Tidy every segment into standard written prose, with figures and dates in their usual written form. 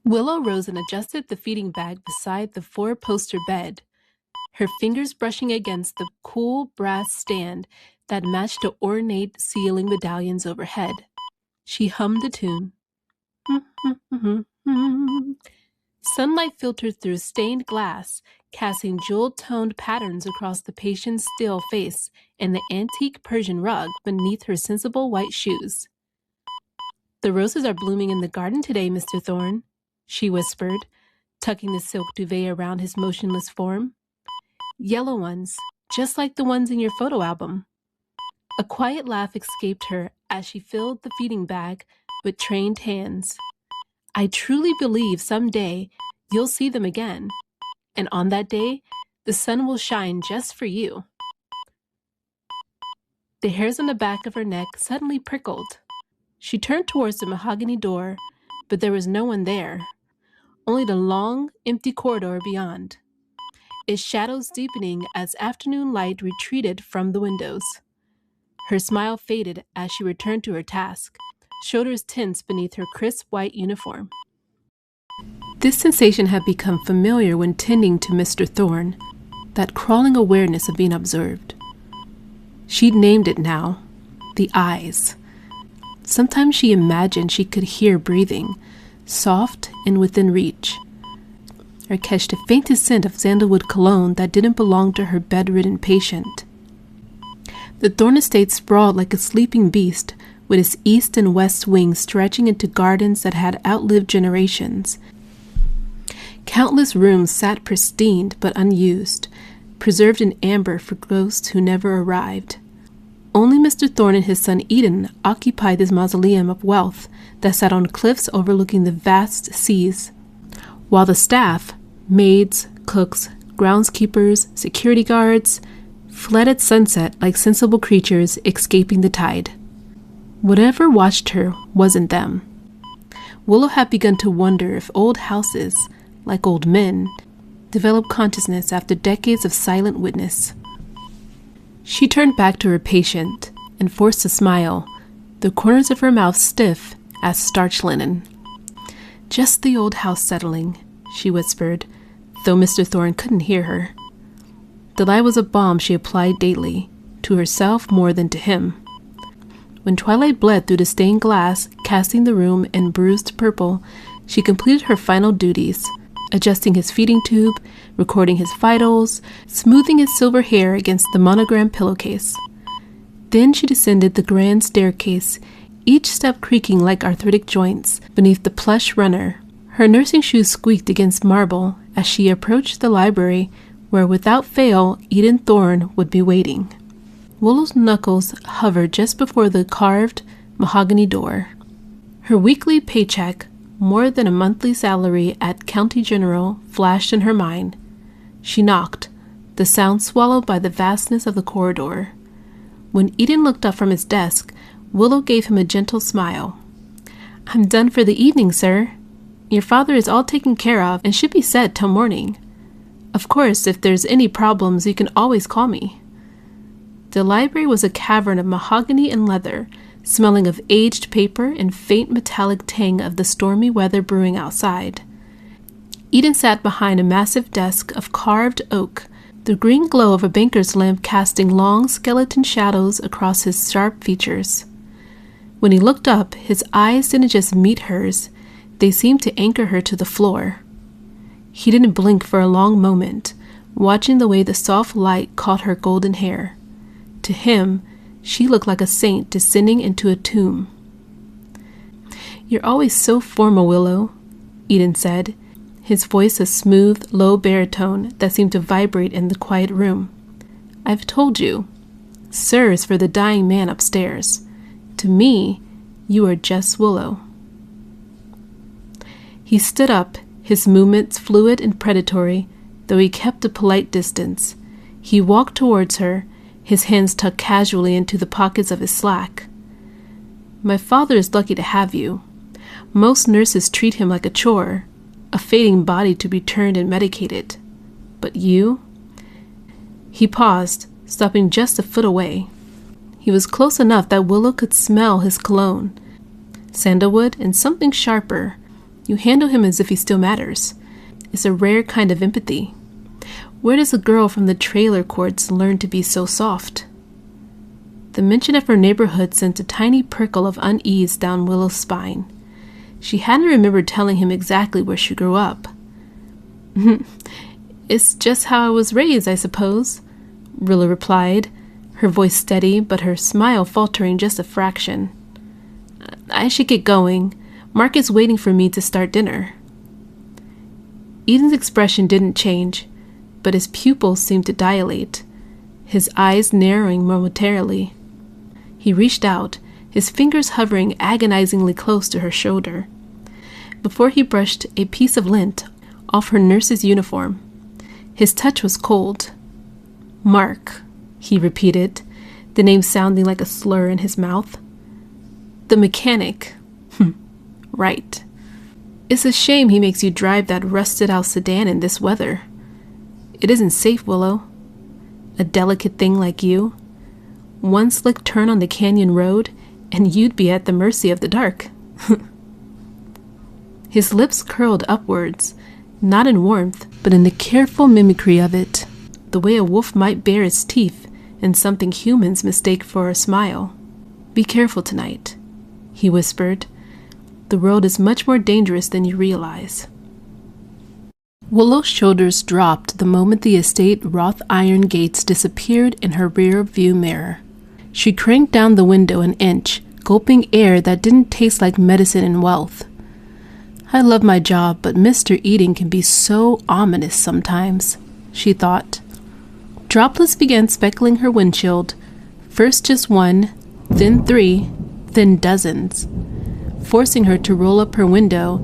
Willow rose and adjusted the feeding bag beside the four-poster bed, her fingers brushing against the cool brass stand that matched the ornate ceiling medallions overhead. She hummed a tune. Sunlight filtered through stained glass, casting jewel-toned patterns across the patient's still face and the antique Persian rug beneath her sensible white shoes. "The roses are blooming in the garden today, Mr. Thorne," she whispered, tucking the silk duvet around his motionless form. "Yellow ones, just like the ones in your photo album." A quiet laugh escaped her as she filled the feeding bag with trained hands. "I truly believe someday you'll see them again, and on that day, the sun will shine just for you." The hairs on the back of her neck suddenly prickled. She turned towards the mahogany door, but there was no one there, only the long, empty corridor beyond, its shadows deepening as afternoon light retreated from the windows. Her smile faded as she returned to her task, shoulders tense beneath her crisp white uniform. This sensation had become familiar when tending to Mr. Thorne, that crawling awareness of being observed. She'd named it now, the eyes. Sometimes she imagined she could hear breathing, soft and within reach, or catch the faintest scent of sandalwood cologne that didn't belong to her bedridden patient. The Thorne estate sprawled like a sleeping beast, with its east and west wings stretching into gardens that had outlived generations. Countless rooms sat pristine but unused, preserved in amber for ghosts who never arrived. Only Mr. Thorne and his son Eden occupied this mausoleum of wealth that sat on cliffs overlooking the vast seas, while the staff, maids, cooks, groundskeepers, security guards, fled at sunset like sensible creatures escaping the tide. Whatever watched her wasn't them. Willow had begun to wonder if old houses, like old men, develop consciousness after decades of silent witness. She turned back to her patient and forced a smile, the corners of her mouth stiff as starch linen. "Just the old house settling," she whispered, though Mr. Thorne couldn't hear her. The lie was a balm she applied daily, to herself more than to him. When twilight bled through the stained glass, casting the room in bruised purple, she completed her final duties, adjusting his feeding tube, recording his vitals, smoothing his silver hair against the monogram pillowcase. Then she descended the grand staircase, each step creaking like arthritic joints beneath the plush runner. Her nursing shoes squeaked against marble as she approached the library, where without fail Eden Thorne would be waiting. Willow's knuckles hovered just before the carved mahogany door. Her weekly paycheck, more than a monthly salary at County General, flashed in her mind. She knocked, the sound swallowed by the vastness of the corridor. When Eden looked up from his desk, Willow gave him a gentle smile. "I'm done for the evening, sir. Your father is all taken care of and should be set till morning. Of course, if there's any problems, you can always call me." The library was a cavern of mahogany and leather, smelling of aged paper and faint metallic tang of the stormy weather brewing outside. Eden sat behind a massive desk of carved oak, the green glow of a banker's lamp casting long skeleton shadows across his sharp features. When he looked up, his eyes didn't just meet hers, they seemed to anchor her to the floor. He didn't blink for a long moment, watching the way the soft light caught her golden hair. To him, she looked like a saint descending into a tomb. "You're always so formal, Willow," Eden said, his voice a smooth, low baritone that seemed to vibrate in the quiet room. "I've told you. Sir is for the dying man upstairs. To me, you are just Willow." He stood up, his movements fluid and predatory, though he kept a polite distance. He walked towards her, his hands tucked casually into the pockets of his slack. "My father is lucky to have you. Most nurses treat him like a chore, a fading body to be turned and medicated. But you?" He paused, stopping just a foot away. He was close enough that Willow could smell his cologne, sandalwood and something sharper, You handle him as if he still matters. It's a rare kind of empathy. Where does a girl from the trailer courts learn to be so soft? The mention of her neighborhood sent a tiny prickle of unease down Willow's spine. She hadn't remembered telling him exactly where she grew up. It's just how I was raised, I suppose, Willow replied, her voice steady but her smile faltering just a fraction. I should get going. Mark is waiting for me to start dinner. Eden's expression didn't change, but his pupils seemed to dilate, his eyes narrowing momentarily. He reached out, his fingers hovering agonizingly close to her shoulder. Before he brushed a piece of lint off her nurse's uniform, his touch was cold. Mark, he repeated, the name sounding like a slur in his mouth. The mechanic. Right. It's a shame he makes you drive that rusted-out sedan in this weather. It isn't safe, Willow. A delicate thing like you. One slick turn on the canyon road, and you'd be at the mercy of the dark. His lips curled upwards, not in warmth, but in the careful mimicry of it, the way a wolf might bare its teeth in something humans mistake for a smile. Be careful tonight, he whispered. The world is much more dangerous than you realize. Willow's shoulders dropped the moment the estate wrought iron gates disappeared in her rear view mirror. She cranked down the window an inch, gulping air that didn't taste like medicine and wealth. I love my job, but Mr. Eden can be so ominous sometimes, she thought. Droplets began speckling her windshield, first just one, then three, then dozens, forcing her to roll up her window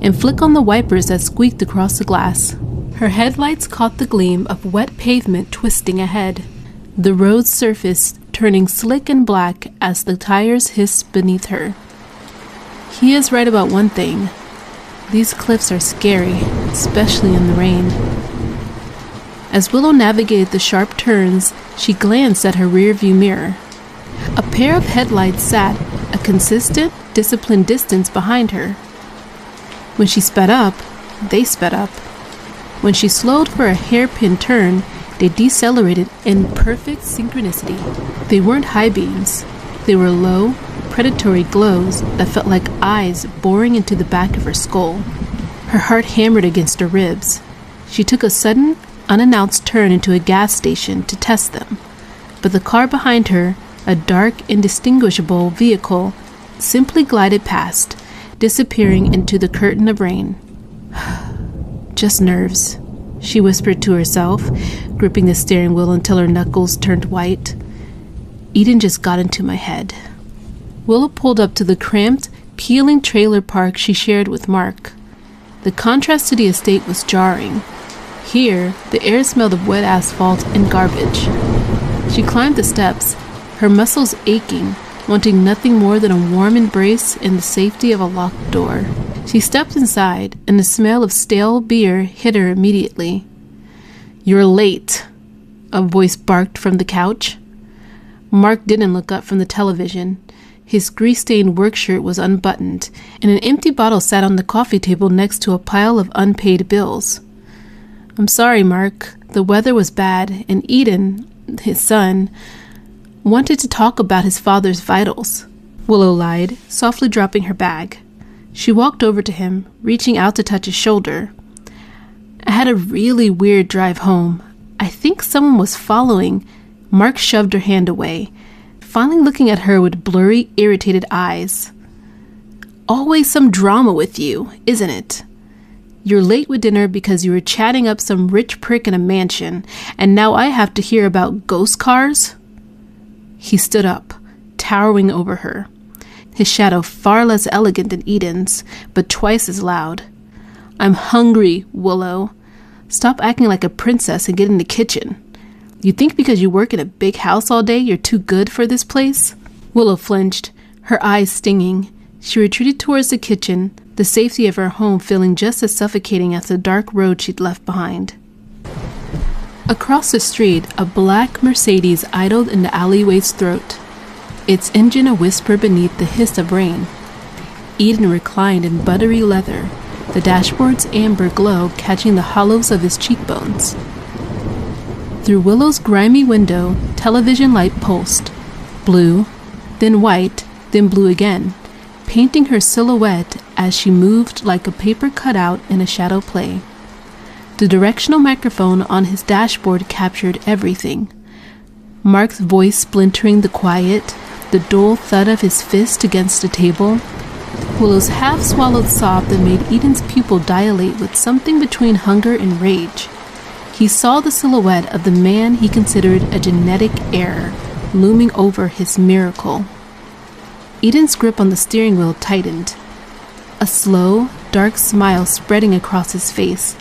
and flick on the wipers that squeaked across the glass. Her headlights caught the gleam of wet pavement twisting ahead, the road's surface turning slick and black as the tires hissed beneath her. He is right about one thing. These cliffs are scary, especially in the rain. As Willow navigated the sharp turns, she glanced at her rearview mirror. A pair of headlights sat a consistent, disciplined distance behind her. When she sped up, they sped up. When she slowed for a hairpin turn, they decelerated in perfect synchronicity. They weren't high beams. They were low, predatory glows that felt like eyes boring into the back of her skull. Her heart hammered against her ribs. She took a sudden, unannounced turn into a gas station to test them, but the car behind her, a dark, indistinguishable vehicle, simply glided past, disappearing into the curtain of rain. Just nerves, she whispered to herself, gripping the steering wheel until her knuckles turned white. Eden just got into my head. Willow pulled up to the cramped, peeling trailer park she shared with Mark. The contrast to the estate was jarring. Here, the air smelled of wet asphalt and garbage. She climbed the steps, her muscles aching, wanting nothing more than a warm embrace in the safety of a locked door. She stepped inside, and the smell of stale beer hit her immediately. "You're late," a voice barked from the couch. Mark didn't look up from the television. His grease-stained work shirt was unbuttoned, and an empty bottle sat on the coffee table next to a pile of unpaid bills. "I'm sorry, Mark. The weather was bad, and Eden, his son, wanted to talk about his father's vitals," Willow lied, softly dropping her bag. She walked over to him, reaching out to touch his shoulder. "I had a really weird drive home. I think someone was following." Mark shoved her hand away, finally looking at her with blurry, irritated eyes. "Always some drama with you, isn't it? You're late with dinner because you were chatting up some rich prick in a mansion, and now I have to hear about ghost cars?" He stood up, towering over her, his shadow far less elegant than Eden's, but twice as loud. "I'm hungry, Willow. Stop acting like a princess and get in the kitchen. You think because you work in a big house all day, you're too good for this place?" Willow flinched, her eyes stinging. She retreated towards the kitchen, the safety of her home feeling just as suffocating as the dark road she'd left behind. Across the street, a black Mercedes idled in the alleyway's throat, its engine a whisper beneath the hiss of rain. Eden reclined in buttery leather, the dashboard's amber glow catching the hollows of his cheekbones. Through Willow's grimy window, television light pulsed, blue, then white, then blue again, painting her silhouette as she moved like a paper cutout in a shadow play. The directional microphone on his dashboard captured everything. Mark's voice splintering the quiet, the dull thud of his fist against a table, Willow's half-swallowed sob that made Eden's pupil dilate with something between hunger and rage. He saw the silhouette of the man he considered a genetic error looming over his miracle. Eden's grip on the steering wheel tightened, a slow, dark smile spreading across his face.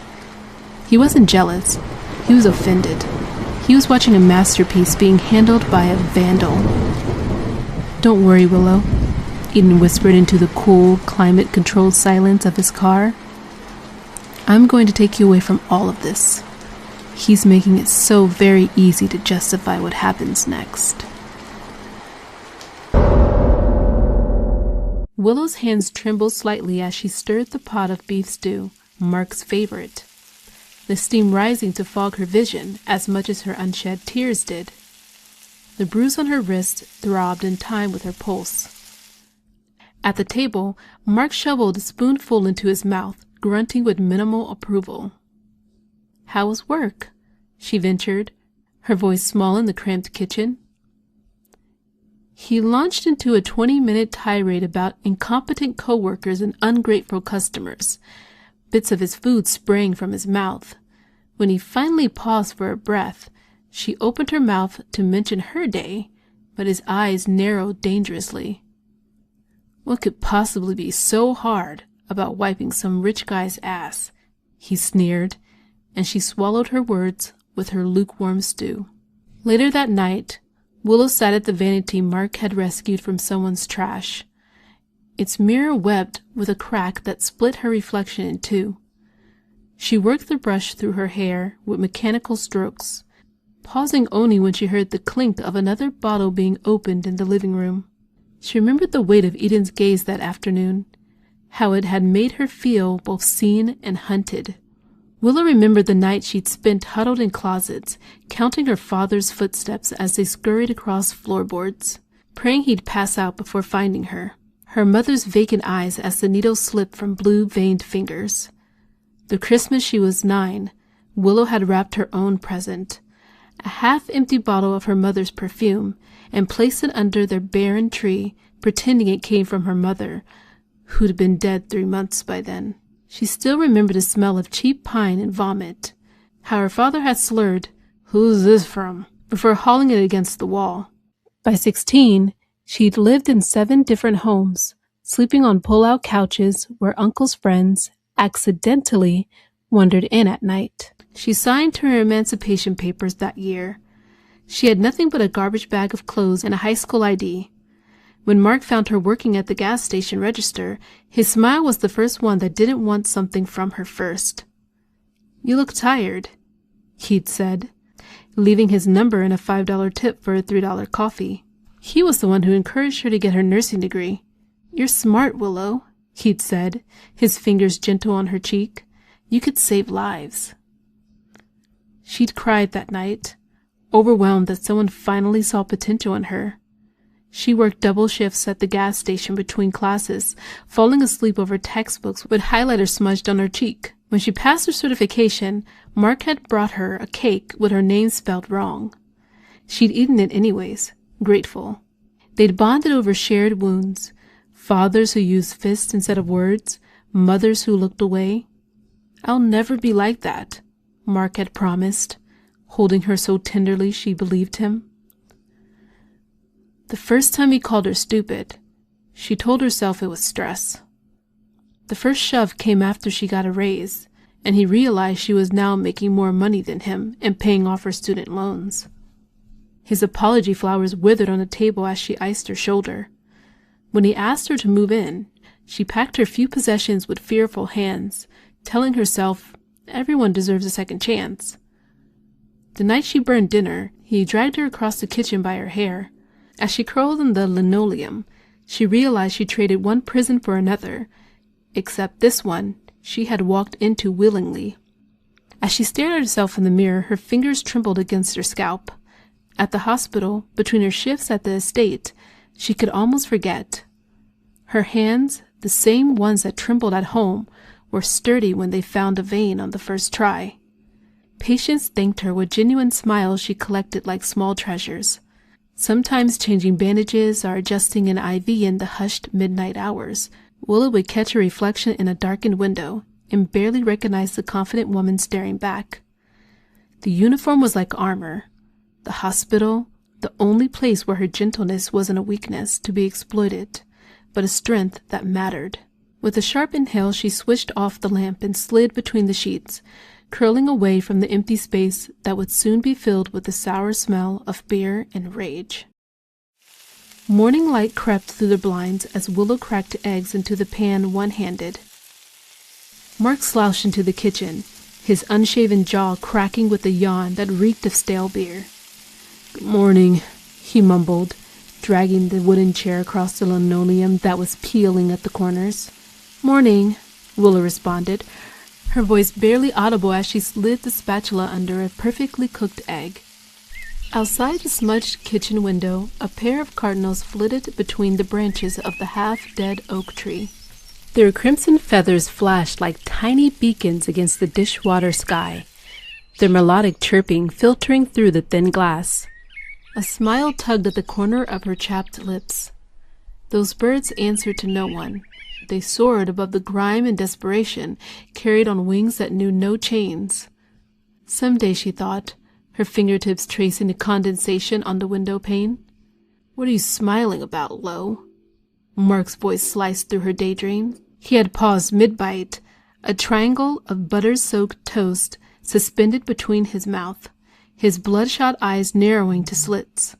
He wasn't jealous. He was offended. He was watching a masterpiece being handled by a vandal. "Don't worry, Willow," Eden whispered into the cool, climate-controlled silence of his car. "I'm going to take you away from all of this. He's making it so very easy to justify what happens next." Willow's hands trembled slightly as she stirred the pot of beef stew, Mark's favorite, the steam rising to fog her vision as much as her unshed tears did. The bruise on her wrist throbbed in time with her pulse. At the table, Mark shoveled a spoonful into his mouth, grunting with minimal approval. "How was work?" she ventured, her voice small in the cramped kitchen. He launched into a 20-minute tirade about incompetent coworkers and ungrateful customers, bits of his food spraying from his mouth. When he finally paused for a breath, she opened her mouth to mention her day, but his eyes narrowed dangerously. What could possibly be so hard about wiping some rich guy's ass? He sneered, and she swallowed her words with her lukewarm stew. Later that night, Willow sat at the vanity Mark had rescued from someone's trash. Its mirror webbed with a crack that split her reflection in two. She worked the brush through her hair with mechanical strokes, pausing only when she heard the clink of another bottle being opened in the living room. She remembered the weight of Eden's gaze that afternoon, how it had made her feel both seen and hunted. Willow remembered the night she'd spent huddled in closets, counting her father's footsteps as they scurried across floorboards, praying he'd pass out before finding her, her mother's vacant eyes as the needle slipped from blue-veined fingers. The Christmas she was 9, Willow had wrapped her own present, a half-empty bottle of her mother's perfume, and placed it under their barren tree, pretending it came from her mother, who'd been dead 3 months by then. She still remembered the smell of cheap pine and vomit, how her father had slurred, "Who's this from?" before hauling it against the wall. By 16, she'd lived in 7 different homes, sleeping on pull-out couches where uncle's friends accidentally wandered in at night. She signed her emancipation papers that year. She had nothing but a garbage bag of clothes and a high school ID. When Mark found her working at the gas station register, his smile was the first one that didn't want something from her first. "You look tired," he'd said, leaving his number and a $5 tip for a $3 coffee. He was the one who encouraged her to get her nursing degree. "You're smart, Willow," he'd said, his fingers gentle on her cheek. "You could save lives." She'd cried that night, overwhelmed that someone finally saw potential in her. She worked double shifts at the gas station between classes, falling asleep over textbooks with highlighter smudged on her cheek. When she passed her certification, Mark had brought her a cake with her name spelled wrong. She'd eaten it anyways, grateful. They'd bonded over shared wounds, fathers who used fists instead of words, mothers who looked away. "I'll never be like that," Mark had promised, holding her so tenderly she believed him. The first time he called her stupid, she told herself it was stress. The first shove came after she got a raise, and he realized she was now making more money than him and paying off her student loans. His apology flowers withered on the table as she iced her shoulder. When he asked her to move in, she packed her few possessions with fearful hands, telling herself everyone deserves a second chance. The night she burned dinner, he dragged her across the kitchen by her hair. As she curled in the linoleum, She realized she traded one prison for another, except this one she had walked into willingly. As she stared at herself in the mirror, her fingers trembled against her scalp. At the hospital, between her shifts at the estate, she could almost forget. Her hands, the same ones that trembled at home, were sturdy when they found a vein on the first try. Patients thanked her with genuine smiles she collected like small treasures, sometimes changing bandages or adjusting an IV in the hushed midnight hours. Willow would catch her reflection in a darkened window and barely recognize the confident woman staring back. The uniform was like armor. The hospital, the only place where her gentleness wasn't a weakness to be exploited, but a strength that mattered. With a sharp inhale, she switched off the lamp and slid between the sheets, curling away from the empty space that would soon be filled with the sour smell of beer and rage. Morning light crept through the blinds as Willow cracked eggs into the pan one-handed. Mark slouched into the kitchen, his unshaven jaw cracking with a yawn that reeked of stale beer. "Good morning," he mumbled, dragging the wooden chair across the linoleum that was peeling at the corners. "Morning," Willow responded, her voice barely audible as she slid the spatula under a perfectly cooked egg. Outside the smudged kitchen window, a pair of cardinals flitted between the branches of the half-dead oak tree. Their crimson feathers flashed like tiny beacons against the dishwater sky, their melodic chirping filtering through the thin glass. A smile tugged at the corner of her chapped lips. Those birds answered to no one. They soared above the grime and desperation, carried on wings that knew no chains. Someday, she thought, her fingertips tracing the condensation on the window pane. "What are you smiling about, Lo?" Mark's voice sliced through her daydream. He had paused mid-bite, a triangle of butter-soaked toast suspended between his mouth, his bloodshot eyes narrowing to slits.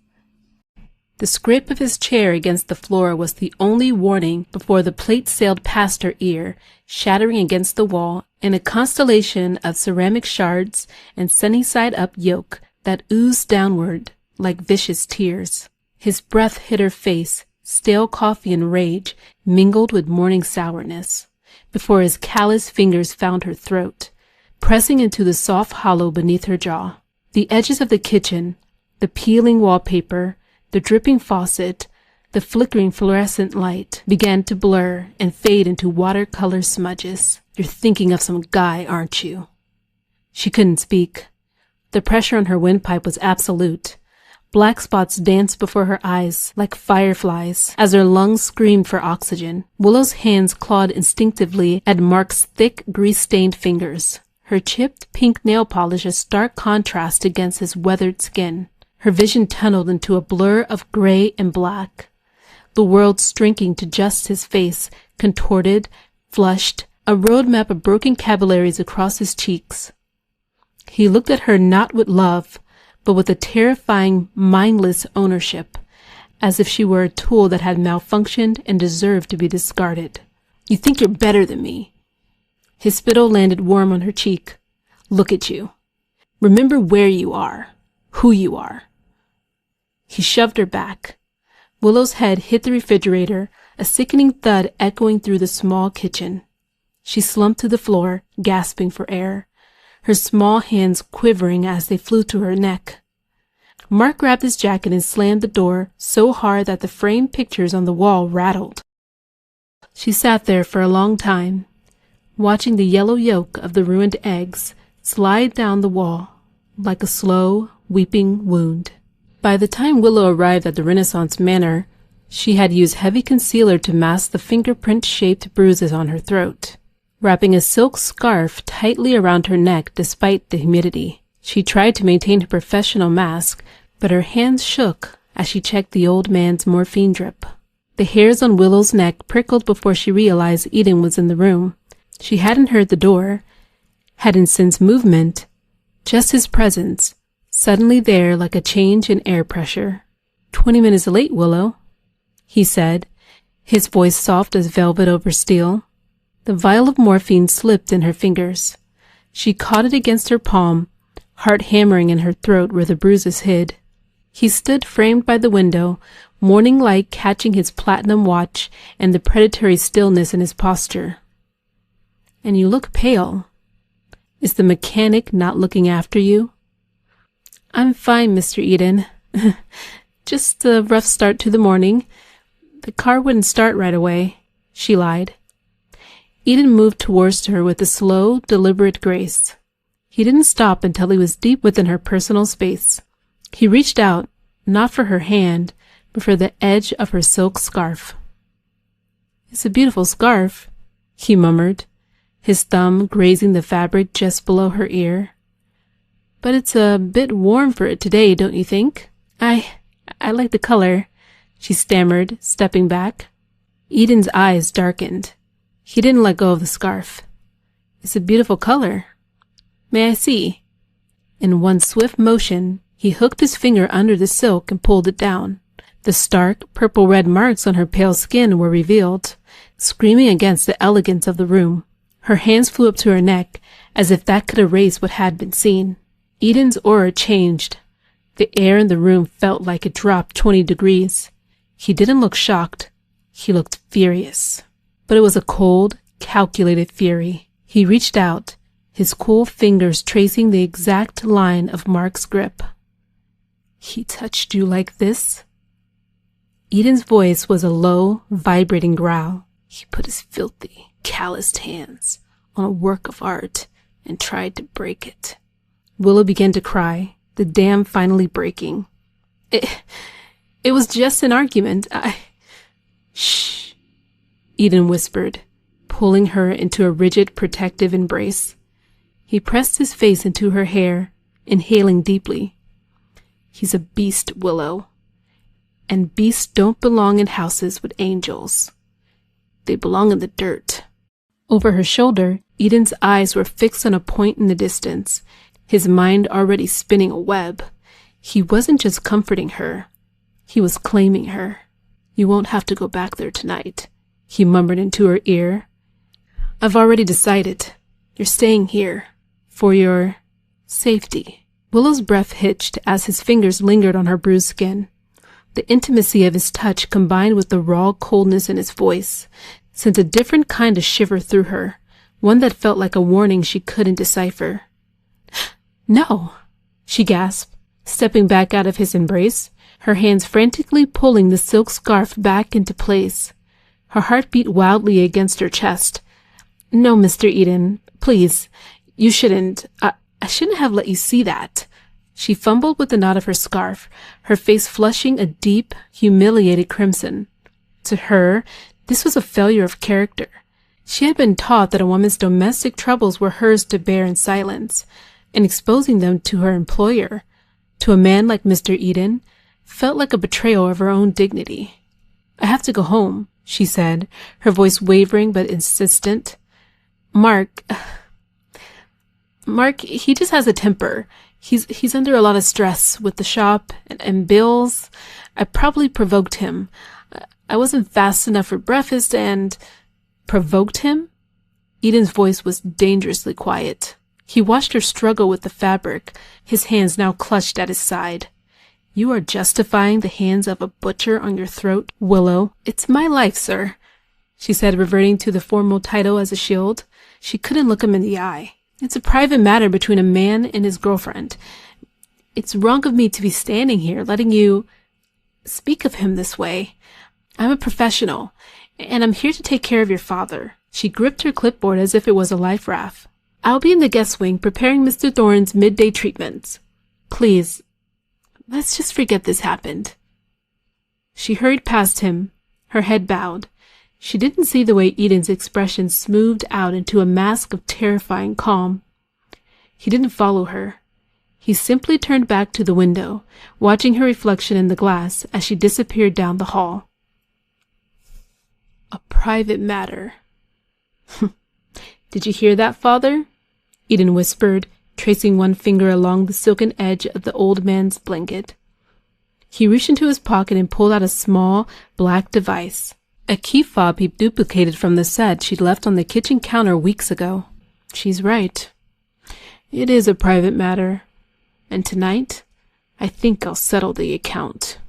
The scrape of his chair against the floor was the only warning before the plate sailed past her ear, shattering against the wall in a constellation of ceramic shards and sunny-side-up yolk that oozed downward like vicious tears. His breath hit her face, stale coffee and rage mingled with morning sourness, before his callous fingers found her throat, pressing into the soft hollow beneath her jaw. The edges of the kitchen, the peeling wallpaper, the dripping faucet, the flickering fluorescent light began to blur and fade into watercolor smudges. "You're thinking of some guy, aren't you?" She couldn't speak. The pressure on her windpipe was absolute. Black spots danced before her eyes like fireflies as her lungs screamed for oxygen. Willow's hands clawed instinctively at Mark's thick, grease-stained fingers, her chipped pink nail polish a stark contrast against his weathered skin. Her vision tunneled into a blur of gray and black, the world shrinking to just his face, contorted, flushed, a roadmap of broken capillaries across his cheeks. He looked at her not with love, but with a terrifying, mindless ownership, as if she were a tool that had malfunctioned and deserved to be discarded. "You think you're better than me." His spittle landed warm on her cheek. "Look at you. Remember where you are, who you are." He shoved her back. Willow's head hit the refrigerator, a sickening thud echoing through the small kitchen. She slumped to the floor, gasping for air, her small hands quivering as they flew to her neck. Mark grabbed his jacket and slammed the door so hard that the framed pictures on the wall rattled. She sat there for a long time, watching the yellow yolk of the ruined eggs slide down the wall like a slow, weeping wound. By the time Willow arrived at the Renaissance Manor, she had used heavy concealer to mask the fingerprint-shaped bruises on her throat, wrapping a silk scarf tightly around her neck despite the humidity. She tried to maintain her professional mask, but her hands shook as she checked the old man's morphine drip. The hairs on Willow's neck prickled before she realized Eden was in the room. She hadn't heard the door, hadn't sensed movement, just his presence, suddenly there like a change in air pressure. 20 minutes late, Willow," he said, his voice soft as velvet over steel. The vial of morphine slipped in her fingers. She caught it against her palm, heart hammering in her throat where the bruises hid. He stood framed by the window, morning light catching his platinum watch and the predatory stillness in his posture. And you look pale. Is the mechanic not looking after you? I'm fine, Mr. Eden. Just a rough start to the morning. The car wouldn't start right away, she lied. Eden moved towards her with a slow, deliberate grace. He didn't stop until he was deep within her personal space. He reached out, not for her hand, but for the edge of her silk scarf. It's a beautiful scarf, he murmured, his thumb grazing the fabric just below her ear. But it's a bit warm for it today, don't you think? I like the color, she stammered, stepping back. Eden's eyes darkened. He didn't let go of the scarf. It's a beautiful color. May I see? In one swift motion, he hooked his finger under the silk and pulled it down. The stark, purple-red marks on her pale skin were revealed, screaming against the elegance of the room. Her hands flew up to her neck, as if that could erase what had been seen. Eden's aura changed. The air in the room felt like it dropped 20 degrees. He didn't look shocked. He looked furious. But it was a cold, calculated fury. He reached out, his cool fingers tracing the exact line of Mark's grip. He touched you like this? Eden's voice was a low, vibrating growl. He put his filthy, calloused hands on a work of art and tried to break it. Willow began to cry, the dam finally breaking. It was just an argument. Shh, Eden whispered, pulling her into a rigid, protective embrace. He pressed his face into her hair, inhaling deeply. He's a beast, Willow. And beasts don't belong in houses with angels. They belong in the dirt. Over her shoulder, Eden's eyes were fixed on a point in the distance, his mind already spinning a web. He wasn't just comforting her. He was claiming her. You won't have to go back there tonight, he murmured into her ear. I've already decided. You're staying here. For your safety. Willow's breath hitched as his fingers lingered on her bruised skin. The intimacy of his touch combined with the raw coldness in his voice sent a different kind of shiver through her, one that felt like a warning she couldn't decipher. No, she gasped, stepping back out of his embrace, her hands frantically pulling the silk scarf back into place. Her heart beat wildly against her chest. No, Mr. Eden, please, you shouldn't. I shouldn't have let you see that. She fumbled with the knot of her scarf, her face flushing a deep, humiliated crimson. To her, this was a failure of character. She had been taught that a woman's domestic troubles were hers to bear in silence, and exposing them to her employer, to a man like Mr. Eden, felt like a betrayal of her own dignity. I have to go home, she said, her voice wavering but insistent. Mark, he just has a temper. He's under a lot of stress with the shop and bills. I probably provoked him. I wasn't fast enough for breakfast and... Provoked him? Eden's voice was dangerously quiet. He watched her struggle with the fabric, his hands now clutched at his side. You are justifying the hands of a butcher on your throat, Willow. It's my life, sir, she said, reverting to the formal title as a shield. She couldn't look him in the eye. It's a private matter between a man and his girlfriend. It's wrong of me to be standing here letting you speak of him this way. I'm a professional, and I'm here to take care of your father. She gripped her clipboard as if it was a life raft. I'll be in the guest wing preparing Mr. Thorne's midday treatments. Please, let's just forget this happened. She hurried past him, her head bowed. She didn't see the way Eden's expression smoothed out into a mask of terrifying calm. He didn't follow her. He simply turned back to the window, watching her reflection in the glass as she disappeared down the hall. A private matter. Did you hear that, Father? Eden whispered, tracing one finger along the silken edge of the old man's blanket. He reached into his pocket and pulled out a small, black device. A key fob he duplicated from the set she'd left on the kitchen counter weeks ago. She's right. It is a private matter. And tonight, I think I'll settle the account.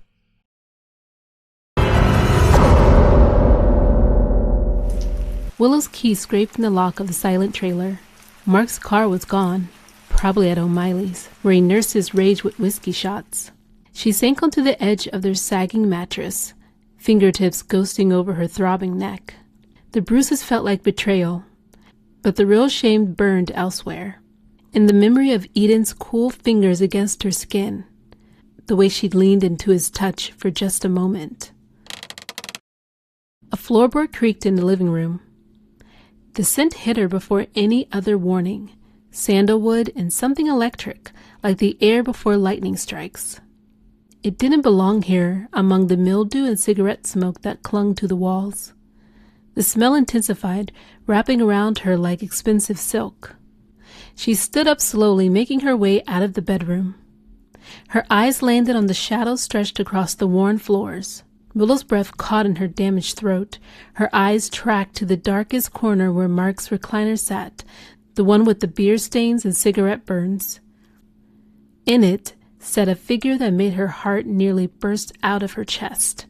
Willow's key scraped in the lock of the silent trailer. Mark's car was gone, probably at O'Malley's, where he nursed his rage with whiskey shots. She sank onto the edge of their sagging mattress, fingertips ghosting over her throbbing neck. The bruises felt like betrayal, but the real shame burned elsewhere, in the memory of Eden's cool fingers against her skin, the way she'd leaned into his touch for just a moment. A floorboard creaked in the living room. The scent hit her before any other warning, sandalwood and something electric, like the air before lightning strikes. It didn't belong here among the mildew and cigarette smoke that clung to the walls. The smell intensified, wrapping around her like expensive silk. She stood up slowly, making her way out of the bedroom. Her eyes landed on the shadows stretched across the worn floors. Willow's breath caught in her damaged throat. Her eyes tracked to the darkest corner where Mark's recliner sat, the one with the beer stains and cigarette burns. In it sat a figure that made her heart nearly burst out of her chest.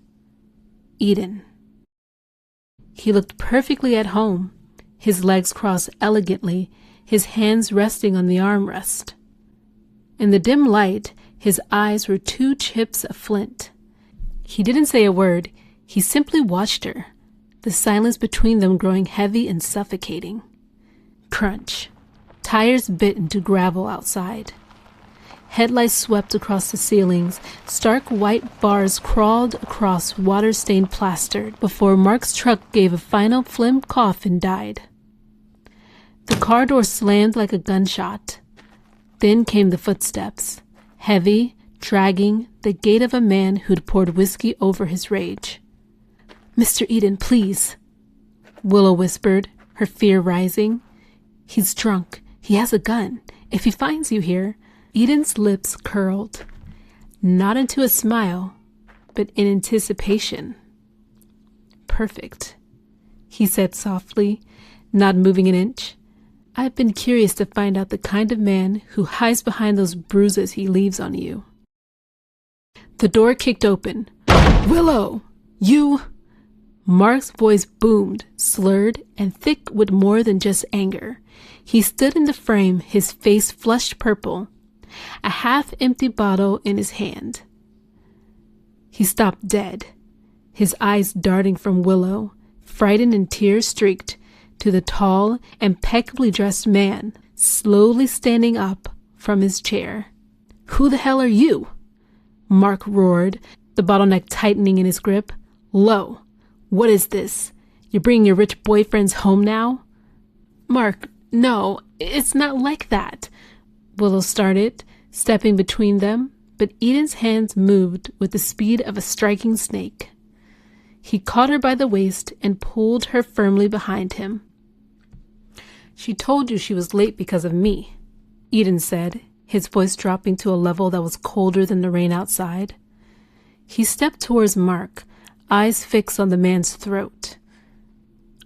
Eden. He looked perfectly at home, his legs crossed elegantly, his hands resting on the armrest. In the dim light, his eyes were two chips of flint. He didn't say a word. He simply watched her, the silence between them growing heavy and suffocating. Crunch. Tires bit into gravel outside. Headlights swept across the ceilings. Stark white bars crawled across water-stained plaster before Mark's truck gave a final phlegm cough and died. The car door slammed like a gunshot. Then came the footsteps, heavy, dragging, the gait of a man who'd poured whiskey over his rage. "Mr. Eden, please," Willow whispered, her fear rising. "He's drunk. He has a gun. If he finds you here..." Eden's lips curled, not into a smile, but in anticipation. "Perfect," he said softly, not moving an inch. "I've been curious to find out the kind of man who hides behind those bruises he leaves on you." The door kicked open. "Willow! You..." Mark's voice boomed, slurred, and thick with more than just anger. He stood in the frame, his face flushed purple, a half-empty bottle in his hand. He stopped dead, his eyes darting from Willow, frightened and tear-streaked, to the tall, impeccably dressed man, slowly standing up from his chair. "Who the hell are you?" Mark roared, the bottleneck tightening in his grip. "Low, what is this? You're bringing your rich boyfriends home now?" "Mark, no, it's not like that," Willow started, stepping between them, but Eden's hands moved with the speed of a striking snake. He caught her by the waist and pulled her firmly behind him. "She told you she was late because of me," Eden said, his voice dropping to a level that was colder than the rain outside. He stepped towards Mark, eyes fixed on the man's throat.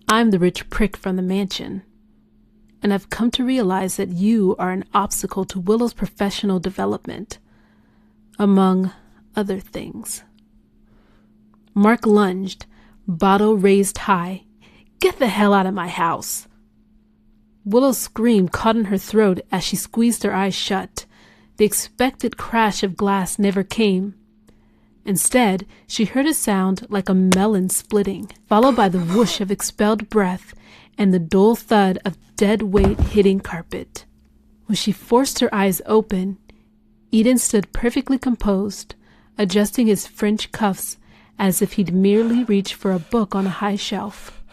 "I'm the rich prick from the mansion, and I've come to realize that you are an obstacle to Willow's professional development, among other things." Mark lunged, bottle raised high. "Get the hell out of my house!" Willow's scream caught in her throat as she squeezed her eyes shut. The expected crash of glass never came. Instead, she heard a sound like a melon splitting, followed by the whoosh of expelled breath and the dull thud of dead weight hitting carpet. When she forced her eyes open, Eden stood perfectly composed, adjusting his French cuffs as if he'd merely reached for a book on a high shelf.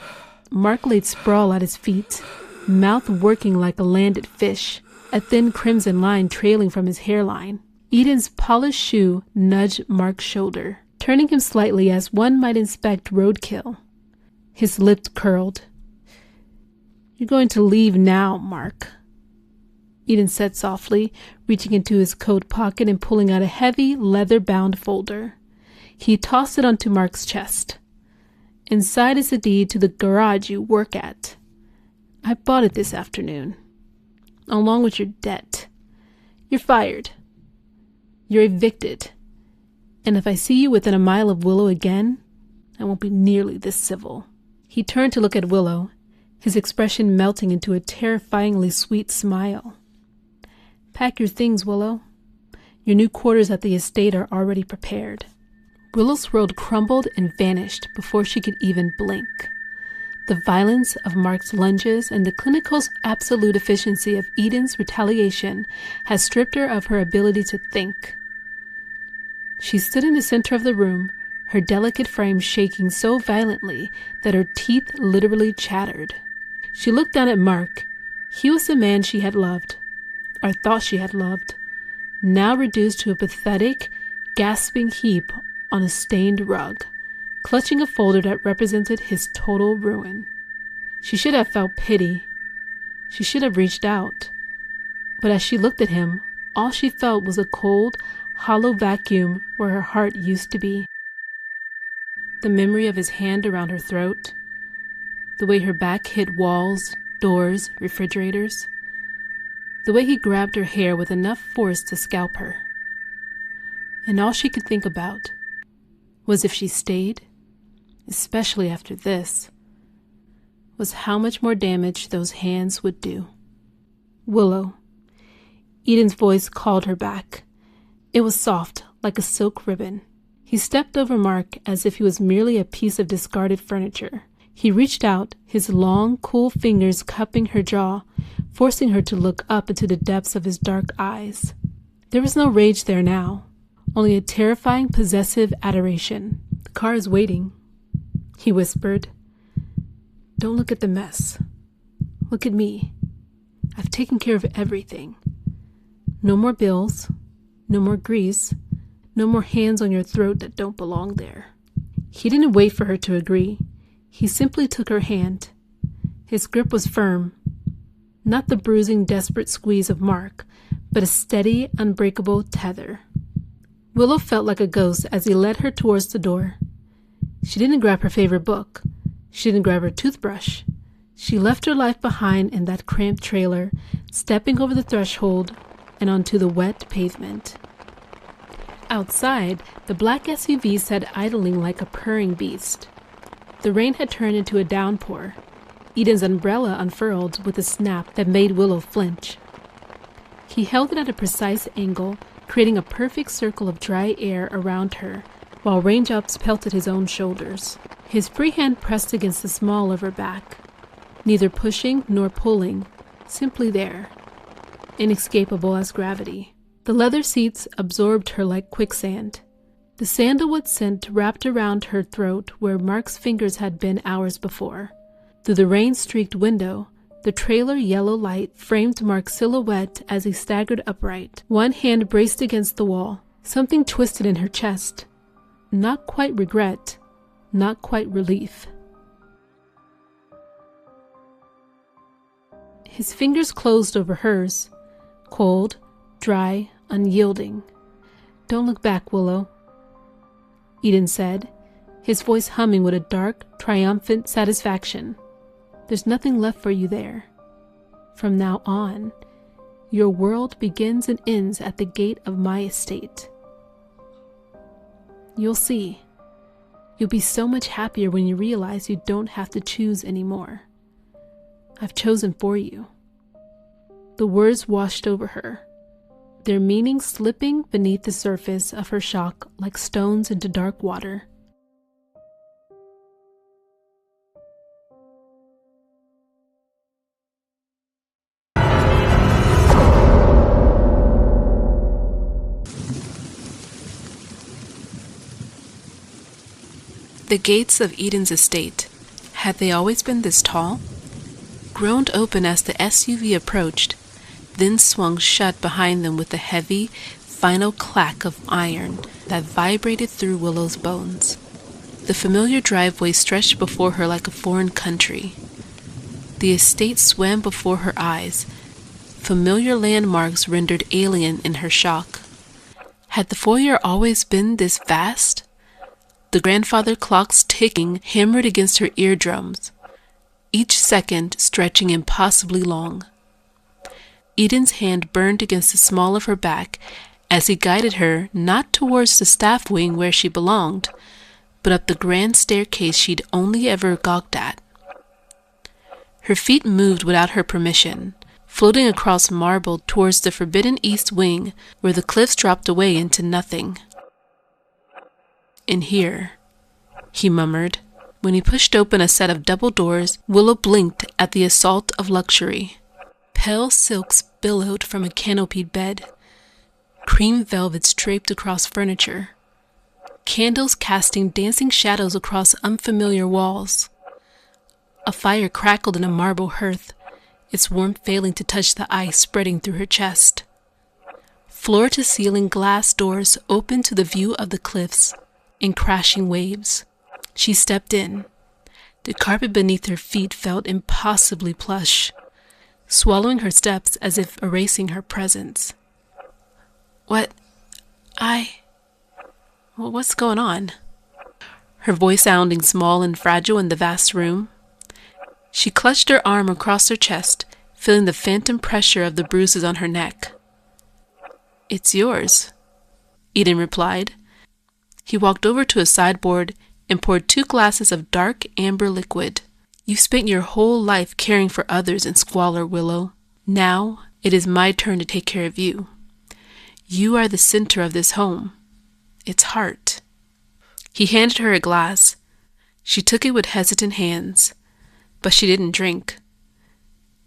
Mark laid sprawl at his feet, mouth working like a landed fish, a thin crimson line trailing from his hairline. Eden's polished shoe nudged Mark's shoulder, turning him slightly as one might inspect roadkill. His lips curled. "You're going to leave now, Mark," Eden said softly, reaching into his coat pocket and pulling out a heavy, leather-bound folder. He tossed it onto Mark's chest. "Inside is the deed to the garage you work at. I bought it this afternoon, along with your debt. You're fired. You're evicted. And if I see you within a mile of Willow again, I won't be nearly this civil." He turned to look at Willow, his expression melting into a terrifyingly sweet smile. "Pack your things, Willow. Your new quarters at the estate are already prepared." Willow's world crumbled and vanished before she could even blink. The violence of Mark's lunges and the clinical absolute efficiency of Eden's retaliation had stripped her of her ability to think. She stood in the center of the room, her delicate frame shaking so violently that her teeth literally chattered. She looked down at Mark. He was the man she had loved, or thought she had loved, now reduced to a pathetic, gasping heap on a stained rug, clutching a folder that represented his total ruin. She should have felt pity. She should have reached out. But as she looked at him, all she felt was a cold, hollow vacuum where her heart used to be. The memory of his hand around her throat, the way her back hit walls, doors, refrigerators, the way he grabbed her hair with enough force to scalp her. And all she could think about was if she stayed, especially after this, was how much more damage those hands would do. "Willow." Eden's voice called her back. It was soft, like a silk ribbon. He stepped over Mark as if he was merely a piece of discarded furniture. He reached out, his long, cool fingers cupping her jaw, forcing her to look up into the depths of his dark eyes. There was no rage there now, only a terrifying, possessive adoration. "The car is waiting," he whispered. "Don't look at the mess. Look at me. I've taken care of everything. No more bills, no more grease, no more hands on your throat that don't belong there." He didn't wait for her to agree. He simply took her hand. His grip was firm, not the bruising, desperate squeeze of Mark, but a steady, unbreakable tether. Willow felt like a ghost as he led her towards the door. She didn't grab her favorite book. She didn't grab her toothbrush. She left her life behind in that cramped trailer, stepping over the threshold and onto the wet pavement. Outside, the black SUV sat idling like a purring beast. The rain had turned into a downpour. Eden's umbrella unfurled with a snap that made Willow flinch. He held it at a precise angle, creating a perfect circle of dry air around her, while raindrops pelted his own shoulders. His free hand pressed against the small of her back, neither pushing nor pulling, simply there, inescapable as gravity. The leather seats absorbed her like quicksand. The sandalwood scent wrapped around her throat where Mark's fingers had been hours before. Through the rain-streaked window, the trailer yellow light framed Mark's silhouette as he staggered upright. One hand braced against the wall, something twisted in her chest. Not quite regret, not quite relief. His fingers closed over hers, cold, dry, unyielding. "Don't look back, Willow," Eden said, his voice humming with a dark, triumphant satisfaction. "There's nothing left for you there. From now on, your world begins and ends at the gate of my estate. You'll see. You'll be so much happier when you realize you don't have to choose anymore. I've chosen for you." The words washed over her, their meaning slipping beneath the surface of her shock like stones into dark water. The gates of Eden's estate, had they always been this tall? Groaned open as the SUV approached, then swung shut behind them with a heavy, final clack of iron that vibrated through Willow's bones. The familiar driveway stretched before her like a foreign country. The estate swam before her eyes, familiar landmarks rendered alien in her shock. Had the foyer always been this vast? The grandfather clocks ticking hammered against her eardrums, each second stretching impossibly long. Eden's hand burned against the small of her back as he guided her not towards the staff wing where she belonged, but up the grand staircase she'd only ever gawked at. Her feet moved without her permission, floating across marble towards the forbidden east wing where the cliffs dropped away into nothing. "In here," he murmured. When he pushed open a set of double doors, Willow blinked at the assault of luxury. Pale silks billowed from a canopied bed. Cream velvets draped across furniture. Candles casting dancing shadows across unfamiliar walls. A fire crackled in a marble hearth, its warmth failing to touch the ice spreading through her chest. Floor-to-ceiling glass doors opened to the view of the cliffs in crashing waves. She stepped in. The carpet beneath her feet felt impossibly plush, swallowing her steps as if erasing her presence. What's going on?" Her voice sounding small and fragile in the vast room. She clutched her arm across her chest, feeling the phantom pressure of the bruises on her neck. "It's yours," Eden replied. He walked over to a sideboard and poured 2 glasses of dark amber liquid. "You've spent your whole life caring for others in squalor, Willow. Now it is my turn to take care of you. You are the center of this home, its heart." He handed her a glass. She took it with hesitant hands, but she didn't drink.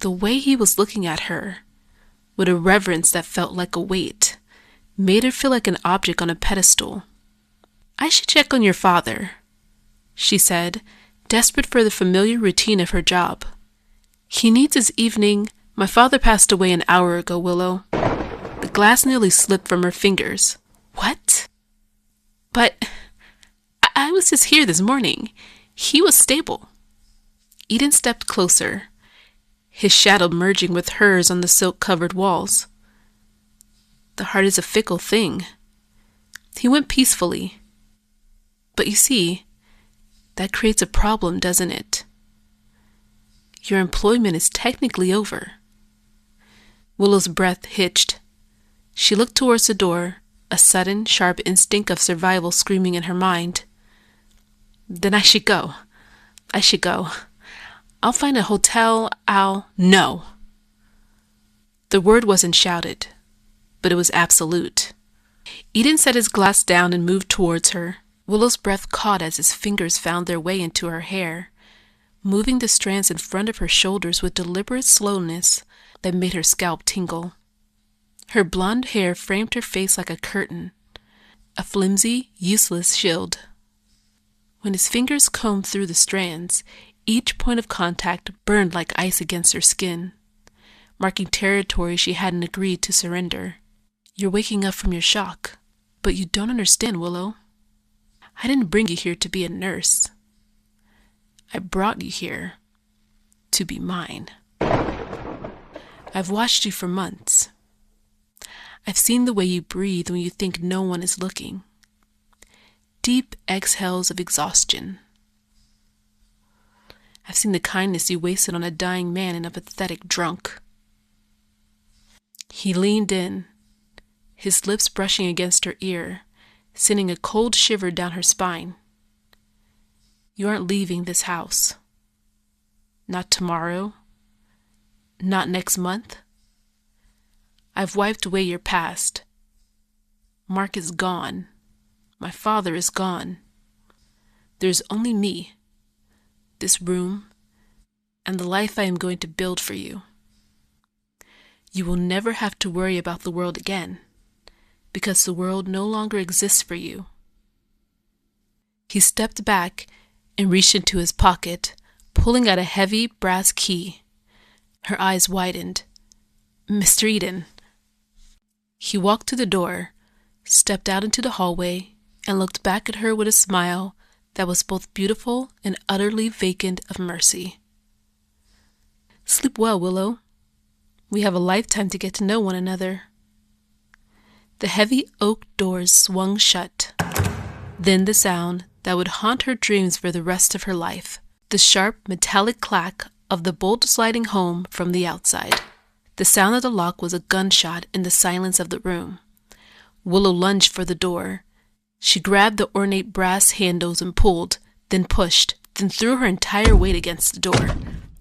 The way he was looking at her, with a reverence that felt like a weight, made her feel like an object on a pedestal. "I should check on your father," she said, desperate for the familiar routine of her job. "He needs his evening. My father passed away an hour ago, Willow." The glass nearly slipped from her fingers. "What?" "But I was just here this morning. He was stable." Eden stepped closer, his shadow merging with hers on the silk-covered walls. "The heart is a fickle thing." He went peacefully. "But you see, that creates a problem, doesn't it? Your employment is technically over." Willow's breath hitched. She looked towards the door, a sudden, sharp instinct of survival screaming in her mind. "Then I should go. I'll find a hotel, No!" The word wasn't shouted, but it was absolute. Eden set his glass down and moved towards her. Willow's breath caught as his fingers found their way into her hair, moving the strands in front of her shoulders with deliberate slowness that made her scalp tingle. Her blonde hair framed her face like a curtain, a flimsy, useless shield. When his fingers combed through the strands, each point of contact burned like ice against her skin, marking territory she hadn't agreed to surrender. "You're waking up from your shock, but you don't understand, Willow. I didn't bring you here to be a nurse. I brought you here to be mine. I've watched you for months. I've seen the way you breathe when you think no one is looking. Deep exhales of exhaustion. I've seen the kindness you wasted on a dying man and a pathetic drunk." He leaned in, his lips brushing against her ear, sending a cold shiver down her spine. "You aren't leaving this house. Not tomorrow. Not next month. I've wiped away your past. Mark is gone. My father is gone. There's only me, this room, and the life I am going to build for you. You will never have to worry about the world again, because the world no longer exists for you." He stepped back and reached into his pocket, pulling out a heavy brass key. Her eyes widened. "Mr. Eden." He walked to the door, stepped out into the hallway, and looked back at her with a smile that was both beautiful and utterly vacant of mercy. "Sleep well, Willow. We have a lifetime to get to know one another." The heavy oak doors swung shut. Then the sound that would haunt her dreams for the rest of her life, the sharp metallic clack of the bolt sliding home from the outside. The sound of the lock was a gunshot in the silence of the room. Willow lunged for the door. She grabbed the ornate brass handles and pulled, then pushed, then threw her entire weight against the door.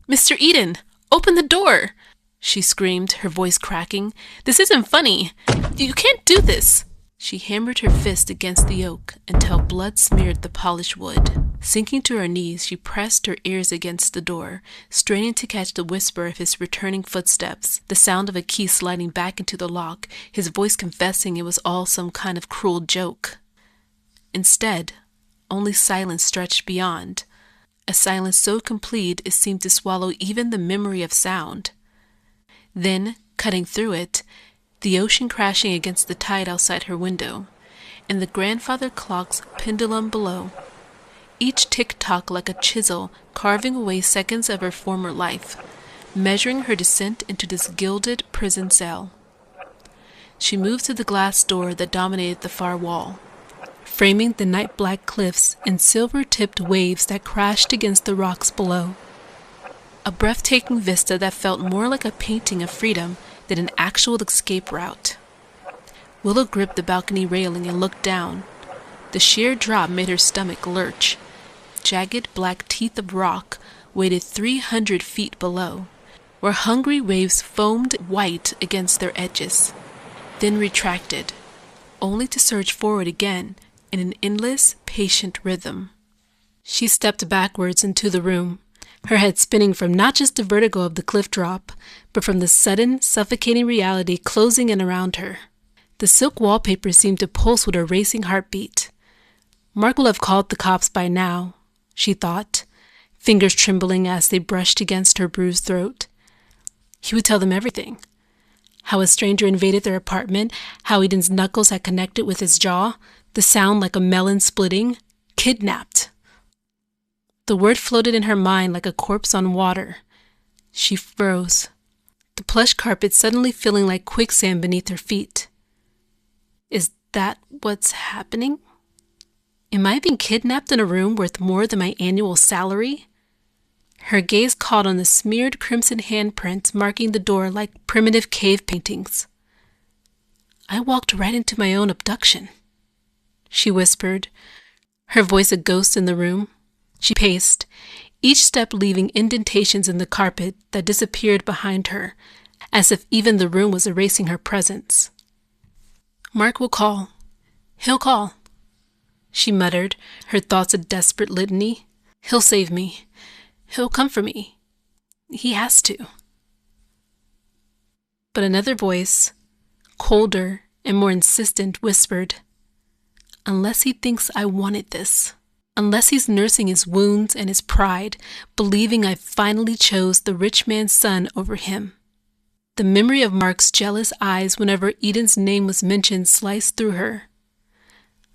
Mr. Eden, open the door! She screamed, her voice cracking. This isn't funny. You can't do this. She hammered her fist against the oak until blood smeared the polished wood. Sinking to her knees, she pressed her ears against the door, straining to catch the whisper of his returning footsteps, the sound of a key sliding back into the lock, his voice confessing it was all some kind of cruel joke. Instead, only silence stretched beyond, a silence so complete it seemed to swallow even the memory of sound. Then, cutting through it, the ocean crashing against the tide outside her window, and the grandfather clock's pendulum below, each tick-tock like a chisel carving away seconds of her former life, measuring her descent into this gilded prison cell. She moved to the glass door that dominated the far wall, framing the night-black cliffs and silver-tipped waves that crashed against the rocks below. A breathtaking vista that felt more like a painting of freedom than an actual escape route. Willow gripped the balcony railing and looked down. The sheer drop made her stomach lurch. Jagged black teeth of rock waited 300 feet below, where hungry waves foamed white against their edges, then retracted, only to surge forward again in an endless, patient rhythm. She stepped backwards into the room, her head spinning from not just the vertigo of the cliff drop, but from the sudden, suffocating reality closing in around her. The silk wallpaper seemed to pulse with a racing heartbeat. Mark will have called the cops by now, she thought, fingers trembling as they brushed against her bruised throat. He would tell them everything. How a stranger invaded their apartment, how Eden's knuckles had connected with his jaw, the sound like a melon splitting. Kidnapped. The word floated in her mind like a corpse on water. She froze, the plush carpet suddenly feeling like quicksand beneath her feet. Is that what's happening? Am I being kidnapped in a room worth more than my annual salary? Her gaze caught on the smeared crimson handprints marking the door like primitive cave paintings. I walked right into my own abduction, she whispered, her voice a ghost in the room. She paced, each step leaving indentations in the carpet that disappeared behind her, as if even the room was erasing her presence. Mark will call. He'll call, she muttered, her thoughts a desperate litany. He'll save me. He'll come for me. He has to. But another voice, colder and more insistent, whispered, unless he thinks I wanted this. Unless he's nursing his wounds and his pride, believing I finally chose the rich man's son over him. The memory of Mark's jealous eyes whenever Eden's name was mentioned sliced through her.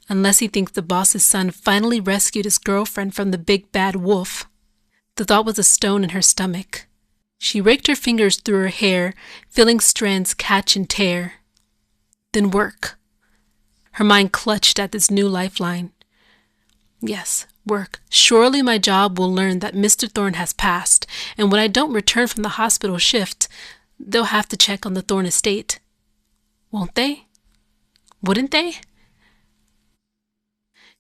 Unless he thinks the boss's son finally rescued his girlfriend from the big bad wolf. The thought was a stone in her stomach. She raked her fingers through her hair, feeling strands catch and tear. Then work. Her mind clutched at this new lifeline. Yes, work. Surely my job will learn that Mr. Thorne has passed, and when I don't return from the hospital shift, they'll have to check on the Thorne estate. Won't they? Wouldn't they?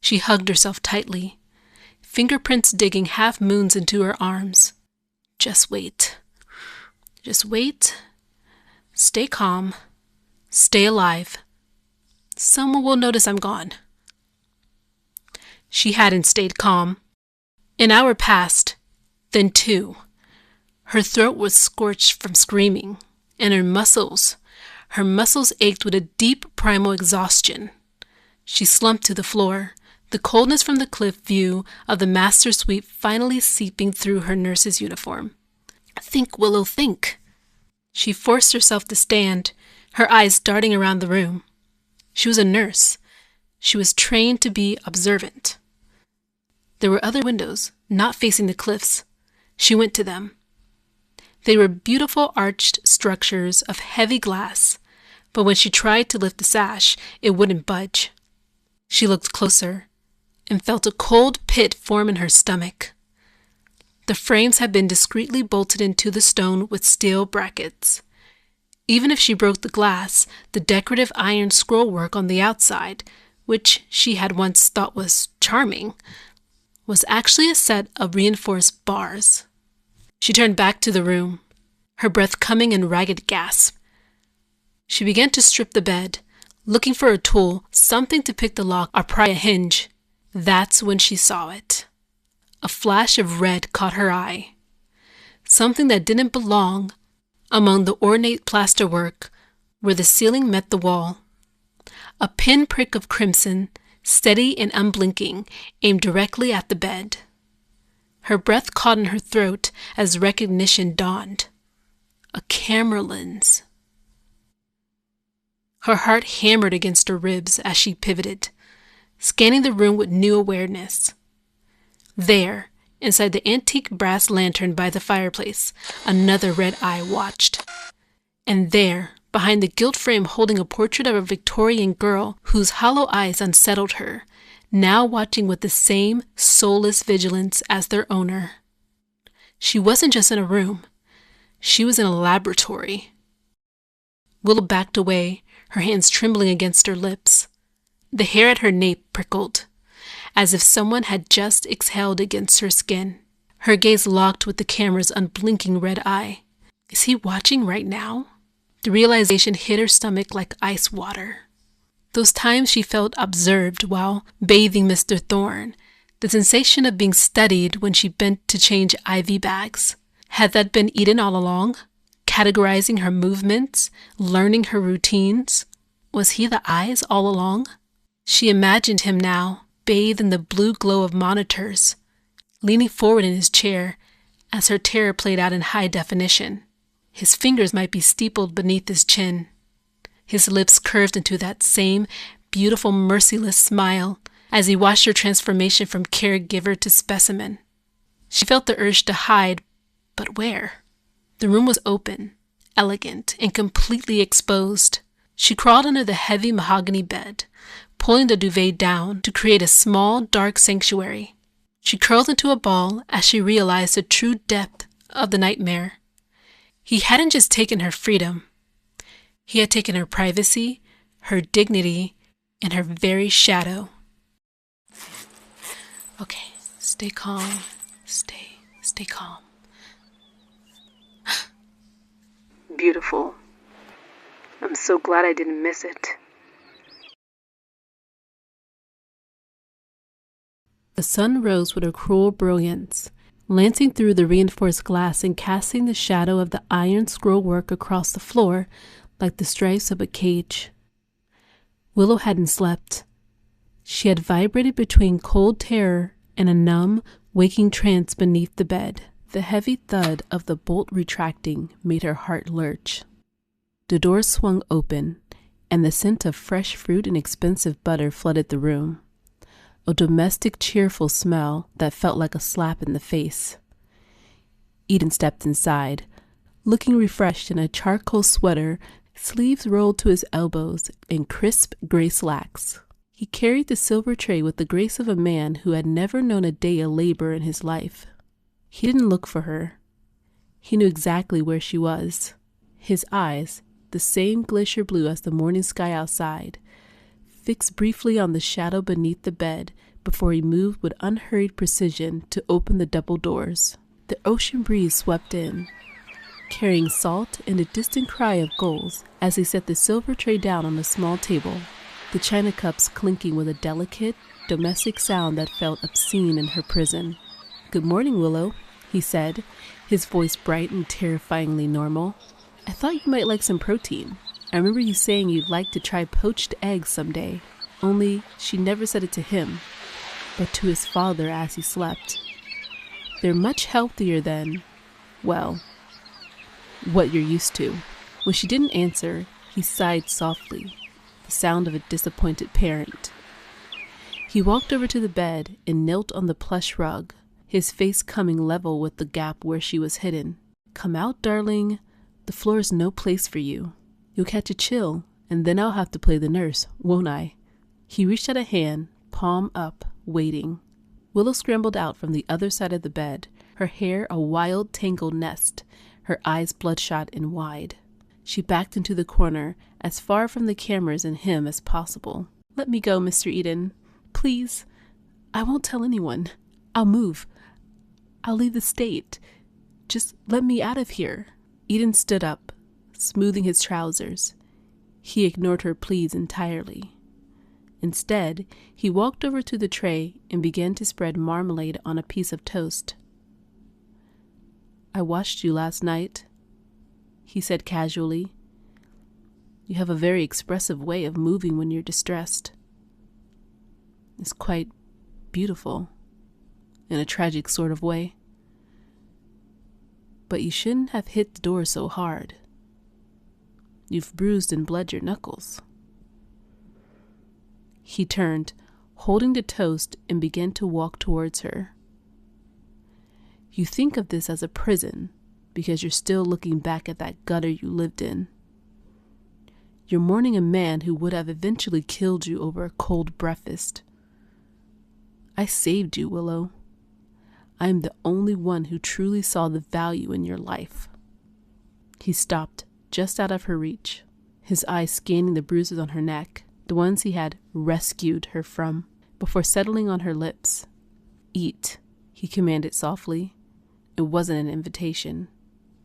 She hugged herself tightly, fingerprints digging half moons into her arms. Just wait. Just wait. Stay calm. Stay alive. Someone will notice I'm gone. She hadn't stayed calm. An hour passed, then 2. Her throat was scorched from screaming, and her muscles ached with a deep primal exhaustion. She slumped to the floor, the coldness from the cliff view of the master suite finally seeping through her nurse's uniform. Think, Willow, think. She forced herself to stand, her eyes darting around the room. She was a nurse. She was trained to be observant. There were other windows, not facing the cliffs. She went to them. They were beautiful arched structures of heavy glass, but when she tried to lift the sash, it wouldn't budge. She looked closer and felt a cold pit form in her stomach. The frames had been discreetly bolted into the stone with steel brackets. Even if she broke the glass, the decorative iron scrollwork on the outside, which she had once thought was charming, was actually a set of reinforced bars. She turned back to the room, her breath coming in ragged gasps. She began to strip the bed, looking for a tool, something to pick the lock or pry a hinge. That's when she saw it. A flash of red caught her eye. Something that didn't belong among the ornate plasterwork where the ceiling met the wall. A pinprick of crimson, steady and unblinking, aimed directly at the bed. Her breath caught in her throat as recognition dawned. A camera lens. Her heart hammered against her ribs as she pivoted, scanning the room with new awareness. There, inside the antique brass lantern by the fireplace, another red eye watched. And there, behind the gilt frame holding a portrait of a Victorian girl whose hollow eyes unsettled her, now watching with the same soulless vigilance as their owner. She wasn't just in a room. She was in a laboratory. Willow backed away, her hands trembling against her lips. The hair at her nape prickled, as if someone had just exhaled against her skin. Her gaze locked with the camera's unblinking red eye. Is he watching right now? The realization hit her stomach like ice water. Those times she felt observed while bathing Mr. Thorne, the sensation of being studied when she bent to change IV bags. Had that been Eden all along? Categorizing her movements, learning her routines? Was he the eyes all along? She imagined him now, bathed in the blue glow of monitors, leaning forward in his chair as her terror played out in high definition. His fingers might be steepled beneath his chin. His lips curved into that same beautiful, merciless smile as he watched her transformation from caregiver to specimen. She felt the urge to hide, but where? The room was open, elegant, and completely exposed. She crawled under the heavy mahogany bed, pulling the duvet down to create a small, dark sanctuary. She curled into a ball as she realized the true depth of the nightmare. He hadn't just taken her freedom. He had taken her privacy, her dignity, and her very shadow. Okay, stay calm. Stay calm. Beautiful. I'm so glad I didn't miss it. The sun rose with a cruel brilliance, lancing through the reinforced glass and casting the shadow of the iron scrollwork across the floor like the stripes of a cage. Willow hadn't slept. She had vibrated between cold terror and a numb, waking trance beneath the bed. The heavy thud of the bolt retracting made her heart lurch. The door swung open, and the scent of fresh fruit and expensive butter flooded the room. A domestic, cheerful smell that felt like a slap in the face. Eden stepped inside, looking refreshed in a charcoal sweater, sleeves rolled to his elbows, and crisp gray slacks. He carried the silver tray with the grace of a man who had never known a day of labor in his life. He didn't look for her. He knew exactly where she was. His eyes, the same glacier blue as the morning sky outside, fixed briefly on the shadow beneath the bed before he moved with unhurried precision to open the double doors. The ocean breeze swept in, carrying salt and a distant cry of gulls as he set the silver tray down on a small table, the china cups clinking with a delicate, domestic sound that felt obscene in her prison. "Good morning, Willow," he said, his voice bright and terrifyingly normal. "I thought you might like some protein. I remember you saying you'd like to try poached eggs someday." Only she never said it to him, but to his father as he slept. They're much healthier than, well, what you're used to. When she didn't answer, he sighed softly, the sound of a disappointed parent. He walked over to the bed and knelt on the plush rug, his face coming level with the gap where she was hidden. "Come out, darling. The floor is no place for you. You'll catch a chill, and then I'll have to play the nurse, won't I?" He reached out a hand, palm up, waiting. Willow scrambled out from the other side of the bed, her hair a wild, tangled nest, her eyes bloodshot and wide. She backed into the corner, as far from the cameras and him as possible. "Let me go, Mr. Eden. Please. I won't tell anyone. I'll move. I'll leave the state. Just let me out of here. Eden stood up, smoothing his trousers. He ignored her pleas entirely. Instead, he walked over to the tray and began to spread marmalade on a piece of toast. I watched you last night, he said casually. You have a very expressive way of moving when you're distressed. It's quite beautiful, in a tragic sort of way. But you shouldn't have hit the door so hard. You've bruised and bled your knuckles. He turned, holding the toast, and began to walk towards her. You think of this as a prison because you're still looking back at that gutter you lived in. You're mourning a man who would have eventually killed you over a cold breakfast. I saved you, Willow. I am the only one who truly saw the value in your life. He stopped, just out of her reach, his eyes scanning the bruises on her neck, the ones he had rescued her from, before settling on her lips. Eat, he commanded softly. It wasn't an invitation.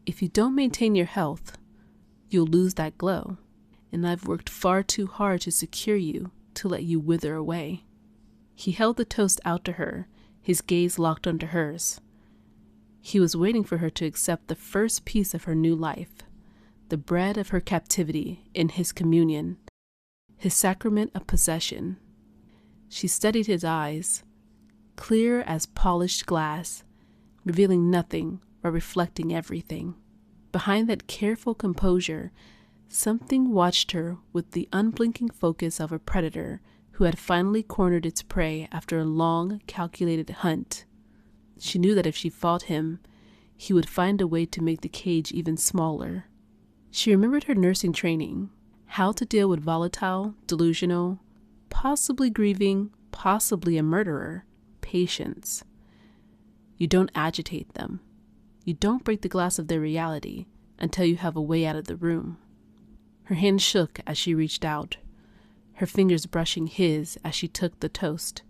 If you don't maintain your health, you'll lose that glow, and I've worked far too hard to secure you to let you wither away. He held the toast out to her, his gaze locked onto hers. He was waiting for her to accept the first piece of her new life, the bread of her captivity in his communion, his sacrament of possession. She studied his eyes, clear as polished glass, revealing nothing or reflecting everything. Behind that careful composure, something watched her with the unblinking focus of a predator who had finally cornered its prey after a long, calculated hunt. She knew that if she fought him, he would find a way to make the cage even smaller. She remembered her nursing training, how to deal with volatile, delusional, possibly grieving, possibly a murderer, patients. You don't agitate them. You don't break the glass of their reality until you have a way out of the room. Her hand shook as she reached out, her fingers brushing his as she took the toast.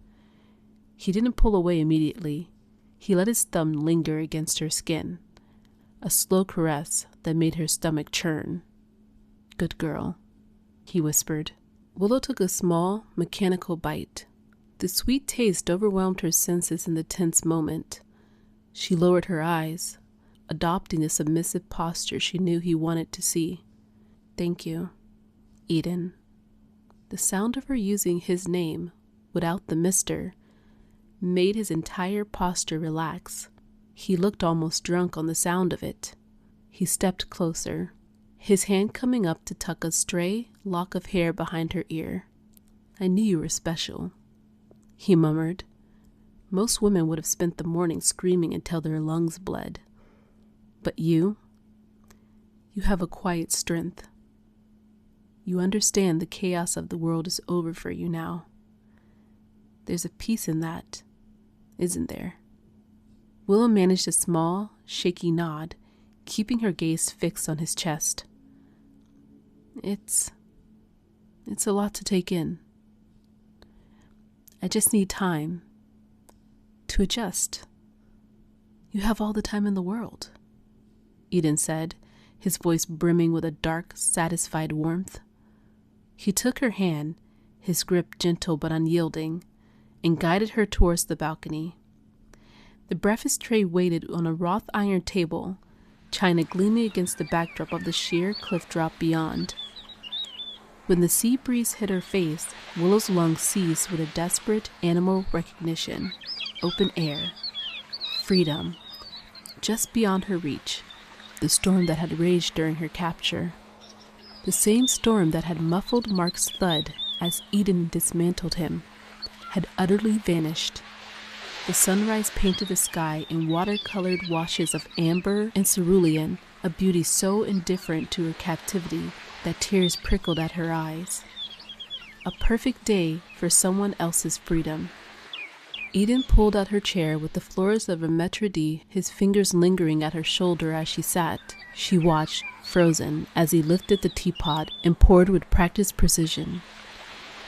He didn't pull away immediately. He let his thumb linger against her skin, a slow caress that made her stomach churn. Good girl, he whispered. Willow took a small, mechanical bite. The sweet taste overwhelmed her senses in the tense moment. She lowered her eyes, adopting the submissive posture she knew he wanted to see. Thank you, Eden. The sound of her using his name, without the mister, made his entire posture relax. He looked almost drunk on the sound of it. He stepped closer, his hand coming up to tuck a stray lock of hair behind her ear. I knew you were special, he murmured. Most women would have spent the morning screaming until their lungs bled. But you have a quiet strength. You understand the chaos of the world is over for you now. There's a peace in that, isn't there? Willow managed a small, shaky nod, keeping her gaze fixed on his chest. It's a lot to take in. I just need time to adjust. You have all the time in the world, Eden said, his voice brimming with a dark, satisfied warmth. He took her hand, his grip gentle but unyielding, and guided her towards the balcony. The breakfast tray waited on a wrought iron table, china gleaming against the backdrop of the sheer cliff drop beyond. When the sea breeze hit her face, Willow's lungs seized with a desperate animal recognition. Open air. Freedom. Just beyond her reach. The storm that had raged during her capture. The same storm that had muffled Mark's thud as Eden dismantled him had utterly vanished. The sunrise painted the sky in watercolored washes of amber and cerulean, a beauty so indifferent to her captivity that tears prickled at her eyes. A perfect day for someone else's freedom. Eden pulled out her chair with the flourish of a maître d', his fingers lingering at her shoulder as she sat. She watched, frozen, as he lifted the teapot and poured with practiced precision,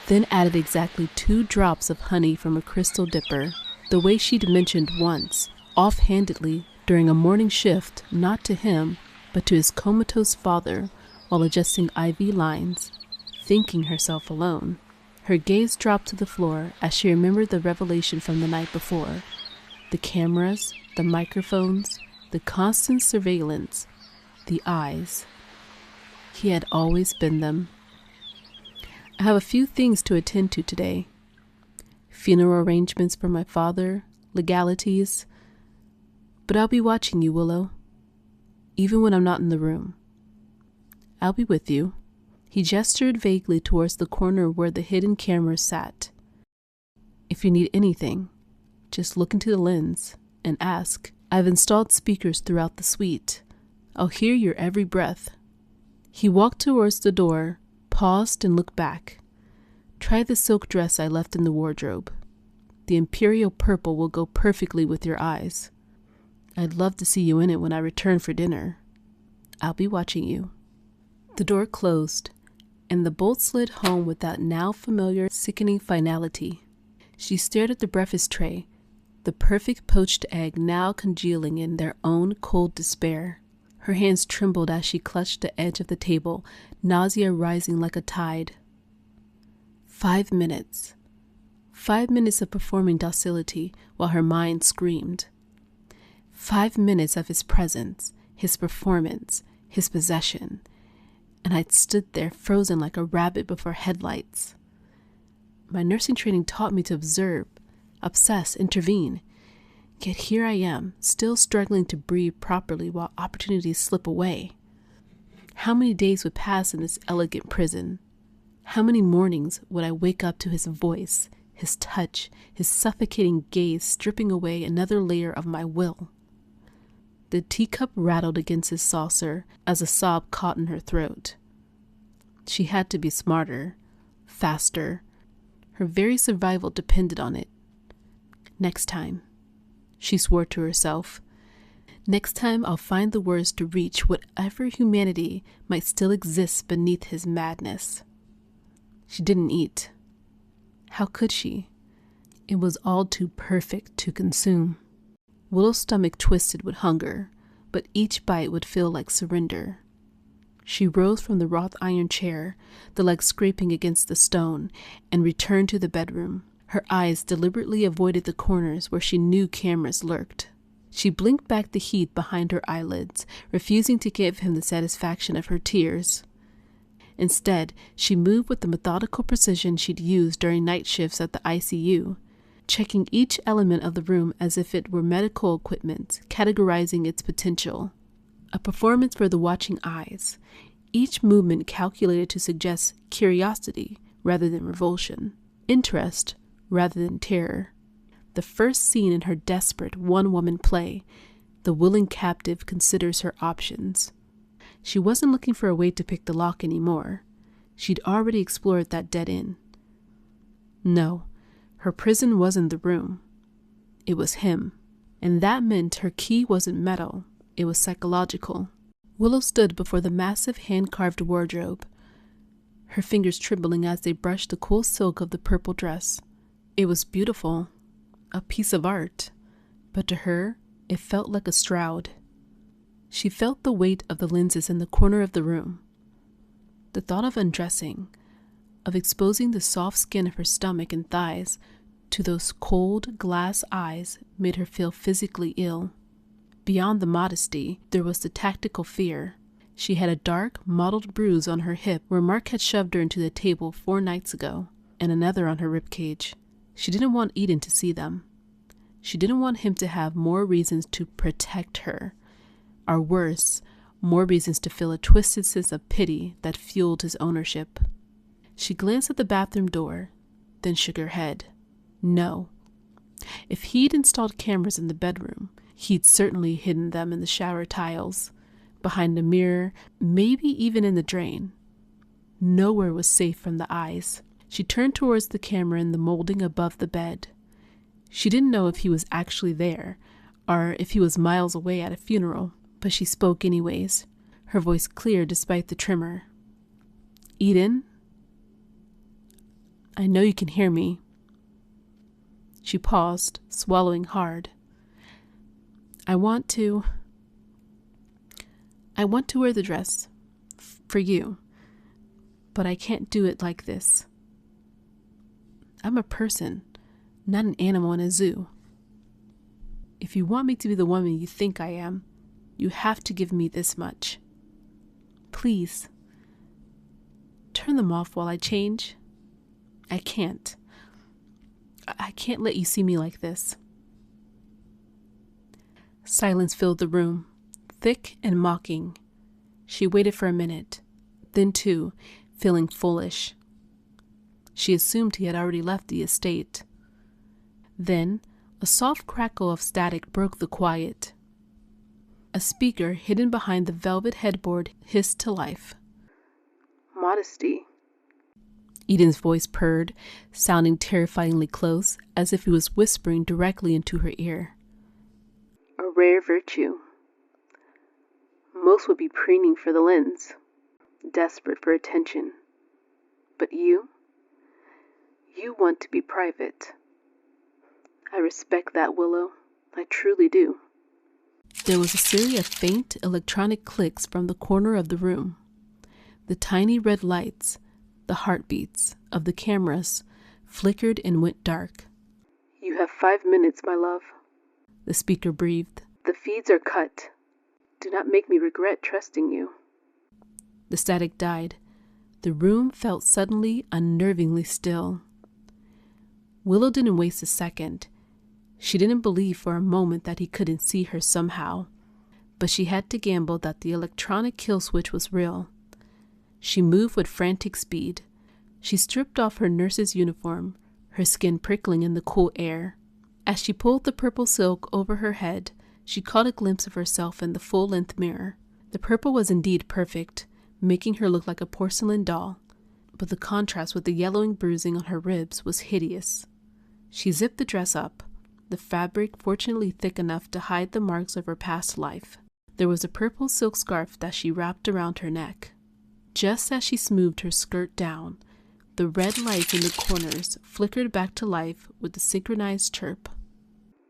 then added exactly 2 drops of honey from a crystal dipper, the way she'd mentioned once, offhandedly, during a morning shift, not to him, but to his comatose father, while adjusting IV lines, thinking herself alone. Her gaze dropped to the floor as she remembered the revelation from the night before. The cameras, the microphones, the constant surveillance, the eyes. He had always been them. I have a few things to attend to today. Funeral arrangements for my father, legalities. But I'll be watching you, Willow. Even when I'm not in the room. I'll be with you. He gestured vaguely towards the corner where the hidden cameras sat. If you need anything, just look into the lens and ask. I've installed speakers throughout the suite. I'll hear your every breath. He walked towards the door, paused and looked back. Try the silk dress I left in the wardrobe. The imperial purple will go perfectly with your eyes. I'd love to see you in it when I return for dinner. I'll be watching you. The door closed, and the bolt slid home with that now familiar, sickening finality. She stared at the breakfast tray, the perfect poached egg now congealing in their own cold despair. Her hands trembled as she clutched the edge of the table, nausea rising like a tide. 5 minutes. 5 minutes of performing docility while her mind screamed. 5 minutes of his presence, his performance, his possession, and I'd stood there frozen like a rabbit before headlights. My nursing training taught me to observe, obsess, intervene. Yet here I am, still struggling to breathe properly while opportunities slip away. How many days would pass in this elegant prison? How many mornings would I wake up to his voice, his touch, his suffocating gaze stripping away another layer of my will? The teacup rattled against his saucer as a sob caught in her throat. She had to be smarter, faster. Her very survival depended on it. Next time, she swore to herself. Next time I'll find the words to reach whatever humanity might still exist beneath his madness. She didn't eat. How could she? It was all too perfect to consume. Willow's stomach twisted with hunger, but each bite would feel like surrender. She rose from the wrought iron chair, the legs scraping against the stone, and returned to the bedroom. Her eyes deliberately avoided the corners where she knew cameras lurked. She blinked back the heat behind her eyelids, refusing to give him the satisfaction of her tears. Instead, she moved with the methodical precision she'd used during night shifts at the ICU, checking each element of the room as if it were medical equipment, categorizing its potential. A performance for the watching eyes, each movement calculated to suggest curiosity rather than revulsion, interest rather than terror. The first scene in her desperate one-woman play, the willing captive considers her options. She wasn't looking for a way to pick the lock anymore. She'd already explored that dead end. No, her prison wasn't the room. It was him. And that meant her key wasn't metal. It was psychological. Willow stood before the massive hand-carved wardrobe, her fingers trembling as they brushed the cool silk of the purple dress. It was beautiful, a piece of art, but to her, it felt like a shroud. She felt the weight of the lenses in the corner of the room. The thought of undressing, of exposing the soft skin of her stomach and thighs to those cold glass eyes made her feel physically ill. Beyond the modesty, there was the tactical fear. She had a dark, mottled bruise on her hip where Mark had shoved her into the table 4 nights ago, and another on her ribcage. She didn't want Eden to see them. She didn't want him to have more reasons to protect her, or worse, more reasons to feel a twisted sense of pity that fueled his ownership. She glanced at the bathroom door, then shook her head. No. If he'd installed cameras in the bedroom, he'd certainly hidden them in the shower tiles, behind a mirror, maybe even in the drain. Nowhere was safe from the eyes. She turned towards the camera in the molding above the bed. She didn't know if he was actually there, or if he was miles away at a funeral, but she spoke anyways, her voice clear despite the tremor. Eden? I know you can hear me. She paused, swallowing hard. I want to wear the dress for you, but I can't do it like this. I'm a person, not an animal in a zoo. If you want me to be the woman you think I am, you have to give me this much. Please, turn them off while I change. I can't. I can't let you see me like this. Silence filled the room, thick and mocking. She waited for a minute, then two, feeling foolish. She assumed he had already left the estate. Then, a soft crackle of static broke the quiet. A speaker hidden behind the velvet headboard hissed to life. Modesty. Eden's voice purred, sounding terrifyingly close, as if he was whispering directly into her ear. A rare virtue. Most would be preening for the lens, desperate for attention. But you want to be private. I respect that, Willow. I truly do. There was a series of faint electronic clicks from the corner of the room. The tiny red lights, the heartbeats of the cameras, flickered and went dark. You have 5 minutes, my love. The speaker breathed. The feeds are cut. Do not make me regret trusting you. The static died. The room felt suddenly unnervingly still. Willow didn't waste a second. She didn't believe for a moment that he couldn't see her somehow, but she had to gamble that the electronic kill switch was real. She moved with frantic speed. She stripped off her nurse's uniform, her skin prickling in the cool air. As she pulled the purple silk over her head, she caught a glimpse of herself in the full-length mirror. The purple was indeed perfect, making her look like a porcelain doll, but the contrast with the yellowing bruising on her ribs was hideous. She zipped the dress up, the fabric fortunately thick enough to hide the marks of her past life. There was a purple silk scarf that she wrapped around her neck. Just as she smoothed her skirt down, the red lights in the corners flickered back to life with a synchronized chirp.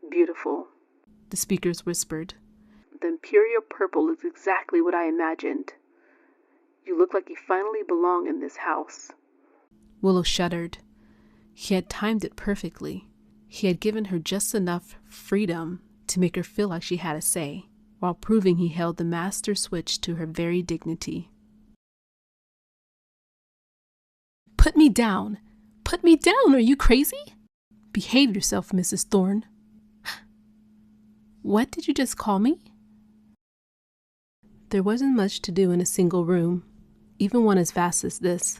Beautiful, the speakers whispered. The imperial purple is exactly what I imagined. You look like you finally belong in this house. Willow shuddered. He had timed it perfectly. He had given her just enough freedom to make her feel like she had a say, while proving he held the master switch to her very dignity. Put me down! Put me down! Are you crazy? Behave yourself, Mrs. Thorne. What did you just call me? There wasn't much to do in a single room, even one as vast as this,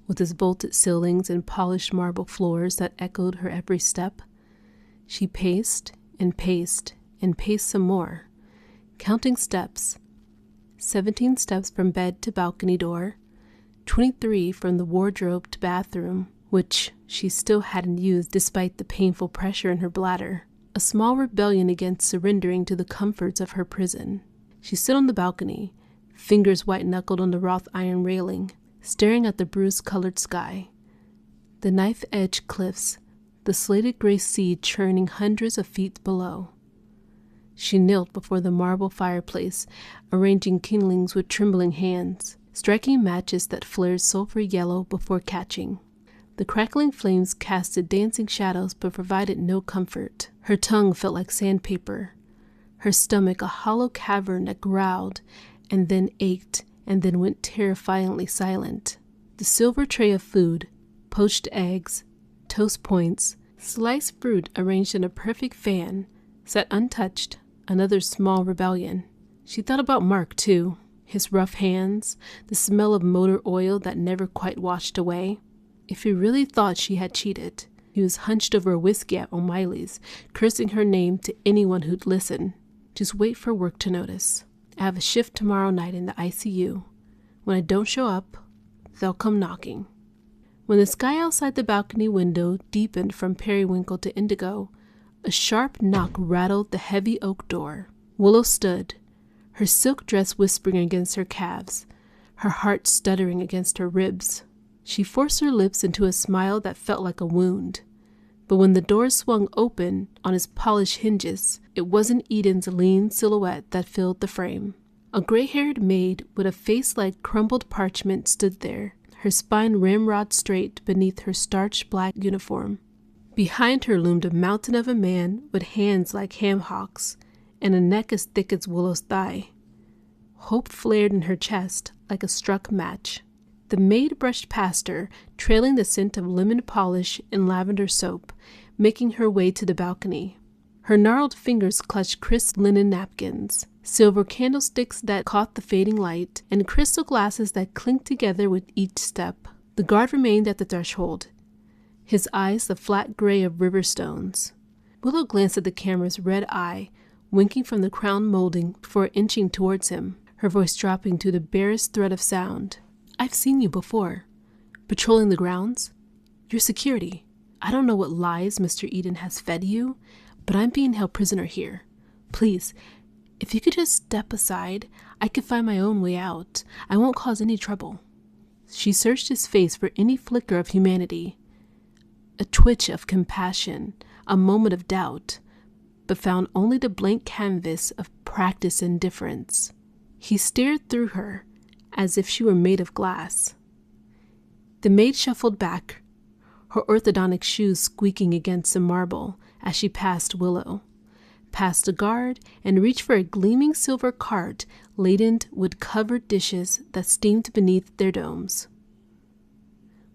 with its vaulted ceilings and polished marble floors that echoed her every step. She paced and paced and paced some more, counting steps. 17 steps from bed to balcony door, 23 from the wardrobe to bathroom, which she still hadn't used despite the painful pressure in her bladder. A small rebellion against surrendering to the comforts of her prison. She stood on the balcony, fingers white-knuckled on the wrought iron railing, staring at the bruise-colored sky, the knife-edged cliffs, the slated gray sea churning hundreds of feet below. She knelt before the marble fireplace, arranging kindlings with trembling hands, striking matches that flared sulphur yellow before catching. The crackling flames casted dancing shadows but provided no comfort. Her tongue felt like sandpaper, her stomach a hollow cavern that growled and then ached and then went terrifyingly silent. The silver tray of food, poached eggs, toast points, sliced fruit arranged in a perfect fan, sat untouched, another small rebellion. She thought about Mark, too, his rough hands, the smell of motor oil that never quite washed away. If he really thought she had cheated, he was hunched over a whiskey at O'Malley's, cursing her name to anyone who'd listen. Just wait for work to notice. I have a shift tomorrow night in the ICU. When I don't show up, they'll come knocking. When the sky outside the balcony window deepened from periwinkle to indigo, a sharp knock rattled the heavy oak door. Willow stood, her silk dress whispering against her calves, her heart stuttering against her ribs. She forced her lips into a smile that felt like a wound. But when the door swung open on its polished hinges, it wasn't Eden's lean silhouette that filled the frame. A gray-haired maid with a face like crumbled parchment stood there, her spine ramrod straight beneath her starched black uniform. Behind her loomed a mountain of a man with hands like ham hocks and a neck as thick as Willow's thigh. Hope flared in her chest like a struck match. The maid brushed past her, trailing the scent of lemon polish and lavender soap, making her way to the balcony. Her gnarled fingers clutched crisp linen napkins, silver candlesticks that caught the fading light, and crystal glasses that clinked together with each step. The guard remained at the threshold, his eyes the flat gray of river stones. Willow glanced at the camera's red eye, winking from the crown molding before inching towards him, her voice dropping to the barest thread of sound. "I've seen you before. Patrolling the grounds? Your security. I don't know what lies Mr. Eden has fed you, but I'm being held prisoner here. Please, if you could just step aside, I could find my own way out. I won't cause any trouble." She searched his face for any flicker of humanity, a twitch of compassion, a moment of doubt, but found only the blank canvas of practiced indifference. He stared through her, as if she were made of glass. The maid shuffled back, her orthodontic shoes squeaking against the marble as she passed Willow, past the guard, and reached for a gleaming silver cart laden with covered dishes that steamed beneath their domes.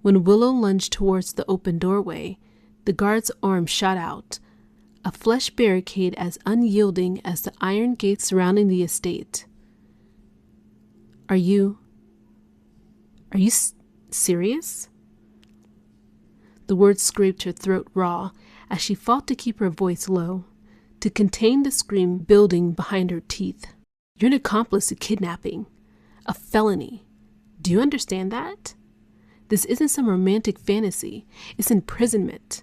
When Willow lunged towards the open doorway, the guard's arm shot out, a flesh barricade as unyielding as the iron gates surrounding the estate. Are you serious? The words scraped her throat raw as she fought to keep her voice low, to contain the scream building behind her teeth. You're an accomplice to kidnapping, a felony. Do you understand that? This isn't some romantic fantasy. It's imprisonment.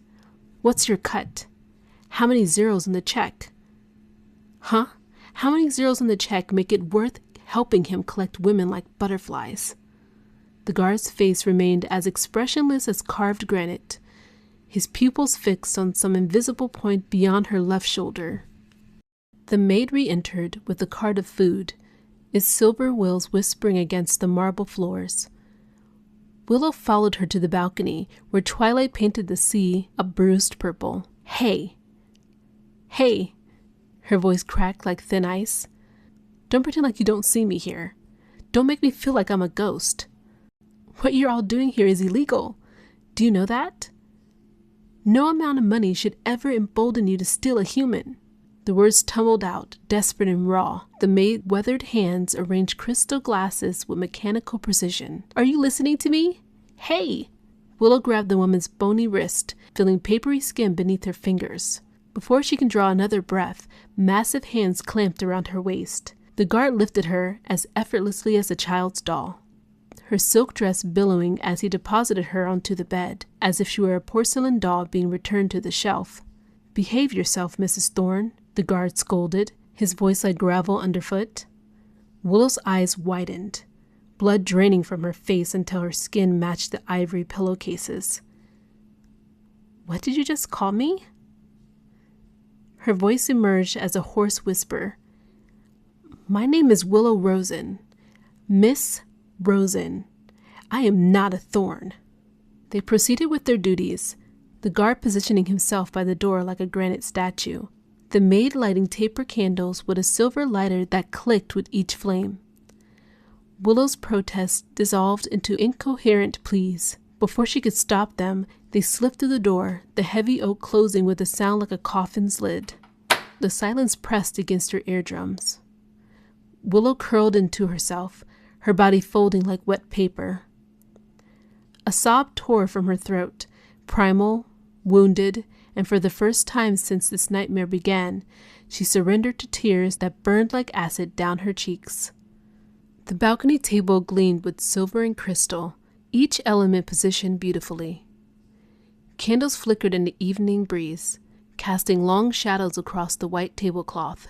What's your cut? How many zeros in the check? Huh? How many zeros in the check make it worth helping him collect women like butterflies? The guard's face remained as expressionless as carved granite, his pupils fixed on some invisible point beyond her left shoulder. The maid re-entered with a cart of food, its silver wheels whispering against the marble floors. Willow followed her to the balcony, where twilight painted the sea a bruised purple. Hey! Hey! Her voice cracked like thin ice. Don't pretend like you don't see me here. Don't make me feel like I'm a ghost. What you're all doing here is illegal. Do you know that? No amount of money should ever embolden you to steal a human. The words tumbled out, desperate and raw. The maid's weathered hands arranged crystal glasses with mechanical precision. Are you listening to me? Hey! Willow grabbed the woman's bony wrist, feeling papery skin beneath her fingers. Before she could draw another breath, massive hands clamped around her waist. The guard lifted her as effortlessly as a child's doll, her silk dress billowing as he deposited her onto the bed, as if she were a porcelain doll being returned to the shelf. Behave yourself, Mrs. Thorne, the guard scolded, his voice like gravel underfoot. Willow's eyes widened, blood draining from her face until her skin matched the ivory pillowcases. What did you just call me? Her voice emerged as a hoarse whisper. My name is Willow Rosen. Miss Rosen. I am not a thorn. They proceeded with their duties, the guard positioning himself by the door like a granite statue, the maid lighting taper candles with a silver lighter that clicked with each flame. Willow's protests dissolved into incoherent pleas. Before she could stop them, they slipped through the door, the heavy oak closing with a sound like a coffin's lid. The silence pressed against her eardrums. Willow curled into herself, her body folding like wet paper. A sob tore from her throat, primal, wounded, and for the first time since this nightmare began, she surrendered to tears that burned like acid down her cheeks. The balcony table gleamed with silver and crystal, each element positioned beautifully. Candles flickered in the evening breeze, casting long shadows across the white tablecloth.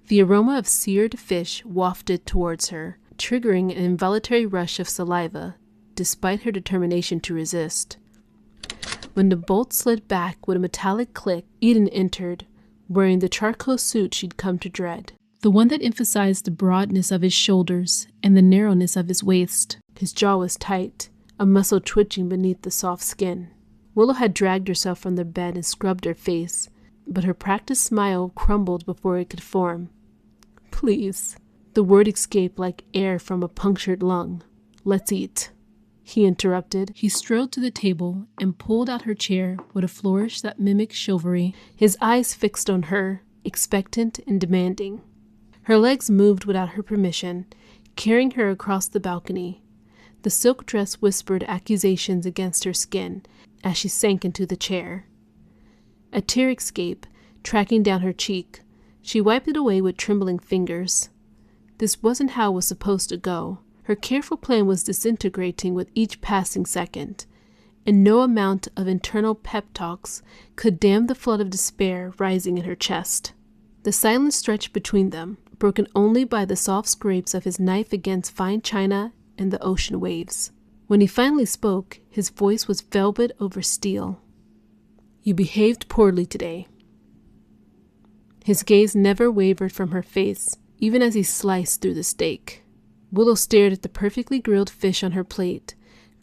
The aroma of seared fish wafted towards her, triggering an involuntary rush of saliva, despite her determination to resist. When the bolt slid back with a metallic click, Eden entered, wearing the charcoal suit she'd come to dread. The one that emphasized the broadness of his shoulders and the narrowness of his waist. His jaw was tight, a muscle twitching beneath the soft skin. Willow had dragged herself from the bed and scrubbed her face, but her practiced smile crumbled before it could form. "Please." The word escaped like air from a punctured lung. "Let's eat," he interrupted. He strode to the table and pulled out her chair with a flourish that mimicked chivalry, his eyes fixed on her, expectant and demanding. Her legs moved without her permission, carrying her across the balcony. The silk dress whispered accusations against her skin as she sank into the chair. A tear escaped, tracking down her cheek. She wiped it away with trembling fingers. This wasn't how it was supposed to go. Her careful plan was disintegrating with each passing second, and no amount of internal pep talks could dam the flood of despair rising in her chest. The silence stretched between them, broken only by the soft scrapes of his knife against fine china and the ocean waves. When he finally spoke, his voice was velvet over steel. "You behaved poorly today." His gaze never wavered from her face, even as he sliced through the steak. Willow stared at the perfectly grilled fish on her plate,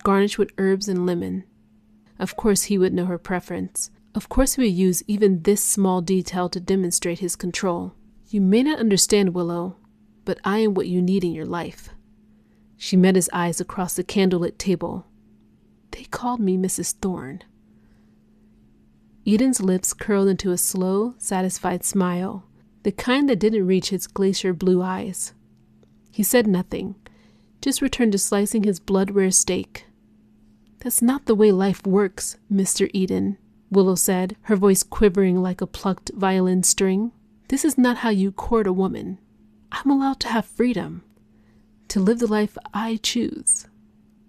garnished with herbs and lemon. Of course he would know her preference. Of course he would use even this small detail to demonstrate his control. "You may not understand, Willow, but I am what you need in your life." She met his eyes across the candlelit table. "They called me Mrs. Thorne." Eden's lips curled into a slow, satisfied smile, the kind that didn't reach his glacier blue eyes. He said nothing, just returned to slicing his blood-rare steak. "That's not the way life works, Mr. Eden," Willow said, her voice quivering like a plucked violin string. "This is not how you court a woman. I'm allowed to have freedom, to live the life I choose."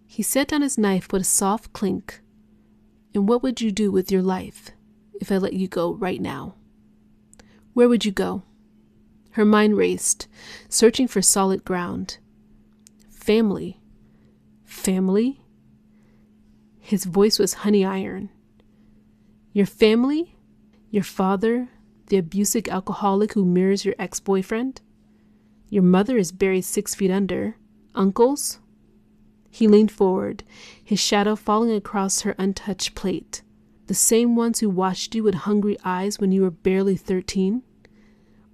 He set down his knife with a soft clink. "And what would you do with your life if I let you go right now? Where would you go?" Her mind raced, searching for solid ground. Family. Family? His voice was honey iron. "Your family? Your father, the abusive alcoholic who mirrors your ex-boyfriend? Your mother is buried 6 feet under. Uncles?" He leaned forward, his shadow falling across her untouched plate. "The same ones who watched you with hungry eyes when you were barely 13?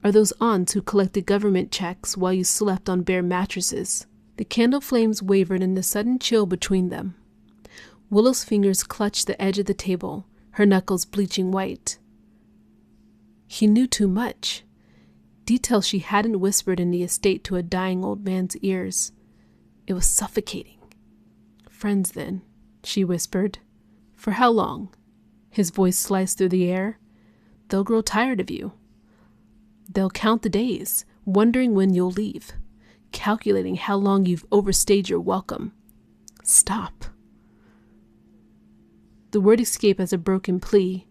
Are those aunts who collected government checks while you slept on bare mattresses?" The candle flames wavered in the sudden chill between them. Willow's fingers clutched the edge of the table, her knuckles bleaching white. He knew too much. Details she hadn't whispered in the estate to a dying old man's ears. It was suffocating. "Friends, then," she whispered. "For how long?" His voice sliced through the air. "They'll grow tired of you. They'll count the days, wondering when you'll leave, calculating how long you've overstayed your welcome. Stop." The word escaped as a broken plea.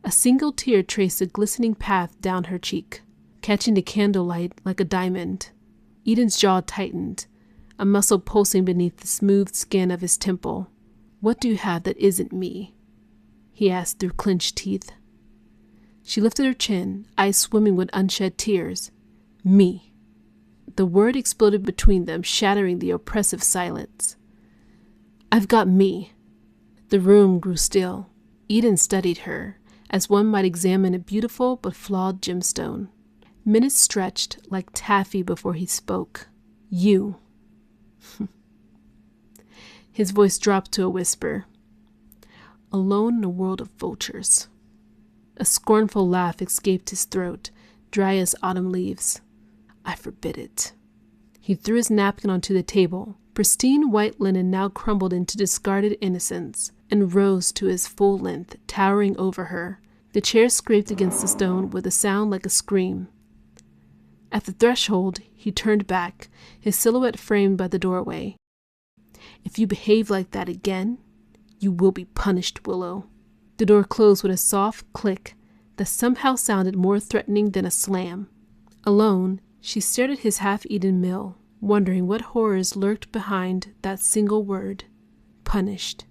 A single tear traced a glistening path down her cheek, catching the candlelight like a diamond. Eden's jaw tightened, a muscle pulsing beneath the smooth skin of his temple. "What do you have that isn't me?" he asked through clenched teeth. She lifted her chin, eyes swimming with unshed tears. "Me." The word exploded between them, shattering the oppressive silence. "I've got me." The room grew still. Eden studied her, as one might examine a beautiful but flawed gemstone. Minutes stretched like taffy before he spoke. "You." His voice dropped to a whisper. "Alone in a world of vultures." A scornful laugh escaped his throat, dry as autumn leaves. "I forbid it." He threw his napkin onto the table, pristine white linen now crumbled into discarded innocence, and rose to his full length, towering over her. The chair scraped against the stone with a sound like a scream. At the threshold, he turned back, his silhouette framed by the doorway. "If you behave like that again, you will be punished, Willow." The door closed with a soft click that somehow sounded more threatening than a slam. Alone, she stared at his half-eaten meal, wondering what horrors lurked behind that single word, punished.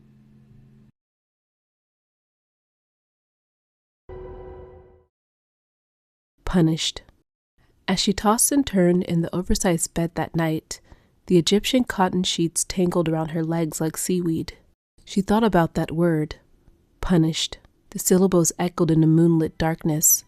punished. As she tossed and turned in the oversized bed that night, the Egyptian cotton sheets tangled around her legs like seaweed. She thought about that word, punished. The syllables echoed in the moonlit darkness,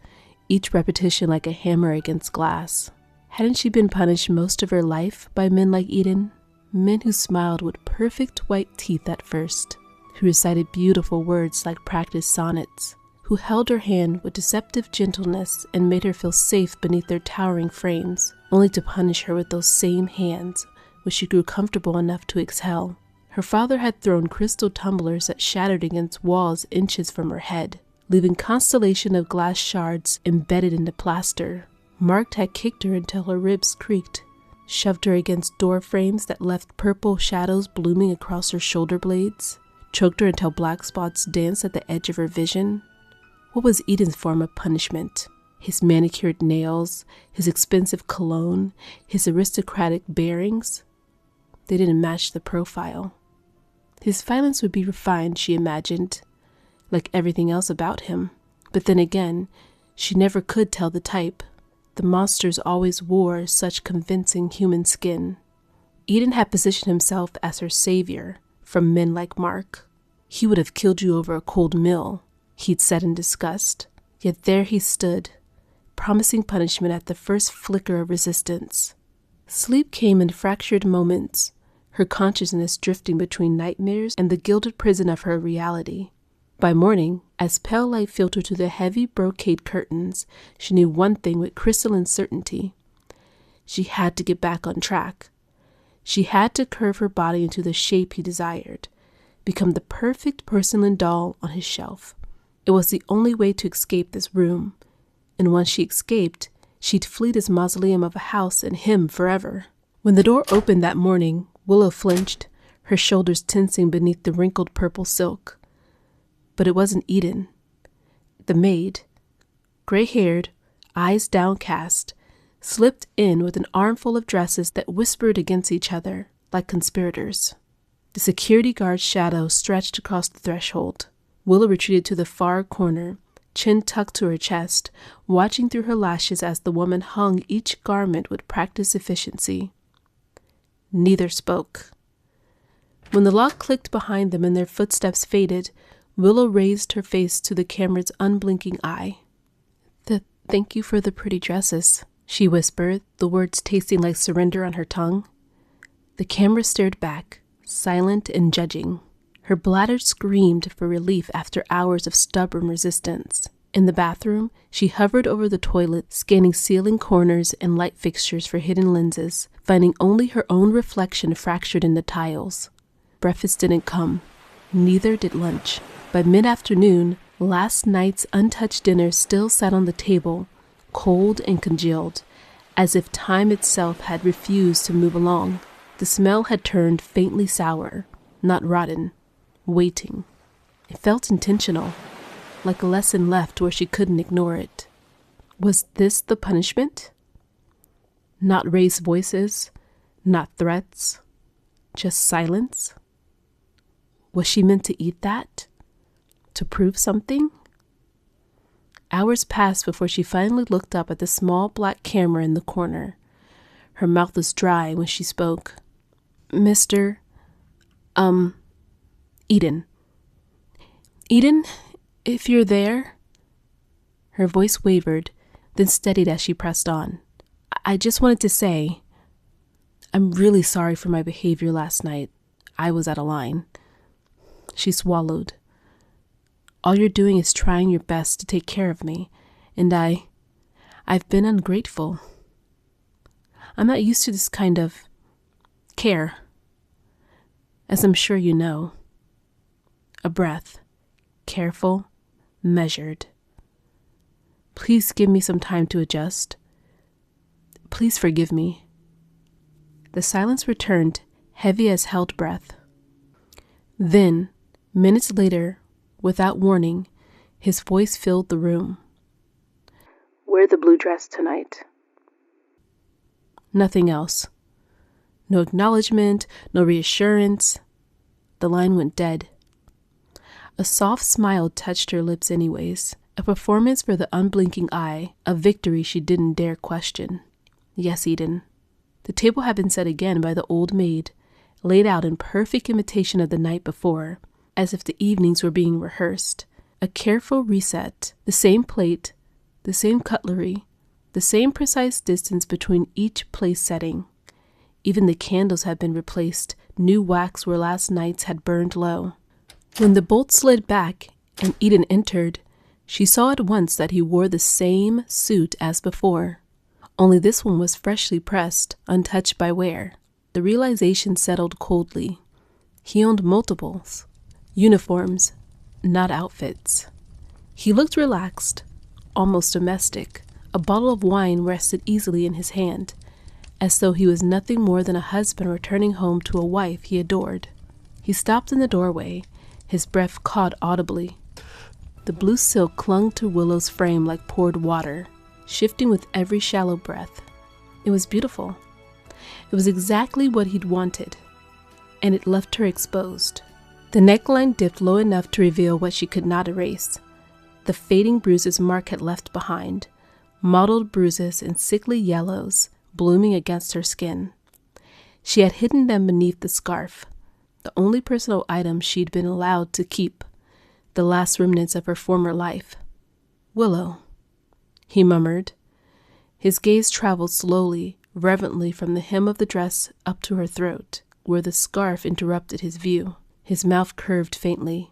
each repetition like a hammer against glass. Hadn't she been punished most of her life by men like Eden? Men who smiled with perfect white teeth at first, who recited beautiful words like practiced sonnets, who held her hand with deceptive gentleness and made her feel safe beneath their towering frames, only to punish her with those same hands when she grew comfortable enough to exhale. Her father had thrown crystal tumblers that shattered against walls inches from her head, leaving constellation of glass shards embedded in the plaster. Mark had kicked her until her ribs creaked, shoved her against door frames that left purple shadows blooming across her shoulder blades, choked her until black spots danced at the edge of her vision. What was Eden's form of punishment? His manicured nails, his expensive cologne, his aristocratic bearings? They didn't match the profile. His violence would be refined, she imagined, like everything else about him. But then again, she never could tell the type. The monsters always wore such convincing human skin. Eden had positioned himself as her savior from men like Mark. He would have killed you over a cold meal, he'd said in disgust. Yet there he stood, promising punishment at the first flicker of resistance. Sleep came in fractured moments, her consciousness drifting between nightmares and the gilded prison of her reality. By morning, as pale light filtered through the heavy brocade curtains, she knew one thing with crystalline certainty. She had to get back on track. She had to curve her body into the shape he desired, become the perfect porcelain doll on his shelf. It was the only way to escape this room, and once she escaped, she'd flee this mausoleum of a house and him forever. When the door opened that morning, Willow flinched, her shoulders tensing beneath the wrinkled purple silk. But it wasn't Eden. The maid, gray-haired, eyes downcast, slipped in with an armful of dresses that whispered against each other like conspirators. The security guard's shadow stretched across the threshold. Willow retreated to the far corner, chin tucked to her chest, watching through her lashes as the woman hung each garment with practiced efficiency. Neither spoke. When the lock clicked behind them and their footsteps faded, Willow raised her face to the camera's unblinking eye. Thank you for the pretty dresses, she whispered, the words tasting like surrender on her tongue. The camera stared back, silent and judging. Her bladder screamed for relief after hours of stubborn resistance. In the bathroom, she hovered over the toilet, scanning ceiling corners and light fixtures for hidden lenses, finding only her own reflection fractured in the tiles. Breakfast didn't come. Neither did lunch. By mid-afternoon, last night's untouched dinner still sat on the table, cold and congealed, as if time itself had refused to move along. The smell had turned faintly sour, not rotten, waiting. It felt intentional, like a lesson left where she couldn't ignore it. Was this the punishment? Not raised voices, not threats, just silence? Was she meant to eat that? To prove something? Hours passed before she finally looked up at the small black camera in the corner. Her mouth was dry when she spoke. Mr. Eden. Eden, if you're there. Her voice wavered, then steadied as she pressed on. I just wanted to say, I'm really sorry for my behavior last night. I was out of line. She swallowed. All you're doing is trying your best to take care of me, and I've been ungrateful. I'm not used to this kind of care, as I'm sure you know. A breath, careful, measured. Please give me some time to adjust. Please forgive me. The silence returned, heavy as held breath. Then, minutes later, without warning, his voice filled the room. Wear the blue dress tonight. Nothing else. No acknowledgement, no reassurance. The line went dead. A soft smile touched her lips anyways, A performance for the unblinking eye, a victory she didn't dare question. Yes, Eden. The table had been set again by the old maid, laid out in perfect imitation of the night before, as if the evenings were being rehearsed. A careful reset, the same plate, the same cutlery, the same precise distance between each place setting. Even the candles had been replaced, new wax where last night's had burned low. When the bolt slid back and Eden entered, she saw at once that he wore the same suit as before, only this one was freshly pressed, untouched by wear. The realization settled coldly. He owned multiples. Uniforms, not outfits. He looked relaxed, almost domestic. A bottle of wine rested easily in his hand, as though he was nothing more than a husband returning home to a wife he adored. He stopped in the doorway, his breath caught audibly. The blue silk clung to Willow's frame like poured water, shifting with every shallow breath. It was beautiful. It was exactly what he'd wanted, and it left her exposed. The neckline dipped low enough to reveal what she could not erase. The fading bruises Mark had left behind, mottled bruises in sickly yellows blooming against her skin. She had hidden them beneath the scarf, the only personal item she'd been allowed to keep, the last remnants of her former life. Willow, he murmured. His gaze traveled slowly, reverently from the hem of the dress up to her throat, where the scarf interrupted his view. His mouth curved faintly.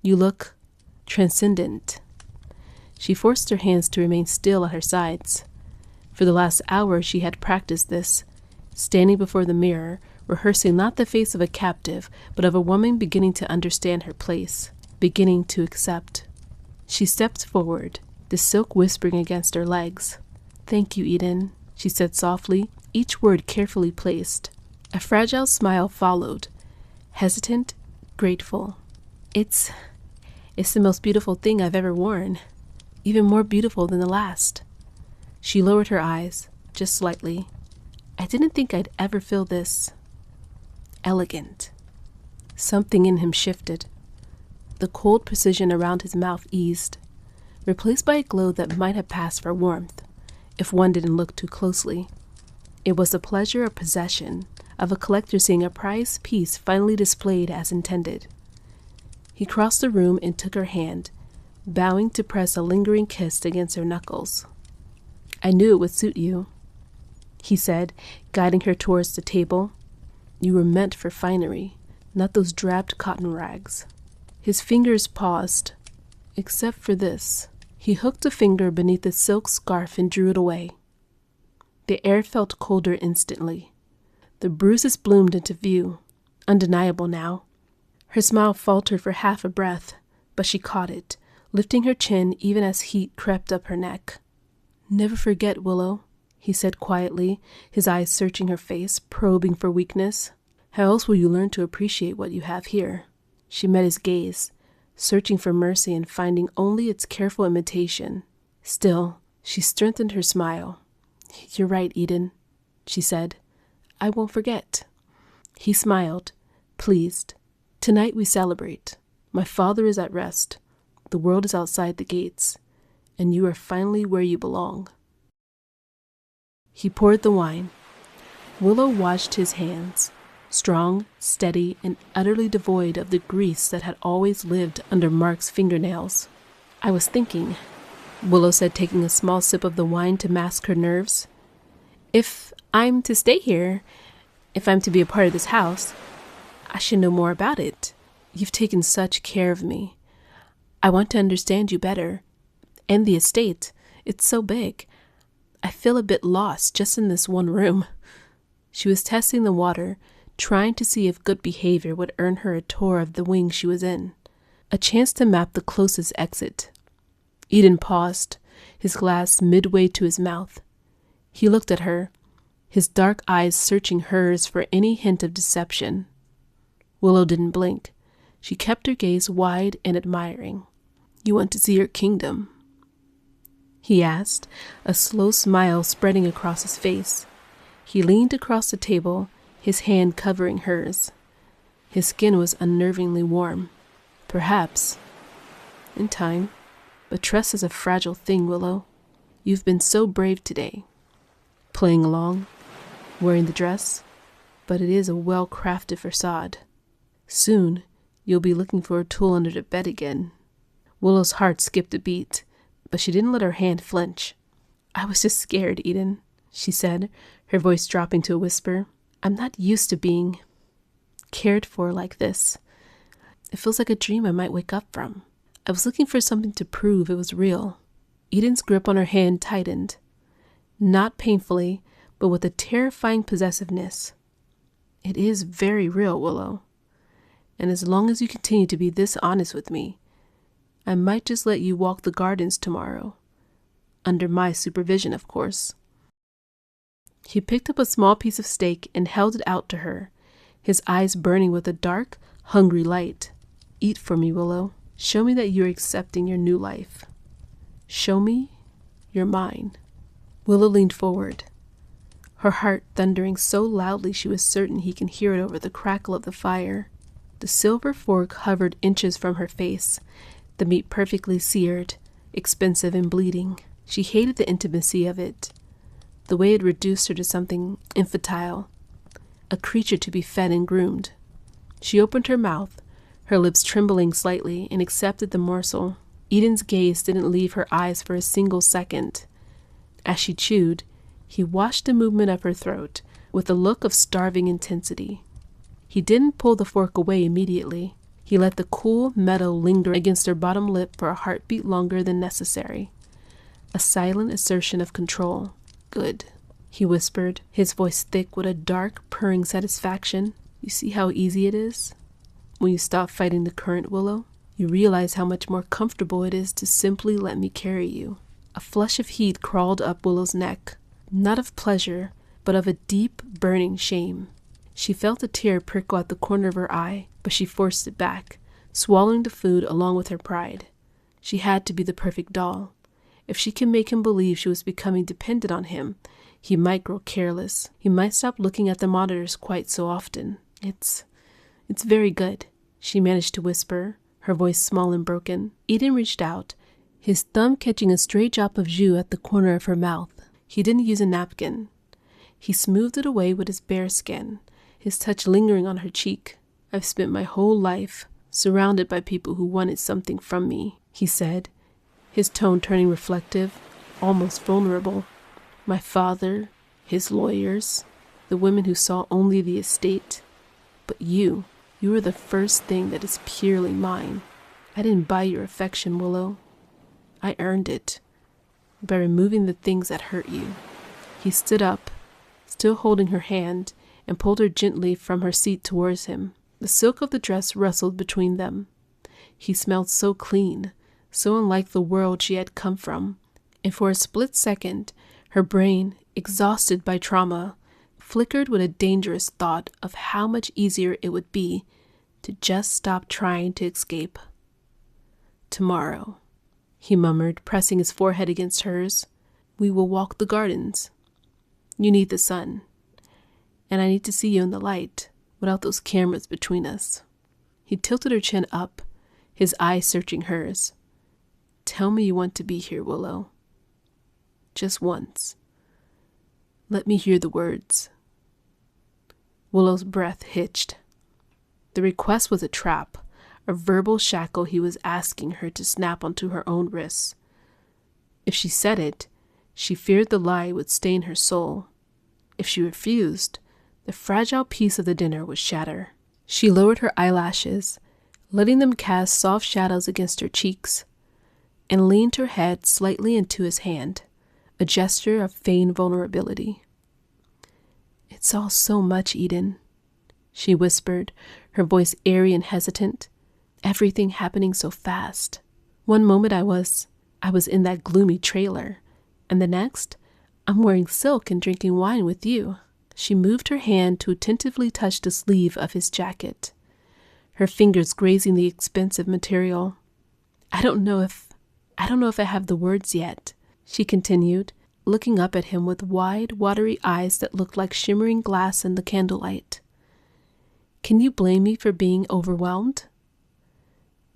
You look transcendent. She forced her hands to remain still at her sides. For the last hour she had practiced this, standing before the mirror, rehearsing not the face of a captive, but of a woman beginning to understand her place, beginning to accept. She stepped forward, the silk whispering against her legs. Thank you, Eden, she said softly, each word carefully placed. A fragile smile followed, hesitant, grateful. It's the most beautiful thing I've ever worn, even more beautiful than the last. She lowered her eyes, just slightly. I didn't think I'd ever feel this elegant. Something in him shifted. The cold precision around his mouth eased, replaced by a glow that might have passed for warmth, if one didn't look too closely. It was the pleasure of possession, of a collector seeing a prized piece finally displayed as intended. He crossed the room and took her hand, bowing to press a lingering kiss against her knuckles. I knew it would suit you, he said, guiding her towards the table. You were meant for finery, not those drab cotton rags. His fingers paused, except for this. He hooked a finger beneath the silk scarf and drew it away. The air felt colder instantly. The bruises bloomed into view, undeniable now. Her smile faltered for half a breath, but she caught it, lifting her chin even as heat crept up her neck. Never forget, Willow, he said quietly, his eyes searching her face, probing for weakness. How else will you learn to appreciate what you have here? She met his gaze, searching for mercy and finding only its careful imitation. Still, she strengthened her smile. You're right, Eden, she said. I won't forget. He smiled, pleased. Tonight we celebrate. My father is at rest. The world is outside the gates, and you are finally where you belong. He poured the wine. Willow washed his hands, strong, steady, and utterly devoid of the grease that had always lived under Mark's fingernails. I was thinking, Willow said, taking a small sip of the wine to mask her nerves. If I'm to stay here, if I'm to be a part of this house, I should know more about it. You've taken such care of me. I want to understand you better. And the estate, it's so big. I feel a bit lost just in this one room. She was testing the water, trying to see if good behavior would earn her a tour of the wing she was in, a chance to map the closest exit. Eden paused, his glass midway to his mouth. He looked at her, his dark eyes searching hers for any hint of deception. Willow didn't blink. She kept her gaze wide and admiring. You want to see your kingdom? He asked, a slow smile spreading across his face. He leaned across the table, his hand covering hers. His skin was unnervingly warm. Perhaps, in time. But trust is a fragile thing, Willow. You've been so brave today. Playing along, wearing the dress, but it is a well-crafted facade. Soon, you'll be looking for a tool under the bed again. Willow's heart skipped a beat, but she didn't let her hand flinch. I was just scared, Eden, she said, her voice dropping to a whisper. I'm not used to being cared for like this. It feels like a dream I might wake up from. I was looking for something to prove it was real. Eden's grip on her hand tightened. Not painfully, but with a terrifying possessiveness. It is very real, Willow. And as long as you continue to be this honest with me, I might just let you walk the gardens tomorrow. Under my supervision, of course. He picked up a small piece of steak and held it out to her, his eyes burning with a dark, hungry light. Eat for me, Willow. Show me that you're accepting your new life. Show me you're mine. Willow leaned forward, her heart thundering so loudly she was certain he can hear it over the crackle of the fire. The silver fork hovered inches from her face, the meat perfectly seared, expensive and bleeding. She hated the intimacy of it, the way it reduced her to something infantile, a creature to be fed and groomed. She opened her mouth, her lips trembling slightly, and accepted the morsel. Eden's gaze didn't leave her eyes for a single second. As she chewed, he watched the movement of her throat with a look of starving intensity. He didn't pull the fork away immediately. He let the cool metal linger against her bottom lip for a heartbeat longer than necessary. A silent assertion of control. Good, he whispered, his voice thick with a dark, purring satisfaction. You see how easy it is? When you stop fighting the current, Willow, you realize how much more comfortable it is to simply let me carry you. A flush of heat crawled up Willow's neck, not of pleasure, but of a deep, burning shame. She felt a tear prickle at the corner of her eye, but she forced it back, swallowing the food along with her pride. She had to be the perfect doll. If she could make him believe she was becoming dependent on him, he might grow careless. He might stop looking at the monitors quite so often. It's very good, she managed to whisper, her voice small and broken. Eden reached out, his thumb catching a stray drop of jus at the corner of her mouth. He didn't use a napkin. He smoothed it away with his bare skin, his touch lingering on her cheek. I've spent my whole life surrounded by people who wanted something from me, he said, his tone turning reflective, almost vulnerable. My father, his lawyers, the women who saw only the estate. But you are the first thing that is purely mine. I didn't buy your affection, Willow. I earned it by removing the things that hurt you. He stood up, still holding her hand, and pulled her gently from her seat towards him. The silk of the dress rustled between them. He smelled so clean, so unlike the world she had come from, and for a split second, her brain, exhausted by trauma, flickered with a dangerous thought of how much easier it would be to just stop trying to escape. Tomorrow, he murmured, pressing his forehead against hers, we will walk the gardens. You need the sun, and I need to see you in the light, without those cameras between us. He tilted her chin up, his eyes searching hers. Tell me you want to be here, Willow. Just once. Let me hear the words. Willow's breath hitched. The request was a trap, a verbal shackle he was asking her to snap onto her own wrists. If she said it, she feared the lie would stain her soul. If she refused, the fragile piece of the dinner would shatter. She lowered her eyelashes, letting them cast soft shadows against her cheeks, and leaned her head slightly into his hand, a gesture of feigned vulnerability. It's all so much, Eden, she whispered, her voice airy and hesitant, everything happening so fast. One moment I was in that gloomy trailer, and the next, I'm wearing silk and drinking wine with you. She moved her hand to attentively touch the sleeve of his jacket, her fingers grazing the expensive material. I don't know if I have the words yet, she continued, looking up at him with wide, watery eyes that looked like shimmering glass in the candlelight. Can you blame me for being overwhelmed?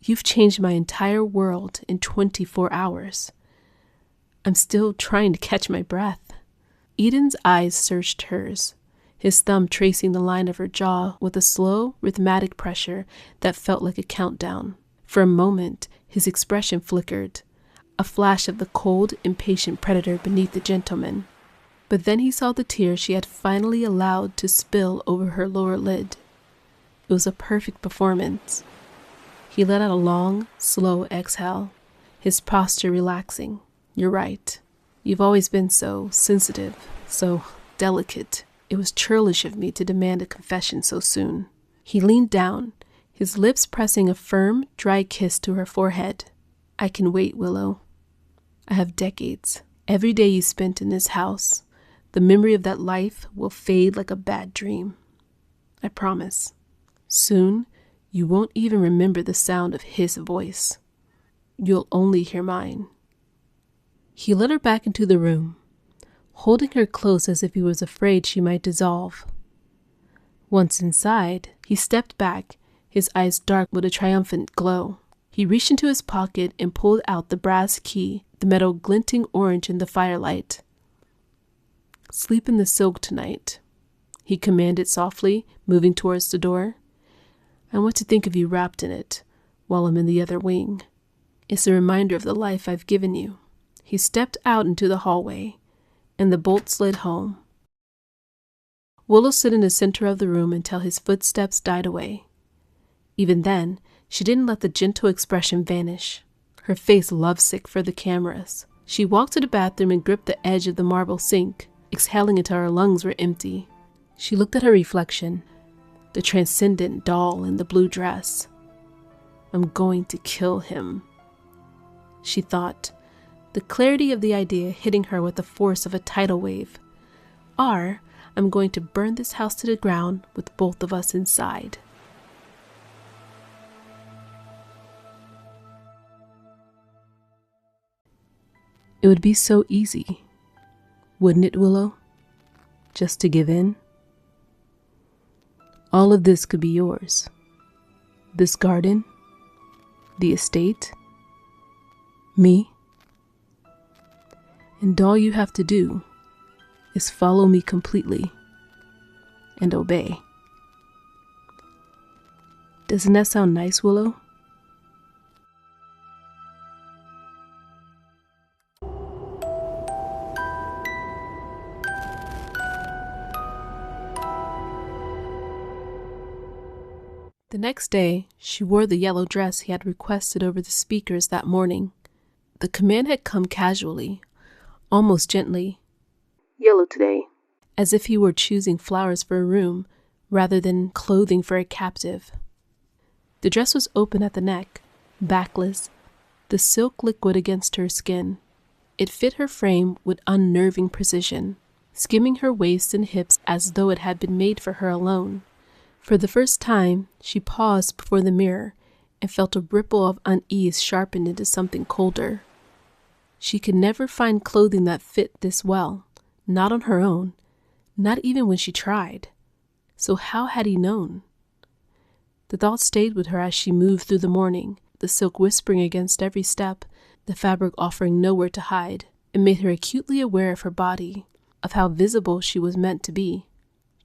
You've changed my entire world in 24 hours. I'm still trying to catch my breath. Eden's eyes searched hers, his thumb tracing the line of her jaw with a slow, rhythmic pressure that felt like a countdown. For a moment, his expression flickered, a flash of the cold, impatient predator beneath the gentleman. But then he saw the tears she had finally allowed to spill over her lower lid. It was a perfect performance. He let out a long, slow exhale, his posture relaxing. You're right. You've always been so sensitive, so delicate. It was churlish of me to demand a confession so soon. He leaned down, his lips pressing a firm, dry kiss to her forehead. I can wait, Willow. I have decades. Every day you spent in this house, the memory of that life will fade like a bad dream. I promise. Soon, you won't even remember the sound of his voice. You'll only hear mine. He led her back into the room, holding her close as if he was afraid she might dissolve. Once inside, he stepped back, his eyes dark with a triumphant glow. He reached into his pocket and pulled out the brass key, the metal glinting orange in the firelight. Sleep in the silk tonight, he commanded softly, moving towards the door. I want to think of you wrapped in it, while I'm in the other wing. It's a reminder of the life I've given you. He stepped out into the hallway, and the bolt slid home. Willow stood in the center of the room until his footsteps died away. Even then, she didn't let the gentle expression vanish, her face lovesick for the cameras. She walked to the bathroom and gripped the edge of the marble sink, exhaling until her lungs were empty. She looked at her reflection, the transcendent doll in the blue dress. I'm going to kill him, she thought, the clarity of the idea hitting her with the force of a tidal wave. Or, I'm going to burn this house to the ground with both of us inside. It would be so easy, wouldn't it, Willow? Just to give in? All of this could be yours. This garden, the estate, me. And all you have to do is follow me completely and obey. Doesn't that sound nice, Willow? The next day, she wore the yellow dress he had requested over the speakers that morning. The command had come casually, almost gently. Yellow today. As if he were choosing flowers for a room rather than clothing for a captive. The dress was open at the neck, backless, the silk liquid against her skin. It fit her frame with unnerving precision, skimming her waist and hips as though it had been made for her alone. For the first time, she paused before the mirror and felt a ripple of unease sharpened into something colder. She could never find clothing that fit this well, not on her own, not even when she tried. So how had he known? The thought stayed with her as she moved through the morning, the silk whispering against every step, the fabric offering nowhere to hide. It made her acutely aware of her body, of how visible she was meant to be.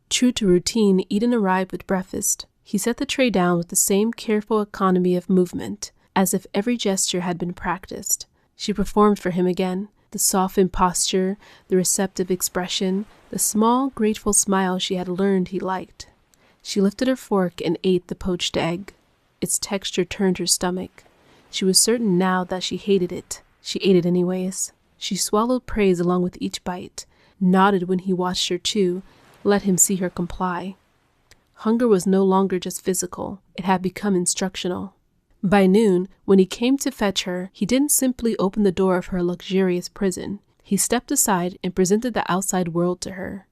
True to routine, Eden arrived with breakfast. He set the tray down with the same careful economy of movement, as if every gesture had been practiced. She performed for him again, the softened posture, the receptive expression, the small, grateful smile she had learned he liked. She lifted her fork and ate the poached egg. Its texture turned her stomach. She was certain now that she hated it. She ate it anyways. She swallowed praise along with each bite, nodded when he watched her chew, let him see her comply. Hunger was no longer just physical. It had become instructional. By noon, when he came to fetch her, he didn't simply open the door of her luxurious prison. He stepped aside and presented the outside world to her.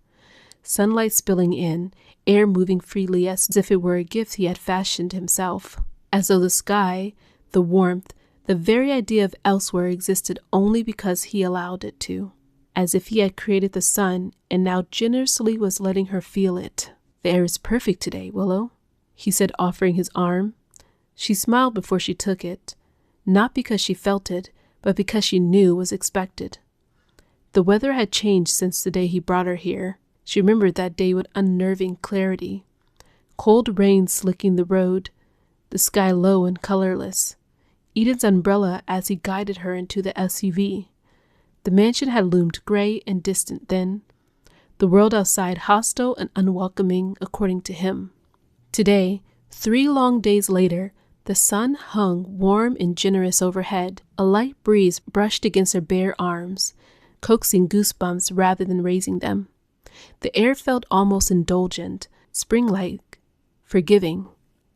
Sunlight spilling in, air moving freely as if it were a gift he had fashioned himself. As though the sky, the warmth, the very idea of elsewhere existed only because he allowed it to. As if he had created the sun and now generously was letting her feel it. The air is perfect today, Willow, he said, offering his arm. She smiled before she took it, not because she felt it, but because she knew was expected. The weather had changed since the day he brought her here. She remembered that day with unnerving clarity. Cold rain slicking the road, the sky low and colorless. Eden's umbrella as he guided her into the SUV. The mansion had loomed gray and distant then, the world outside hostile and unwelcoming according to him. Today, 3 long days later, the sun hung warm and generous overhead. A light breeze brushed against her bare arms, coaxing goosebumps rather than raising them. The air felt almost indulgent, spring-like, forgiving.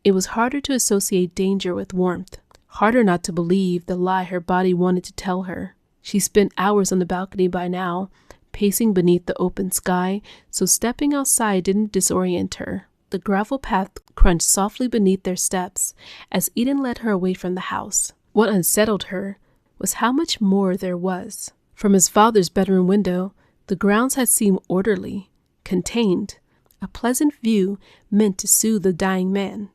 It was harder to associate danger with warmth, harder not to believe the lie her body wanted to tell her. She spent hours on the balcony by now, pacing beneath the open sky, so stepping outside didn't disorient her. The gravel path crunched softly beneath their steps as Eden led her away from the house. What unsettled her was how much more there was. From his father's bedroom window, the grounds had seemed orderly, contained, a pleasant view meant to soothe the dying man.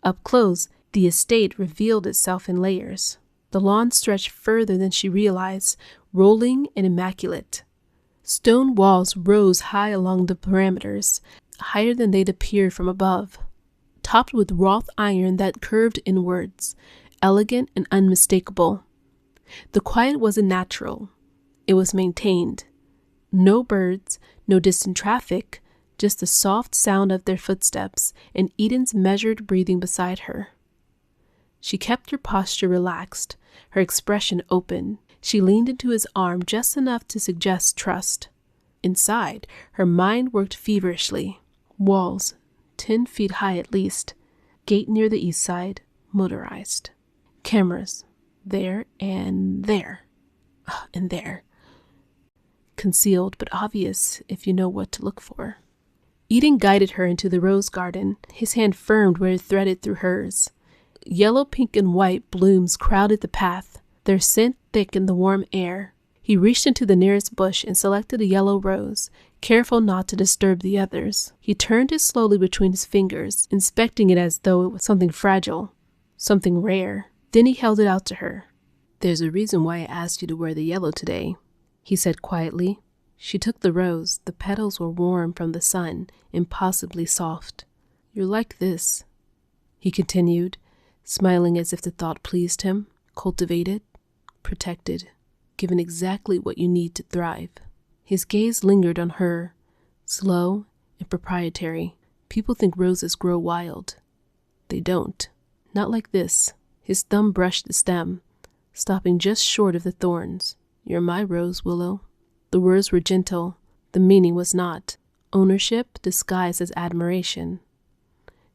Up close, the estate revealed itself in layers. The lawn stretched further than she realized, rolling and immaculate. Stone walls rose high along the perimeters, higher than they'd appeared from above, topped with wrought iron that curved inwards, elegant and unmistakable. The quiet wasn't natural. It was maintained. No birds, no distant traffic, just the soft sound of their footsteps and Eden's measured breathing beside her. She kept her posture relaxed, her expression open. She leaned into his arm just enough to suggest trust. Inside, her mind worked feverishly. Walls, 10 feet high at least. Gate near the east side, motorized. Cameras, there and there. And there. Concealed but obvious if you know what to look for. Eden guided her into the rose garden, his hand firmed where it threaded through hers. Yellow, pink, and white blooms crowded the path, their scent thick in the warm air. He reached into the nearest bush and selected a yellow rose, careful not to disturb the others. He turned it slowly between his fingers, inspecting it as though it was something fragile, something rare. Then he held it out to her. "There's a reason why I asked you to wear the yellow today," he said quietly. She took the rose. The petals were warm from the sun, impossibly soft. "You're like this," he continued, smiling as if the thought pleased him. "Cultivated, protected, given exactly what you need to thrive." His gaze lingered on her, slow and proprietary. People think roses grow wild. They don't. Not like this. His thumb brushed the stem, stopping just short of the thorns. "You're my rose, Willow." The words were gentle. The meaning was not. Ownership disguised as admiration.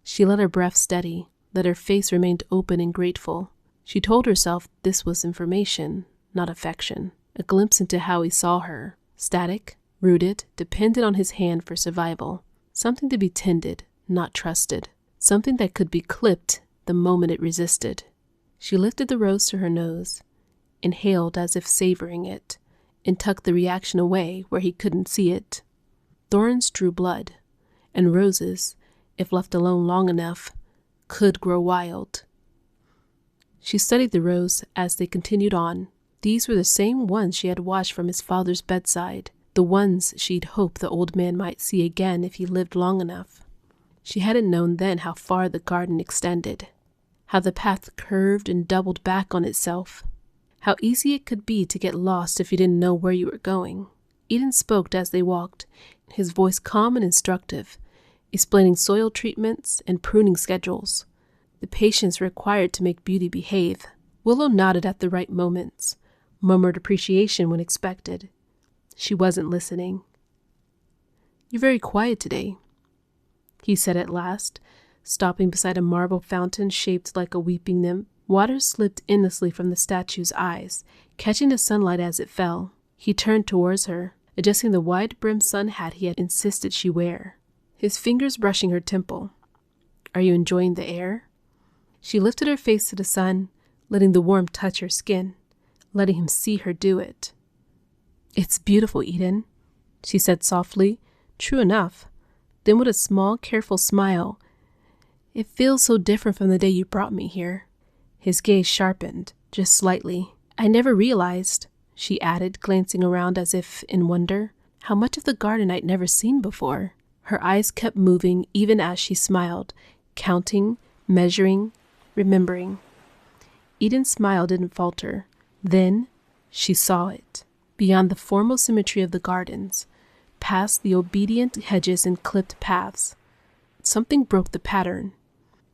She let her breath steady, let her face remain open and grateful. She told herself this was information, not affection. A glimpse into how he saw her. Static, rooted, dependent on his hand for survival. Something to be tended, not trusted. Something that could be clipped the moment it resisted. She lifted the rose to her nose, inhaled as if savoring it, and tucked the reaction away where he couldn't see it. Thorns drew blood, and roses, if left alone long enough, could grow wild. She studied the rose as they continued on. These were the same ones she had watched from his father's bedside, the ones she'd hoped the old man might see again if he lived long enough. She hadn't known then how far the garden extended, how the path curved and doubled back on itself, how easy it could be to get lost if you didn't know where you were going. Eden spoke as they walked, his voice calm and instructive, explaining soil treatments and pruning schedules, the patience required to make beauty behave. Willow nodded at the right moments, murmured appreciation when expected. She wasn't listening. "You're very quiet today," he said at last, stopping beside a marble fountain shaped like a weeping nymph. Water slipped endlessly from the statue's eyes, catching the sunlight as it fell. He turned towards her, adjusting the wide-brimmed sun hat he had insisted she wear, his fingers brushing her temple. "Are you enjoying the air?" She lifted her face to the sun, letting the warmth touch her skin, letting him see her do it. "It's beautiful, Eden," she said softly, true enough. Then with a small, careful smile, It feels so different from the day you brought me here. His gaze sharpened, just slightly. I never realized, she added, glancing around as if in wonder, how much of the garden I'd never seen before. Her eyes kept moving even as she smiled, counting, measuring, remembering. Eden's smile didn't falter. Then she saw it. Beyond the formal symmetry of the gardens, past the obedient hedges and clipped paths, something broke the pattern.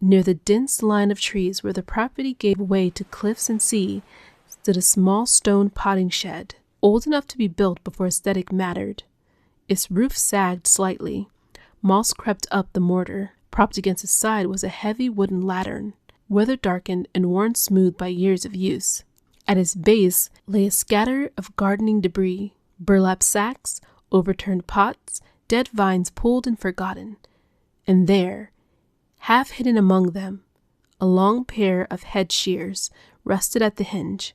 Near the dense line of trees where the property gave way to cliffs and sea stood a small stone potting shed, old enough to be built before aesthetic mattered. Its roof sagged slightly. Moss crept up the mortar. Propped against its side was a heavy wooden lantern, weather-darkened and worn smooth by years of use. At its base lay a scatter of gardening debris, burlap sacks, overturned pots, dead vines pulled and forgotten. And there, half hidden among them, a long pair of head shears rested at the hinge,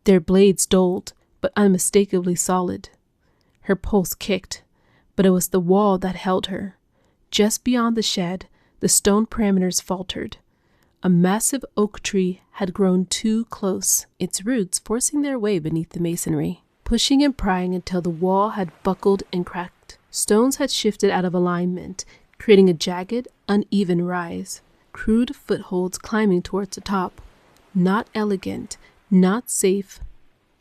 their blades dulled but unmistakably solid. Her pulse kicked, but it was the wall that held her. Just beyond the shed, the stone parameters faltered. A massive oak tree had grown too close, its roots forcing their way beneath the masonry, pushing and prying until the wall had buckled and cracked. Stones had shifted out of alignment, creating a jagged, uneven rise. Crude footholds climbing towards the top. Not elegant, not safe,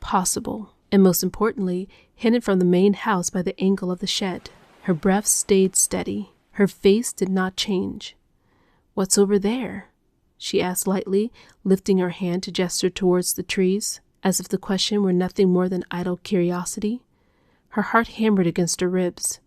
possible, and most importantly, hidden from the main house by the angle of the shed. Her breath stayed steady. Her face did not change. "What's over there?" she asked lightly, lifting her hand to gesture towards the trees, as if the question were nothing more than idle curiosity. Her heart hammered against her ribs.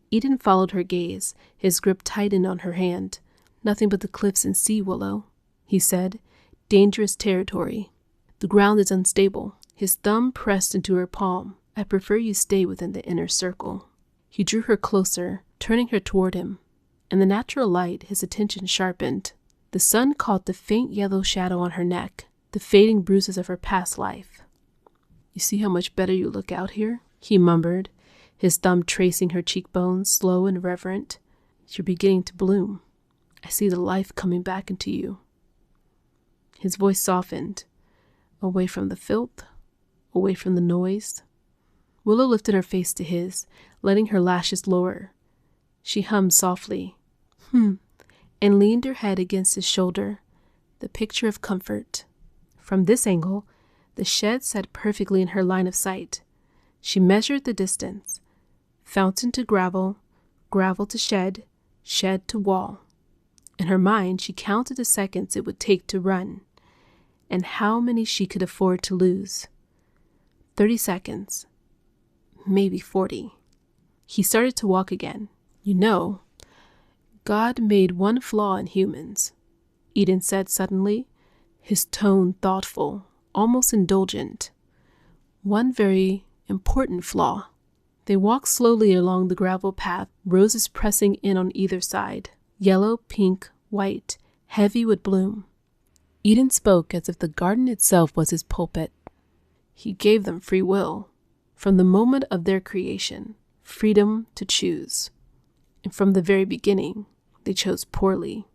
Eden followed her gaze, his grip tightened on her hand. "Nothing but the cliffs and sea, Willow," he said. "Dangerous territory. The ground is unstable." His thumb pressed into her palm. "I prefer you stay within the inner circle." He drew her closer, turning her toward him. In the natural light, his attention sharpened. The sun caught the faint yellow shadow on her neck, the fading bruises of her past life. "You see how much better you look out here?" he murmured, his thumb tracing her cheekbones, slow and reverent. "You're beginning to bloom. I see the life coming back into you." His voice softened. "Away from the filth, away from the noise." Willow lifted her face to his, letting her lashes lower. She hummed softly, and leaned her head against his shoulder, the picture of comfort. From this angle, the shed sat perfectly in her line of sight. She measured the distance, fountain to gravel, gravel to shed, shed to wall. In her mind, she counted the seconds it would take to run, and how many she could afford to lose. 30 seconds, maybe 40. He started to walk again. "You know, God made one flaw in humans," Eden said suddenly, his tone thoughtful, almost indulgent. "One very important flaw." They walked slowly along the gravel path, roses pressing in on either side, yellow, pink, white, heavy with bloom. Eden spoke as if the garden itself was his pulpit. He gave them free will, from the moment of their creation, freedom to choose. And from the very beginning, they chose poorly.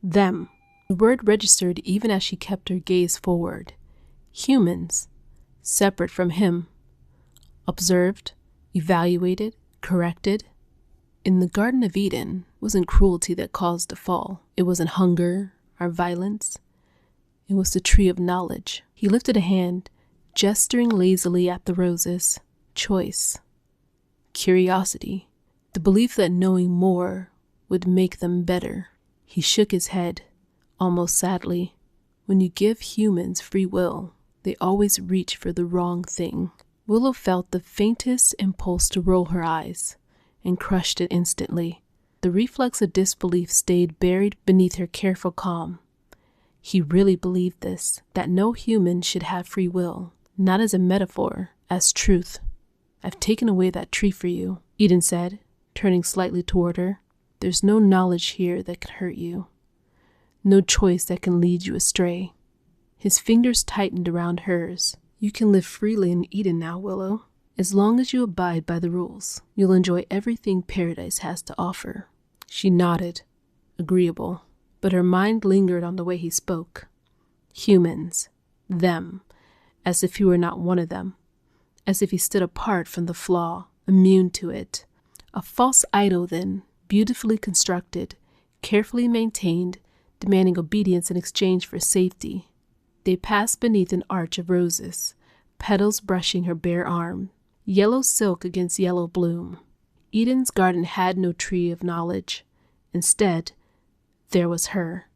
Them. The word registered even as she kept her gaze forward. Humans, separate from him. Observed, evaluated, corrected. In the Garden of Eden, it wasn't cruelty that caused the fall. It wasn't hunger or violence. It was the tree of knowledge. He lifted a hand, gesturing lazily at the roses. Choice. Curiosity. The belief that knowing more would make them better. He shook his head, almost sadly. When you give humans free will, they always reach for the wrong thing. Willow felt the faintest impulse to roll her eyes, and crushed it instantly. The reflex of disbelief stayed buried beneath her careful calm. He really believed this, that no human should have free will, not as a metaphor, as truth. "I've taken away that tree for you," Eden said, turning slightly toward her. "There's no knowledge here that can hurt you. No choice that can lead you astray." His fingers tightened around hers. "You can live freely in Eden now, Willow. As long as you abide by the rules, you'll enjoy everything paradise has to offer." She nodded. agreeable, but her mind lingered on the way he spoke. Humans, them, as if he were not one of them, as if he stood apart from the flaw, immune to it. A false idol, then, beautifully constructed, carefully maintained, demanding obedience in exchange for safety. They passed beneath an arch of roses, petals brushing her bare arm, yellow silk against yellow bloom. Eden's garden had no tree of knowledge. Instead, there was her.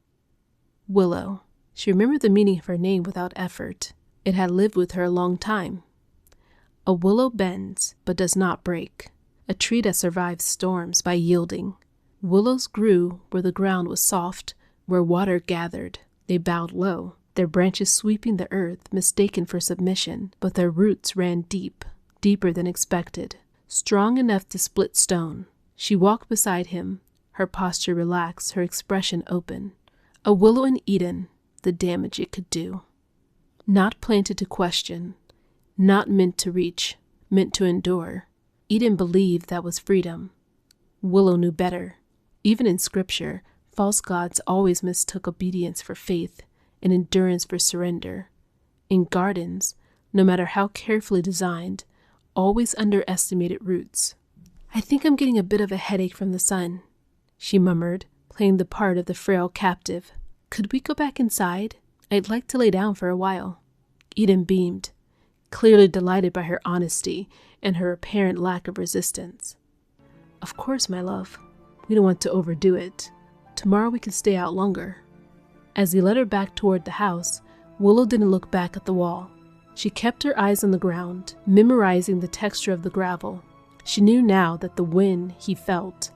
Willow. She remembered the meaning of her name without effort. It had lived with her a long time. A willow bends, but does not break. A tree that survives storms by yielding. Willows grew where the ground was soft, where water gathered. They bowed low, their branches sweeping the earth, mistaken for submission, but their roots ran deep, deeper than expected, strong enough to split stone. She walked beside him, her posture relaxed, her expression open. A willow in Eden, the damage it could do. Not planted to question, not meant to reach, meant to endure. Eden believed that was freedom. Willow knew better. Even in scripture, false gods always mistook obedience for faith and endurance for surrender. In gardens, no matter how carefully designed, always underestimated roots. "I think I'm getting a bit of a headache from the sun," she murmured, playing the part of the frail captive. "Could we go back inside? I'd like to lay down for a while." Eden beamed, clearly delighted by her honesty and her apparent lack of resistance. "Of course, my love. We don't want to overdo it. Tomorrow we can stay out longer." As he led her back toward the house, Willow didn't look back at the wall. She kept her eyes on the ground, memorizing the texture of the gravel. She knew now that the wind he felt,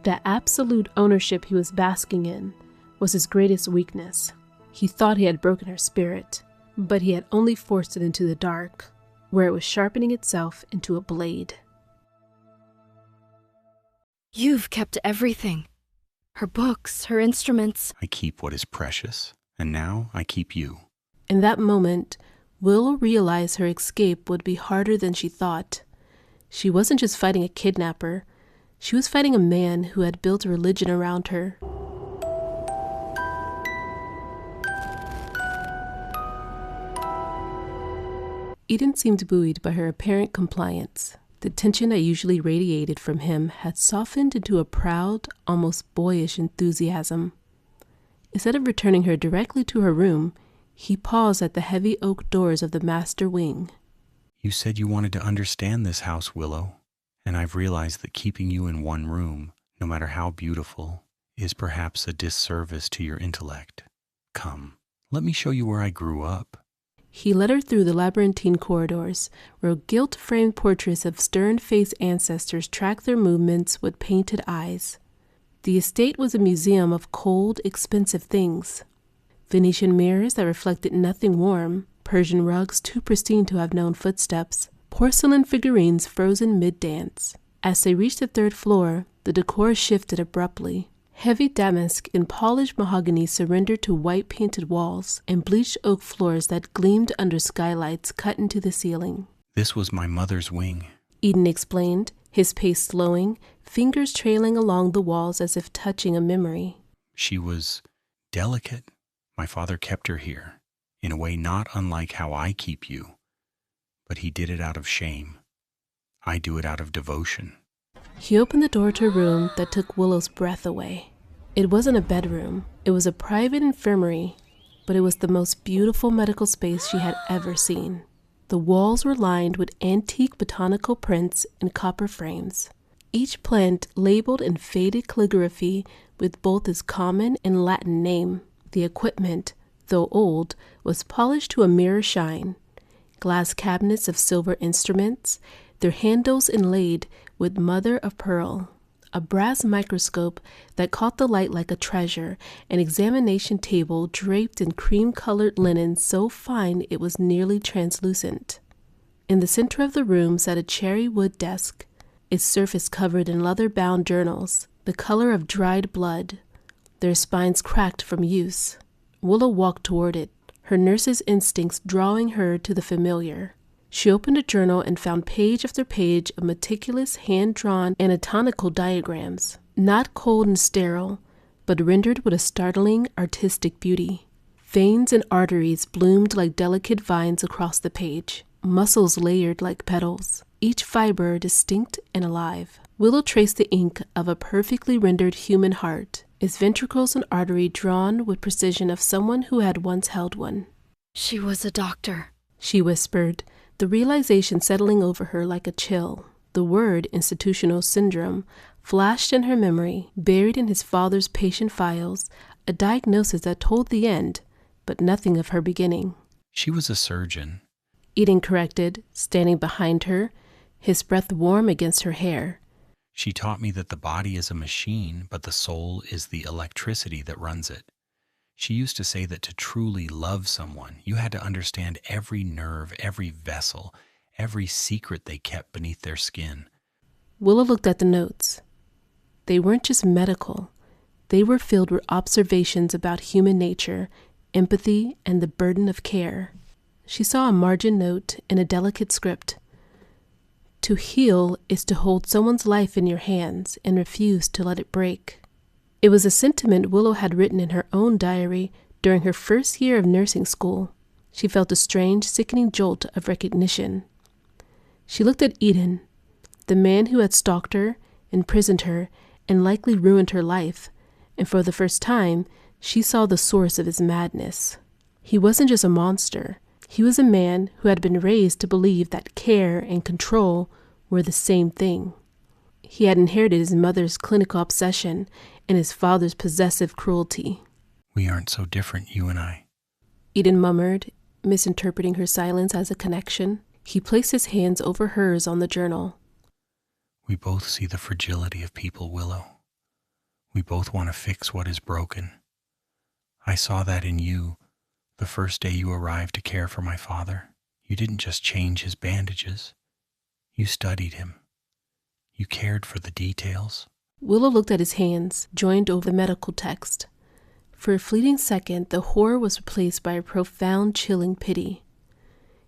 that absolute ownership he was basking in, was his greatest weakness. He thought he had broken her spirit, but he had only forced it into the dark, where it was sharpening itself into a blade. "You've kept everything. Her books, her instruments." "I keep what is precious, and now I keep you." In that moment, Willow realized her escape would be harder than she thought. She wasn't just fighting a kidnapper. She was fighting a man who had built a religion around her. Eden seemed buoyed by her apparent compliance. The tension that usually radiated from him had softened into a proud, almost boyish enthusiasm. Instead of returning her directly to her room, he paused at the heavy oak doors of the master wing. "You said you wanted to understand this house, Willow, and I've realized that keeping you in one room, no matter how beautiful, is perhaps a disservice to your intellect. Come, let me show you where I grew up." He led her through the labyrinthine corridors, where gilt-framed portraits of stern-faced ancestors tracked their movements with painted eyes. The estate was a museum of cold, expensive things. Venetian mirrors that reflected nothing warm, Persian rugs too pristine to have known footsteps, porcelain figurines frozen mid-dance. As they reached the third floor, the decor shifted abruptly. Heavy damask and polished mahogany surrendered to white-painted walls and bleached oak floors that gleamed under skylights cut into the ceiling. "This was my mother's wing," Eden explained, his pace slowing, fingers trailing along the walls as if touching a memory. "She was delicate. My father kept her here, in a way not unlike how I keep you. But he did it out of shame. I do it out of devotion." He opened the door to a room that took Willow's breath away. It wasn't a bedroom. It was a private infirmary, but it was the most beautiful medical space she had ever seen. The walls were lined with antique botanical prints and copper frames, each plant labeled in faded calligraphy with both its common and Latin name. The equipment, though old, was polished to a mirror shine. Glass cabinets of silver instruments, their handles inlaid with mother of pearl, a brass microscope that caught the light like a treasure, an examination table draped in cream-colored linen so fine it was nearly translucent. In the center of the room sat a cherry wood desk, its surface covered in leather-bound journals, the color of dried blood, their spines cracked from use. Willow walked toward it, her nurse's instincts drawing her to the familiar. She opened a journal and found page after page of meticulous hand-drawn anatomical diagrams, not cold and sterile, but rendered with a startling artistic beauty. Veins and arteries bloomed like delicate vines across the page, muscles layered like petals, each fiber distinct and alive. Willow traced the ink of a perfectly rendered human heart, its ventricles and artery drawn with precision of someone who had once held one. She was a doctor, She whispered, the realization settling over her like a chill. The word institutional syndrome flashed in her memory, buried in his father's patient files, a diagnosis that told the end, but nothing of her beginning. She was a surgeon. Eden corrected, standing behind her, his breath warm against her hair. She taught me that the body is a machine, but the soul is the electricity that runs it. She used to say that to truly love someone, you had to understand every nerve, every vessel, every secret they kept beneath their skin. Willow looked at the notes. They weren't just medical. They were filled with observations about human nature, empathy, and the burden of care. She saw a margin note in a delicate script. To heal is to hold someone's life in your hands and refuse to let it break. It was a sentiment Willow had written in her own diary during her first year of nursing school. She felt a strange, sickening jolt of recognition. She looked at Eden, the man who had stalked her, imprisoned her, and likely ruined her life, and for the first time, she saw the source of his madness. He wasn't just a monster. He was a man who had been raised to believe that care and control were the same thing. He had inherited his mother's clinical obsession and his father's possessive cruelty. We aren't so different, you and I. Eden murmured, misinterpreting her silence as a connection. He placed his hands over hers on the journal. We both see the fragility of people, Willow. We both want to fix what is broken. I saw that in you the first day you arrived to care for my father. You didn't just change his bandages. You studied him. You cared for the details. Willow looked at his hands, joined over the medical text. For a fleeting second, the horror was replaced by a profound, chilling pity.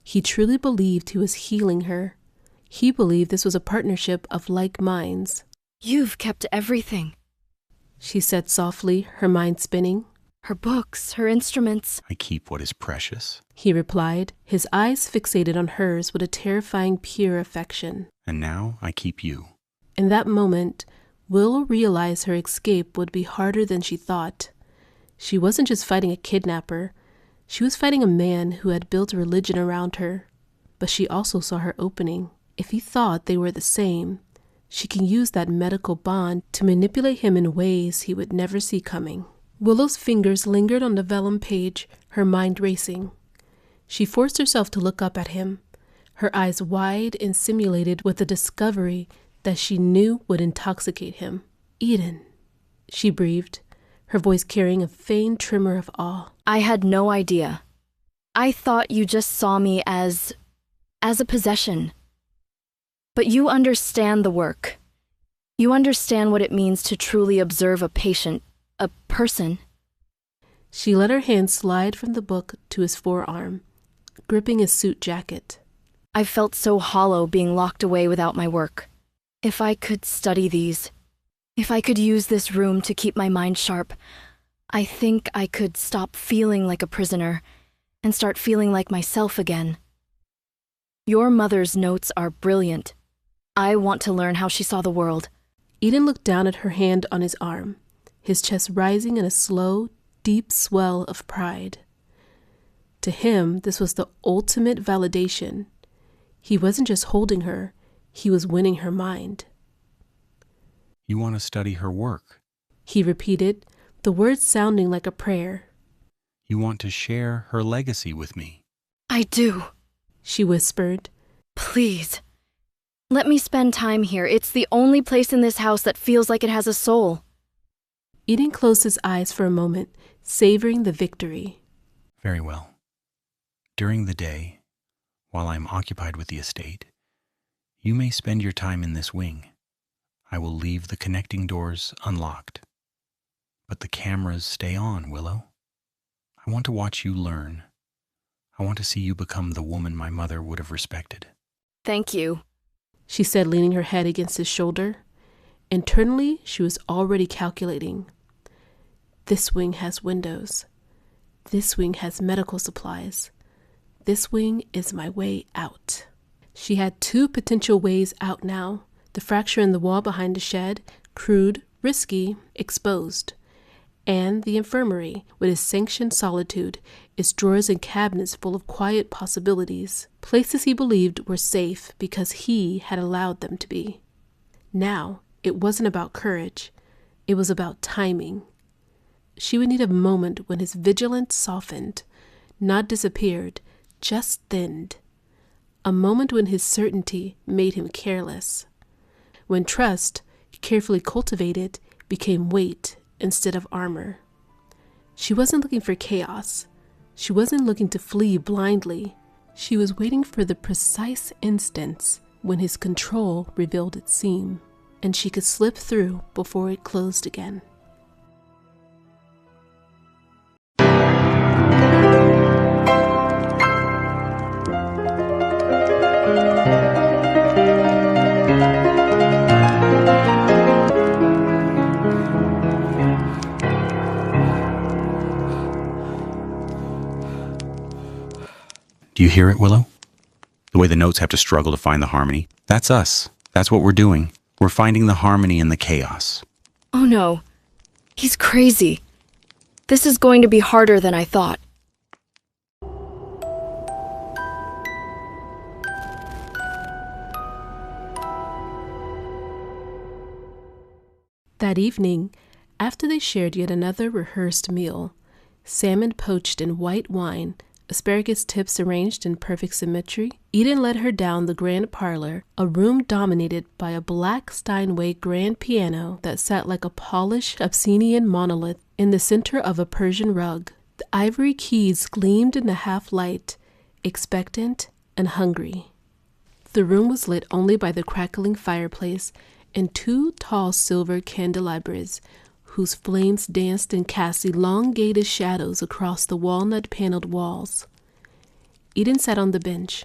He truly believed he was healing her. He believed this was a partnership of like minds. You've kept everything. She said softly, her mind spinning. Her books, her instruments. I keep what is precious. He replied, his eyes fixated on hers with a terrifying, pure affection. And now I keep you. In that moment, Willow realized her escape would be harder than she thought. She wasn't just fighting a kidnapper. She was fighting a man who had built a religion around her. But she also saw her opening. If he thought they were the same, she can use that medical bond to manipulate him in ways he would never see coming. Willow's fingers lingered on the vellum page, her mind racing. She forced herself to look up at him, her eyes wide and simulated with the discovery that she knew would intoxicate him. Eden, she breathed, her voice carrying a faint tremor of awe. I had no idea. I thought you just saw me as a possession. But you understand the work. You understand what it means to truly observe a patient, a person. She let her hand slide from the book to his forearm, gripping his suit jacket. I felt so hollow being locked away without my work. If I could study these, if I could use this room to keep my mind sharp, I think I could stop feeling like a prisoner and start feeling like myself again. Your mother's notes are brilliant. I want to learn how she saw the world. Eden looked down at her hand on his arm, his chest rising in a slow, deep swell of pride. To him, this was the ultimate validation. He wasn't just holding her, he was winning her mind. You want to study her work. He repeated, the words sounding like a prayer. You want to share her legacy with me. I do. She whispered. Please. Let me spend time here. It's the only place in this house that feels like it has a soul. Eden closed his eyes for a moment, savoring the victory. Very well. During the day, while I'm occupied with the estate, you may spend your time in this wing. I will leave the connecting doors unlocked. But the cameras stay on, Willow. I want to watch you learn. I want to see you become the woman my mother would have respected. Thank you, she said, leaning her head against his shoulder. Internally, she was already calculating. This wing has windows. This wing has medical supplies. This wing is my way out. She had 2 potential ways out now. The fracture in the wall behind the shed, crude, risky, exposed. And the infirmary, with its sanctioned solitude, its drawers and cabinets full of quiet possibilities, places he believed were safe because he had allowed them to be. Now, it wasn't about courage. It was about timing. She would need a moment when his vigilance softened, not disappeared, just thinned. A moment when his certainty made him careless. When trust, carefully cultivated, became weight instead of armor. She wasn't looking for chaos. She wasn't looking to flee blindly. She was waiting for the precise instance when his control revealed its seam, and she could slip through before it closed again. Do you hear it, Willow? The way the notes have to struggle to find the harmony? That's us. That's what we're doing. We're finding the harmony in the chaos. Oh no. He's crazy. This is going to be harder than I thought. That evening, after they shared yet another rehearsed meal, salmon poached in white wine, asparagus tips arranged in perfect symmetry, Eden led her down the grand parlor, a room dominated by a black Steinway grand piano that sat like a polished Abyssinian monolith in the center of a Persian rug. The ivory keys gleamed in the half-light, expectant and hungry. The room was lit only by the crackling fireplace and 2 tall silver candelabras, whose flames danced and cast elongated shadows across the walnut-paneled walls. Eden sat on the bench,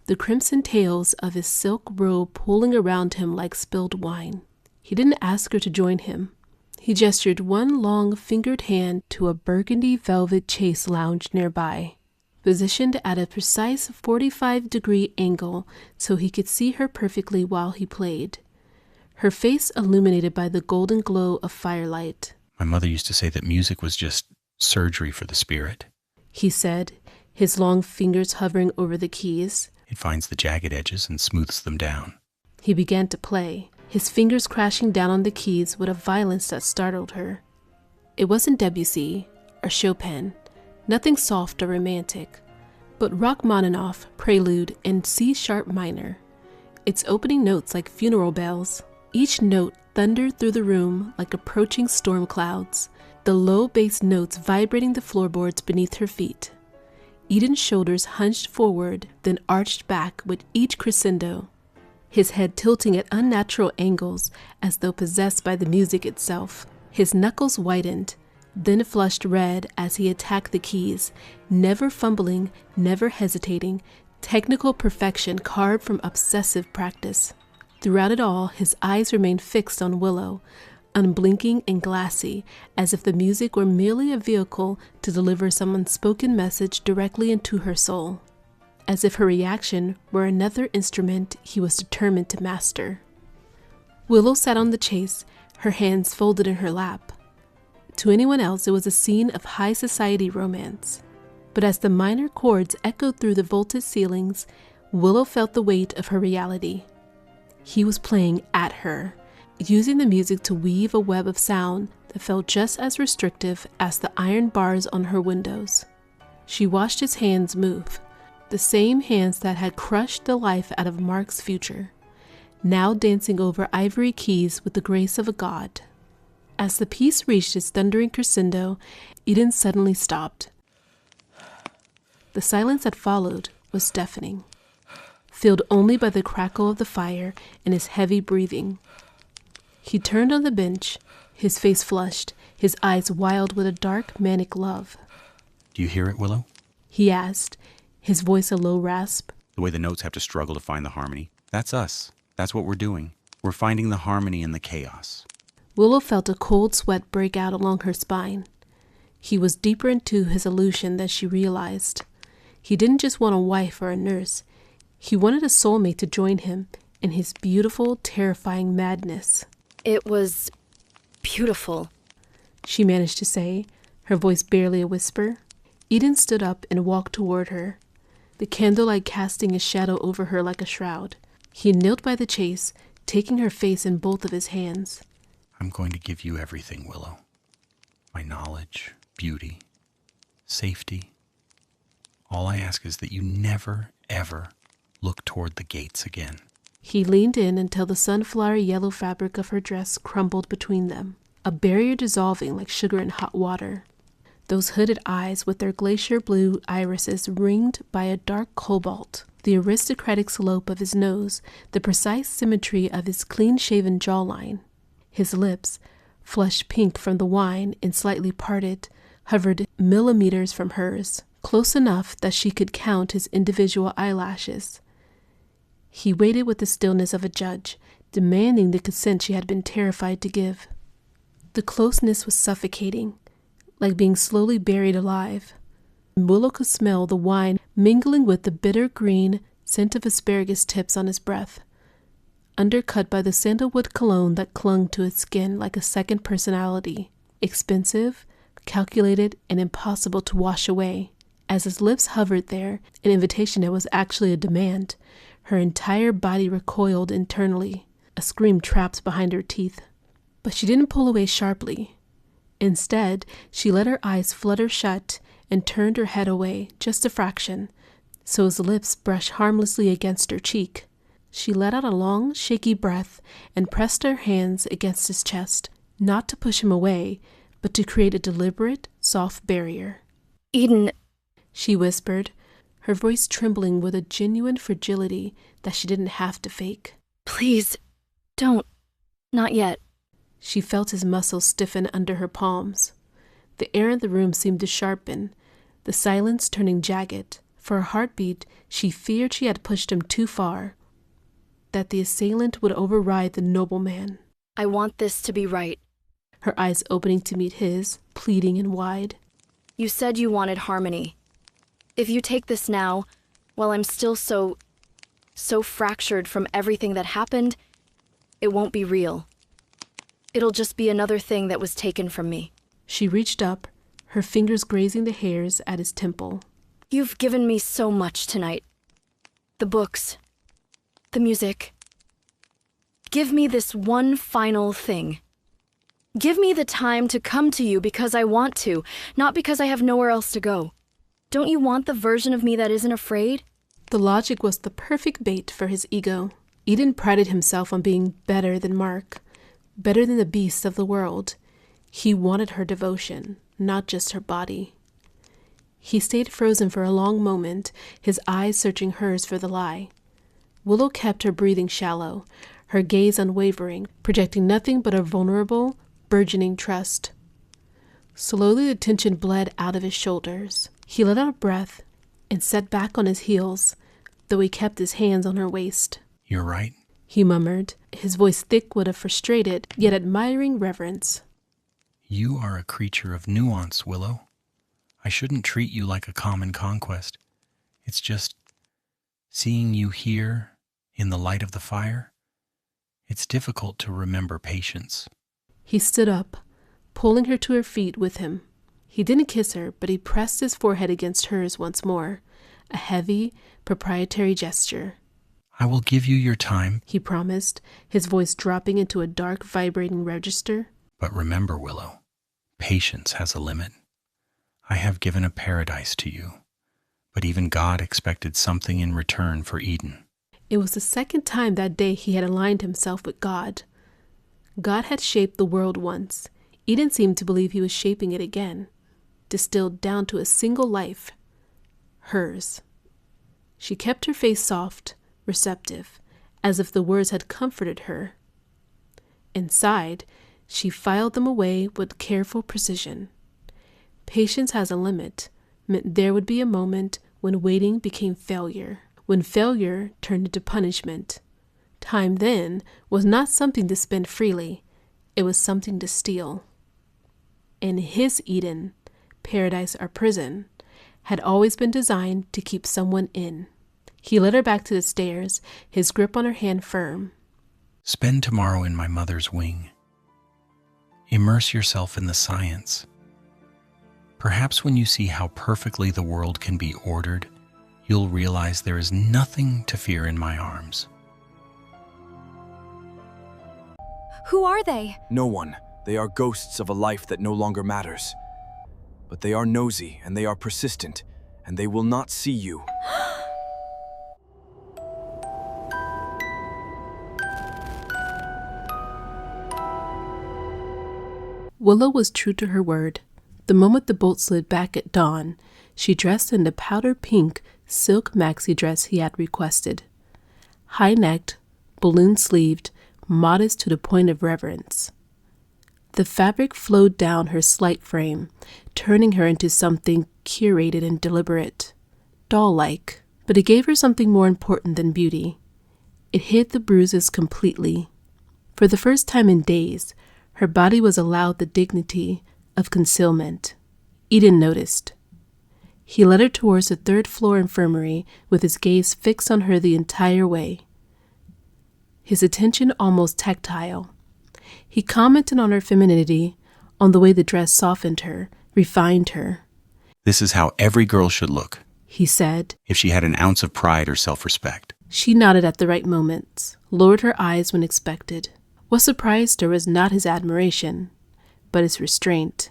the crimson tails of his silk robe pooling around him like spilled wine. He didn't ask her to join him. He gestured one long fingered hand to a burgundy velvet chaise lounge nearby, positioned at a precise 45-degree angle so he could see her perfectly while he played, her face illuminated by the golden glow of firelight. My mother used to say that music was just surgery for the spirit. He said, his long fingers hovering over the keys. It finds the jagged edges and smooths them down. He began to play, his fingers crashing down on the keys with a violence that startled her. It wasn't Debussy or Chopin, nothing soft or romantic, but Rachmaninoff, Prelude, in C-sharp minor, its opening notes like funeral bells. Each note thundered through the room like approaching storm clouds, the low bass notes vibrating the floorboards beneath her feet. Eden's shoulders hunched forward, then arched back with each crescendo, his head tilting at unnatural angles as though possessed by the music itself. His knuckles whitened, then flushed red as he attacked the keys, never fumbling, never hesitating, technical perfection carved from obsessive practice. Throughout it all, his eyes remained fixed on Willow, unblinking and glassy, as if the music were merely a vehicle to deliver some unspoken message directly into her soul, as if her reaction were another instrument he was determined to master. Willow sat on the chaise, her hands folded in her lap. To anyone else, it was a scene of high society romance. But as the minor chords echoed through the vaulted ceilings, Willow felt the weight of her reality. He was playing at her, using the music to weave a web of sound that felt just as restrictive as the iron bars on her windows. She watched his hands move, the same hands that had crushed the life out of Mark's future, now dancing over ivory keys with the grace of a god. As the piece reached its thundering crescendo, Eden suddenly stopped. The silence that followed was deafening, filled only by the crackle of the fire and his heavy breathing. He turned on the bench, his face flushed, his eyes wild with a dark, manic love. Do you hear it, Willow? He asked, his voice a low rasp. The way the notes have to struggle to find the harmony? That's us. That's what we're doing. We're finding the harmony in the chaos. Willow felt a cold sweat break out along her spine. He was deeper into his illusion than she realized. He didn't just want a wife or a nurse. He wanted a soulmate to join him in his beautiful, terrifying madness. It was beautiful, She managed to say, her voice barely a whisper. Eden stood up and walked toward her, the candlelight casting a shadow over her like a shroud. He knelt by the chase, taking her face in both of his hands. I'm going to give you everything, Willow. My knowledge, beauty, safety. All I ask is that you never, ever look toward the gates again. He leaned in until the sunflower yellow fabric of her dress crumbled between them, a barrier dissolving like sugar in hot water. Those hooded eyes with their glacier blue irises ringed by a dark cobalt, the aristocratic slope of his nose, the precise symmetry of his clean-shaven jawline. His lips, flushed pink from the wine and slightly parted, hovered millimeters from hers, close enough that she could count his individual eyelashes. He waited with the stillness of a judge, demanding the consent she had been terrified to give. The closeness was suffocating, like being slowly buried alive. Willow could smell the wine mingling with the bitter green scent of asparagus tips on his breath, undercut by the sandalwood cologne that clung to his skin like a second personality, expensive, calculated, and impossible to wash away. As his lips hovered there, an invitation that was actually a demand, her entire body recoiled internally, a scream trapped behind her teeth. But she didn't pull away sharply. Instead, she let her eyes flutter shut and turned her head away just a fraction, so his lips brushed harmlessly against her cheek. She let out a long, shaky breath and pressed her hands against his chest, not to push him away, but to create a deliberate, soft barrier. Eden, She whispered, her voice trembling with a genuine fragility that she didn't have to fake. please, don't. Not yet. She felt his muscles stiffen under her palms. The air in the room seemed to sharpen, the silence turning jagged. For a heartbeat, she feared she had pushed him too far, that the assailant would override the nobleman. I want this to be right. Her eyes opening to meet his, pleading and wide. You said you wanted harmony. If you take this now, while I'm still so fractured from everything that happened, it won't be real. It'll just be another thing that was taken from me. She reached up, her fingers grazing the hairs at his temple. You've given me so much tonight. The books, the music. Give me this one final thing. Give me the time to come to you because I want to, not because I have nowhere else to go. Don't you want the version of me that isn't afraid? The logic was the perfect bait for his ego. Eden prided himself on being better than Mark, better than the beasts of the world. He wanted her devotion, not just her body. He stayed frozen for a long moment, his eyes searching hers for the lie. Willow kept her breathing shallow, her gaze unwavering, projecting nothing but a vulnerable, burgeoning trust. Slowly the tension bled out of his shoulders. He let out a breath and sat back on his heels, though he kept his hands on her waist. You're right. He murmured, his voice thick with a frustrated yet admiring reverence. You are a creature of nuance, Willow. I shouldn't treat you like a common conquest. It's just seeing you here in the light of the fire. It's difficult to remember patience. He stood up, pulling her to her feet with him. He didn't kiss her, but he pressed his forehead against hers once more, a heavy, proprietary gesture. I will give you your time. He promised, his voice dropping into a dark, vibrating register. But remember, Willow, patience has a limit. I have given a paradise to you, but even God expected something in return for Eden. It was the second time that day he had aligned himself with God. God had shaped the world once. Eden seemed to believe he was shaping it again, distilled down to a single life, hers. She kept her face soft, receptive, as if the words had comforted her. Inside, she filed them away with careful precision. Patience has a limit meant there would be a moment when waiting became failure, when failure turned into punishment. Time then was not something to spend freely, it was something to steal. In his Eden, paradise or prison, had always been designed to keep someone in. He led her back to the stairs, his grip on her hand firm. Spend tomorrow in my mother's wing. Immerse yourself in the science. Perhaps when you see how perfectly the world can be ordered, you'll realize there is nothing to fear in my arms. Who are they? No one. They are ghosts of a life that no longer matters. But they are nosy, and they are persistent, and they will not see you. Willow was true to her word. The moment the bolt slid back at dawn, she dressed in the powder pink silk maxi dress he had requested. High-necked, balloon-sleeved, modest to the point of reverence. The fabric flowed down her slight frame, turning her into something curated and deliberate, doll-like. But it gave her something more important than beauty. It hid the bruises completely. For the first time in days, her body was allowed the dignity of concealment. Eden noticed. He led her towards the third-floor infirmary with his gaze fixed on her the entire way, his attention almost tactile. He commented on her femininity, on the way the dress softened her, refined her. This is how every girl should look, He said. if she had an ounce of pride or self-respect. She nodded at the right moments, lowered her eyes when expected. What surprised her was not his admiration, but his restraint.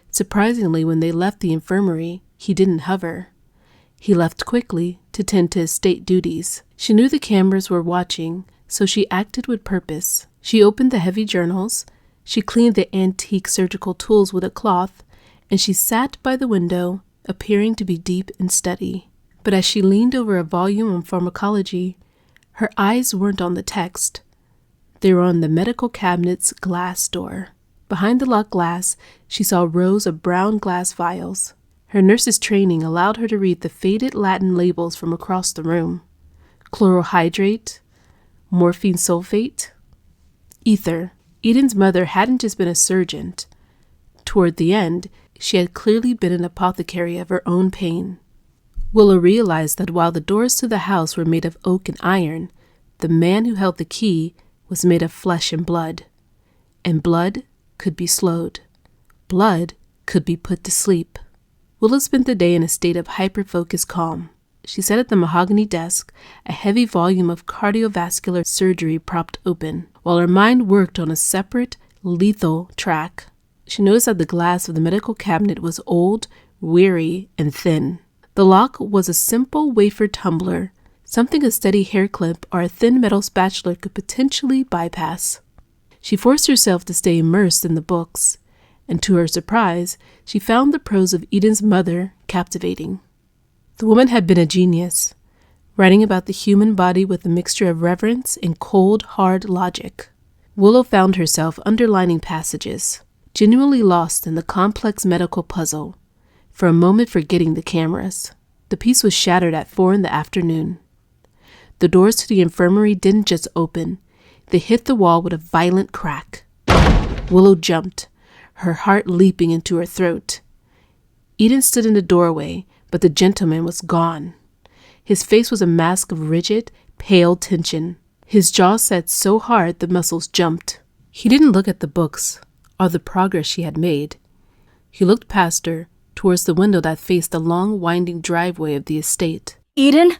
Surprisingly, when they left the infirmary, he didn't hover. He left quickly to tend to his state duties. She knew the cameras were watching, so she acted with purpose. She opened the heavy journals, she cleaned the antique surgical tools with a cloth, and she sat by the window, appearing to be deep in study. But as she leaned over a volume on pharmacology, her eyes weren't on the text. They were on the medical cabinet's glass door. Behind the locked glass, she saw rows of brown glass vials. Her nurse's training allowed her to read the faded Latin labels from across the room. Chlorohydrate, morphine sulfate, ether. Eden's mother hadn't just been a surgeon. Toward the end, she had clearly been an apothecary of her own pain. Willow realized that while the doors to the house were made of oak and iron, the man who held the key was made of flesh and blood. And blood could be slowed. Blood could be put to sleep. Willow spent the day in a state of hyper-focused calm. She sat at the mahogany desk, a heavy volume of cardiovascular surgery propped open, while her mind worked on a separate, lethal track. She noticed that the glass of the medical cabinet was old, weary, and thin. The lock was a simple wafer tumbler, something a steady hair clip or a thin metal spatula could potentially bypass. She forced herself to stay immersed in the books, and to her surprise, she found the prose of Eden's mother captivating. The woman had been a genius, writing about the human body with a mixture of reverence and cold, hard logic. Willow found herself underlining passages, genuinely lost in the complex medical puzzle, for a moment forgetting the cameras. The piece was shattered at 4 p.m. The doors to the infirmary didn't just open, they hit the wall with a violent crack. Willow jumped, her heart leaping into her throat. Eden stood in the doorway, but the gentleman was gone. His face was a mask of rigid, pale tension. His jaw set so hard the muscles jumped. He didn't look at the books, or the progress she had made. He looked past her, towards the window that faced the long, winding driveway of the estate. Eden?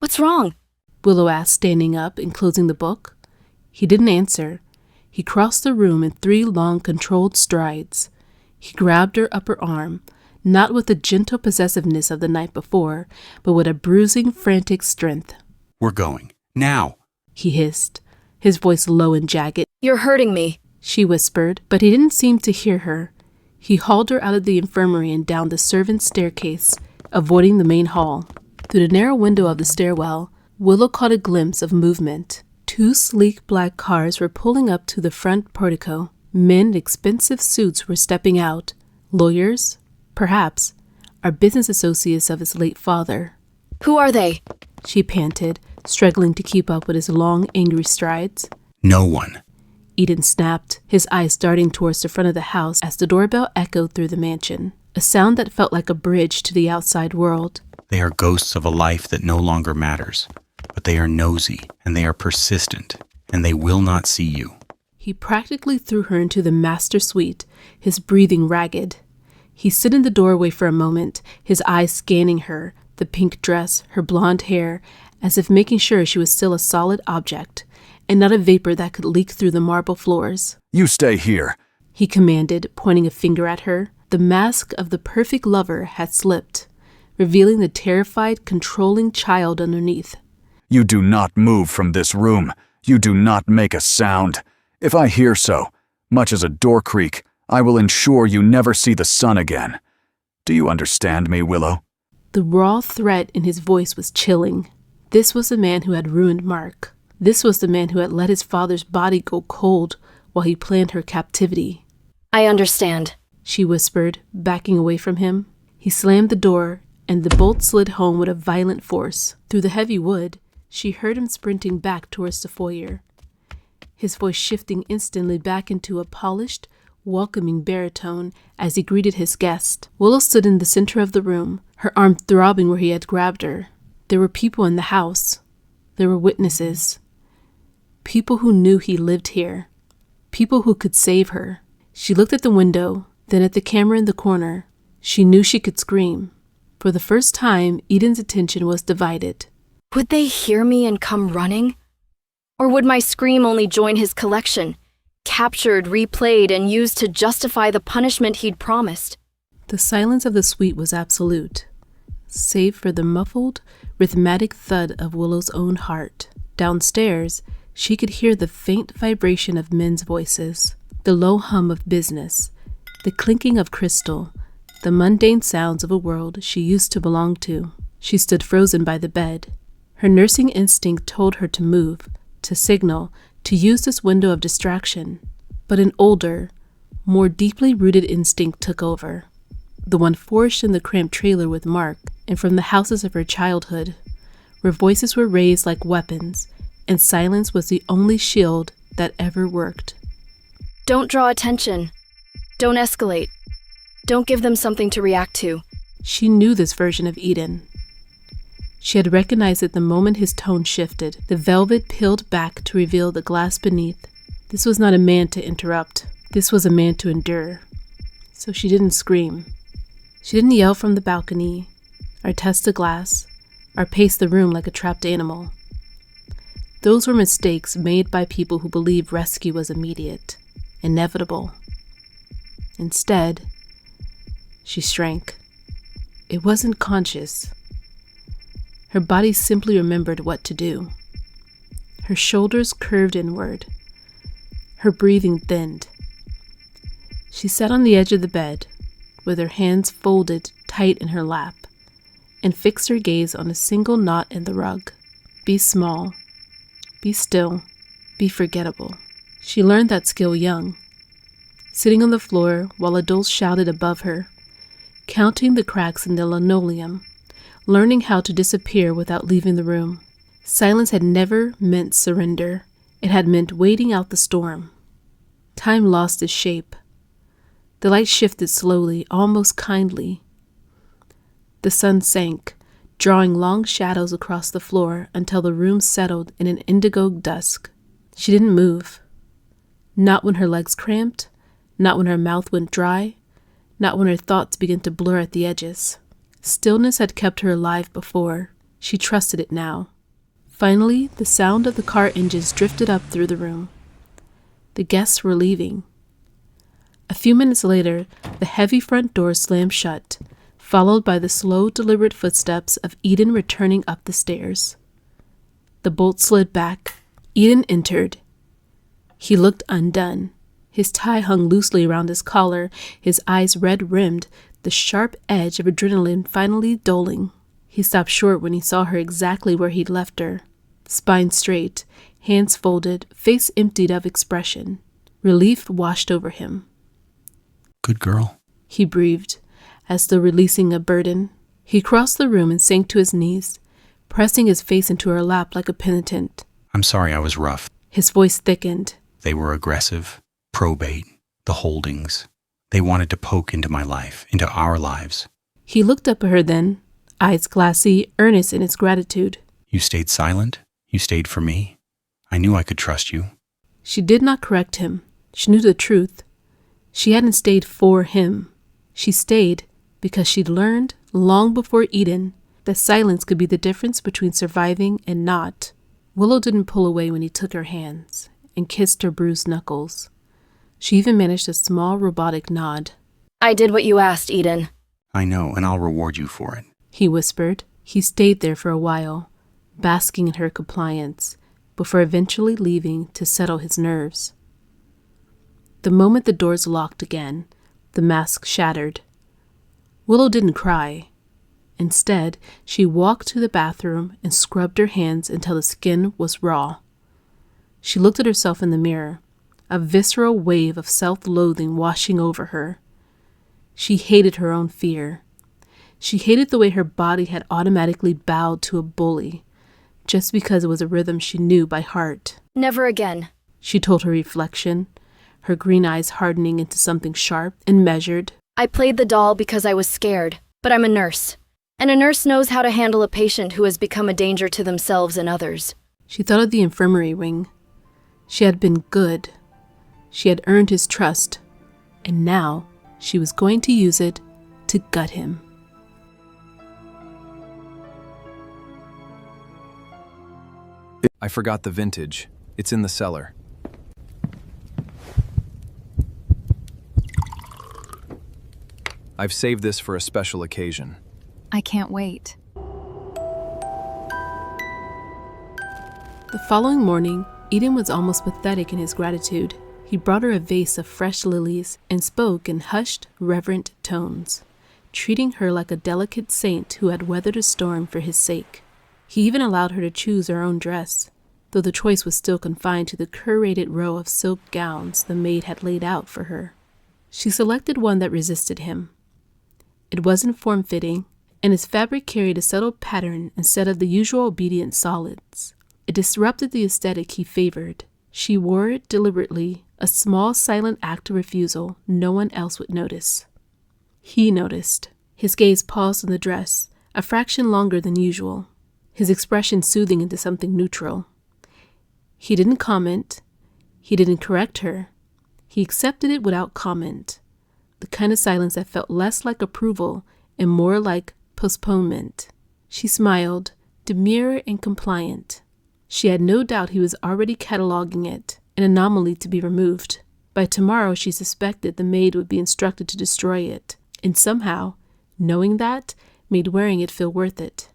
What's wrong? Willow asked, standing up and closing the book. He didn't answer. He crossed the room in 3 long, controlled strides. He grabbed her upper arm, not with the gentle possessiveness of the night before, but with a bruising, frantic strength. We're going. Now! He hissed, his voice low and jagged. You're hurting me, she whispered, but he didn't seem to hear her. He hauled her out of the infirmary and down the servants' staircase, avoiding the main hall. Through the narrow window of the stairwell, Willow caught a glimpse of movement. 2 sleek black cars were pulling up to the front portico. Men in expensive suits were stepping out. Lawyers, perhaps, or business associates of his late father. Who are they? She panted, struggling to keep up with his long, angry strides. No one. Eden snapped, his eyes darting towards the front of the house as the doorbell echoed through the mansion. a sound that felt like a bridge to the outside world. They are ghosts of a life that no longer matters, but they are nosy and they are persistent, and they will not see you. He practically threw her into the master suite, his breathing ragged. He stood in the doorway for a moment, his eyes scanning her, the pink dress, her blonde hair, as if making sure she was still a solid object, and not a vapor that could leak through the marble floors. You stay here, He commanded, pointing a finger at her. The mask of the perfect lover had slipped, revealing the terrified, controlling child underneath. You do not move from this room. You do not make a sound. If I hear so, much as a door creak, I will ensure you never see the sun again. Do you understand me, Willow? The raw threat in his voice was chilling. This was the man who had ruined Mark. This was the man who had let his father's body go cold while he planned her captivity. I understand, She whispered, backing away from him. He slammed the door, and the bolt slid home with a violent force. Through the heavy wood, she heard him sprinting back towards the foyer, his voice shifting instantly back into a polished, welcoming baritone as he greeted his guest. Willow stood in the center of the room, her arm throbbing where he had grabbed her. There were people in the house. There were witnesses. People who knew he lived here. People who could save her. She looked at the window, then at the camera in the corner. She knew she could scream. For the first time, Eden's attention was divided. Would they hear me and come running? Or would my scream only join his collection, captured, replayed, and used to justify the punishment he'd promised? The silence of the suite was absolute, save for the muffled, rhythmic thud of Willow's own heart. Downstairs, she could hear the faint vibration of men's voices, the low hum of business, the clinking of crystal, the mundane sounds of a world she used to belong to. She stood frozen by the bed. Her nursing instinct told her to move, to signal, to use this window of distraction. But an older, more deeply rooted instinct took over, the one forged in the cramped trailer with Mark and from the houses of her childhood, where voices were raised like weapons, and silence was the only shield that ever worked. Don't draw attention. Don't escalate. Don't give them something to react to. She knew this version of Eden. She had recognized it the moment his tone shifted, the velvet peeled back to reveal the glass beneath. This was not a man to interrupt. This was a man to endure. So she didn't scream. She didn't yell from the balcony, or test the glass, or pace the room like a trapped animal. Those were mistakes made by people who believed rescue was immediate, inevitable. Instead, she shrank. It wasn't conscious. Her body simply remembered what to do. Her shoulders curved inward. Her breathing thinned. She sat on the edge of the bed, with her hands folded tight in her lap, and fixed her gaze on a single knot in the rug. Be small. Be still. Be forgettable. She learned that skill young, sitting on the floor while adults shouted above her, counting the cracks in the linoleum, learning how to disappear without leaving the room. Silence had never meant surrender. It had meant waiting out the storm. Time lost its shape. The light shifted slowly, almost kindly. The sun sank, drawing long shadows across the floor until the room settled in an indigo dusk. She didn't move. Not when her legs cramped, not when her mouth went dry, not when her thoughts began to blur at the edges. Stillness had kept her alive before. She trusted it now. Finally, the sound of the car engines drifted up through the room. The guests were leaving. A few minutes later, the heavy front door slammed shut, followed by the slow, deliberate footsteps of Eden returning up the stairs. The bolt slid back. Eden entered. He looked undone. His tie hung loosely around his collar, his eyes red-rimmed, the sharp edge of adrenaline finally dulling. He stopped short when he saw her exactly where he'd left her. Spine straight, hands folded, face emptied of expression. Relief washed over him. Good girl, He breathed, as though releasing a burden. He crossed the room and sank to his knees, pressing his face into her lap like a penitent. I'm sorry I was rough. His voice thickened. They were aggressive, probate, the holdings. They wanted to poke into my life, into our lives. He looked up at her then, eyes glassy, earnest in his gratitude. You stayed silent? You stayed for me? I knew I could trust you. She did not correct him. She knew the truth. She hadn't stayed for him. She stayed because she'd learned, long before Eden, that silence could be the difference between surviving and not. Willow didn't pull away when he took her hands and kissed her bruised knuckles. She even managed a small robotic nod. I did what you asked, Eden. I know, and I'll reward you for it. He whispered. He stayed there for a while, basking in her compliance, before eventually leaving to settle his nerves. The moment the doors locked again, the mask shattered. Willow didn't cry. Instead, she walked to the bathroom and scrubbed her hands until the skin was raw. She looked at herself in the mirror, a visceral wave of self-loathing washing over her. She hated her own fear. She hated the way her body had automatically bowed to a bully, just because it was a rhythm she knew by heart. Never again, she told her reflection, her green eyes hardening into something sharp and measured. I played the doll because I was scared, but I'm a nurse. And a nurse knows how to handle a patient who has become a danger to themselves and others. She thought of the infirmary wing. She had been good. She had earned his trust. And now she was going to use it to gut him. I forgot the vintage. It's in the cellar. I've saved this for a special occasion. I can't wait. The following morning, Eden was almost pathetic in his gratitude. He brought her a vase of fresh lilies and spoke in hushed, reverent tones, treating her like a delicate saint who had weathered a storm for his sake. He even allowed her to choose her own dress, though the choice was still confined to the curated row of silk gowns the maid had laid out for her. She selected one that resisted him. It wasn't form-fitting, and its fabric carried a subtle pattern instead of the usual obedient solids. It disrupted the aesthetic he favored. She wore it deliberately, a small silent act of refusal no one else would notice. He noticed. His gaze paused on the dress, a fraction longer than usual, his expression soothing into something neutral. He didn't comment. He didn't correct her. He accepted it without comment, the kind of silence that felt less like approval and more like postponement. She smiled, demure and compliant. She had no doubt he was already cataloging it, an anomaly to be removed. By tomorrow, she suspected the maid would be instructed to destroy it, and somehow, knowing that, made wearing it feel worth it.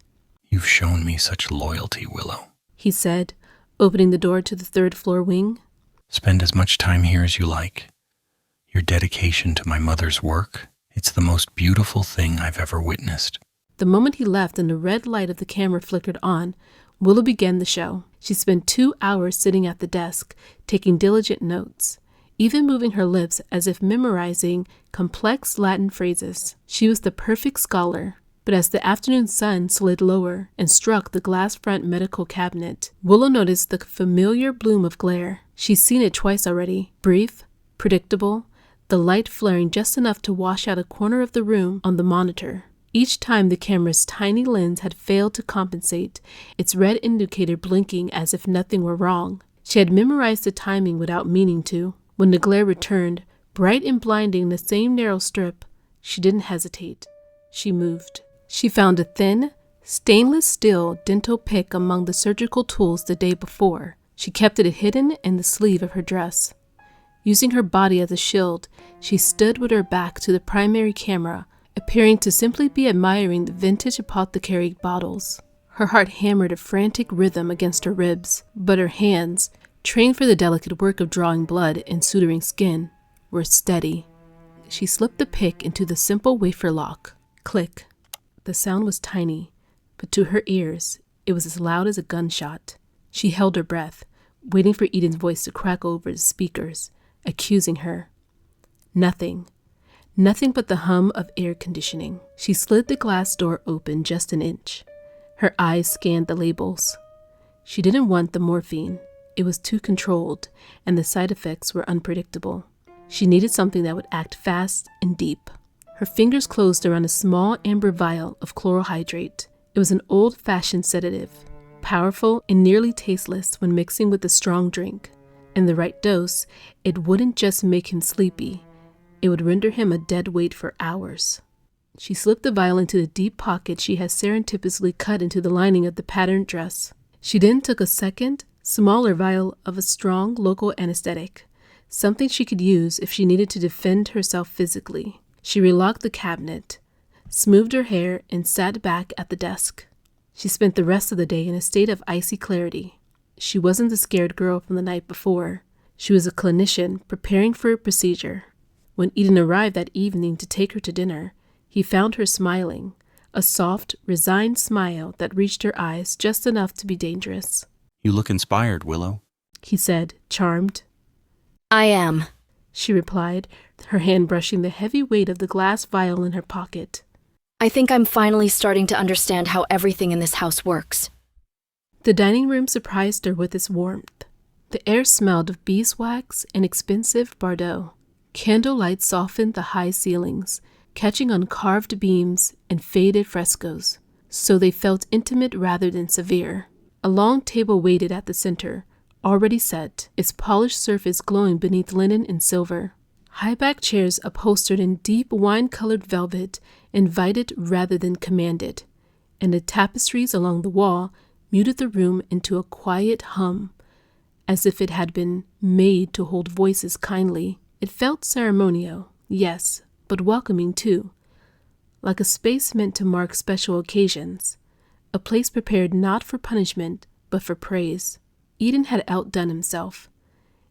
You've shown me such loyalty, Willow, he said, opening the door to the third-floor wing. Spend as much time here as you like. Your dedication to my mother's work, it's the most beautiful thing I've ever witnessed. The moment he left and the red light of the camera flickered on, Willow began the show. She spent 2 hours sitting at the desk, taking diligent notes, even moving her lips as if memorizing complex Latin phrases. She was the perfect scholar. But as the afternoon sun slid lower and struck the glass front medical cabinet, Willow noticed the familiar bloom of glare. She'd seen it twice already, brief, predictable, the light flaring just enough to wash out a corner of the room on the monitor. Each time the camera's tiny lens had failed to compensate, its red indicator blinking as if nothing were wrong. She had memorized the timing without meaning to. When the glare returned, bright and blinding the same narrow strip, she didn't hesitate. She moved. She found a thin, stainless steel dental pick among the surgical tools the day before. She kept it hidden in the sleeve of her dress. Using her body as a shield, she stood with her back to the primary camera, appearing to simply be admiring the vintage apothecary bottles. Her heart hammered a frantic rhythm against her ribs, but her hands, trained for the delicate work of drawing blood and suturing skin, were steady. She slipped the pick into the simple wafer lock. Click. The sound was tiny, but to her ears, it was as loud as a gunshot. She held her breath, waiting for Eden's voice to crack over the speakers, accusing her. Nothing but the hum of air conditioning. She slid the glass door open just an inch. Her eyes scanned the labels. She didn't want the morphine. It was too controlled, and the side effects were unpredictable. She needed something that would act fast and deep. Her fingers closed around a small amber vial of chloral hydrate. It was an old-fashioned sedative, powerful and nearly tasteless when mixing with a strong drink. In the right dose, it wouldn't just make him sleepy, it would render him a dead weight for hours. She slipped the vial into the deep pocket she had surreptitiously cut into the lining of the patterned dress. She then took a second, smaller vial of a strong local anesthetic, something she could use if she needed to defend herself physically. She relocked the cabinet, smoothed her hair, and sat back at the desk. She spent the rest of the day in a state of icy clarity. She wasn't the scared girl from the night before. She was a clinician preparing for a procedure. When Eden arrived that evening to take her to dinner, he found her smiling, a soft, resigned smile that reached her eyes just enough to be dangerous. You look inspired, Willow, he said, charmed. I am, she replied, her hand brushing the heavy weight of the glass vial in her pocket. I think I'm finally starting to understand how everything in this house works. The dining room surprised her with its warmth. The air smelled of beeswax and expensive Bordeaux. Candlelight softened the high ceilings, catching on carved beams and faded frescoes, so they felt intimate rather than severe. A long table waited at the center, already set, its polished surface glowing beneath linen and silver. High-backed chairs upholstered in deep wine-colored velvet invited rather than commanded, and the tapestries along the wall muted the room into a quiet hum, as if it had been made to hold voices kindly. It felt ceremonial, yes, but welcoming too, like a space meant to mark special occasions, a place prepared not for punishment, but for praise. Eden had outdone himself,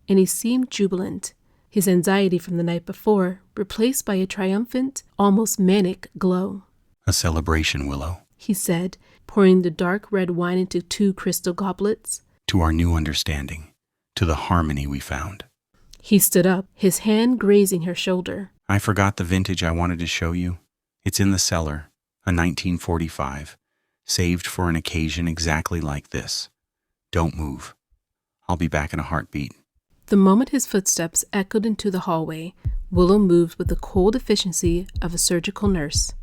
and he seemed jubilant, his anxiety from the night before replaced by a triumphant, almost manic glow. A celebration, Willow. He said, pouring the dark red wine into 2 crystal goblets. To our new understanding, to the harmony we found. He stood up, his hand grazing her shoulder. I forgot the vintage I wanted to show you. It's in the cellar, a 1945, saved for an occasion exactly like this. Don't move. I'll be back in a heartbeat. The moment his footsteps echoed into the hallway, Willow moved with the cold efficiency of a surgical nurse.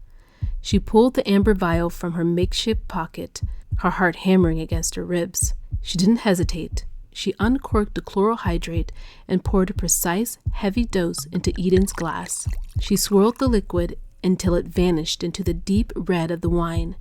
She pulled the amber vial from her makeshift pocket, her heart hammering against her ribs. She didn't hesitate. She uncorked the chloral hydrate and poured a precise, heavy dose into Eden's glass. She swirled the liquid until it vanished into the deep red of the wine,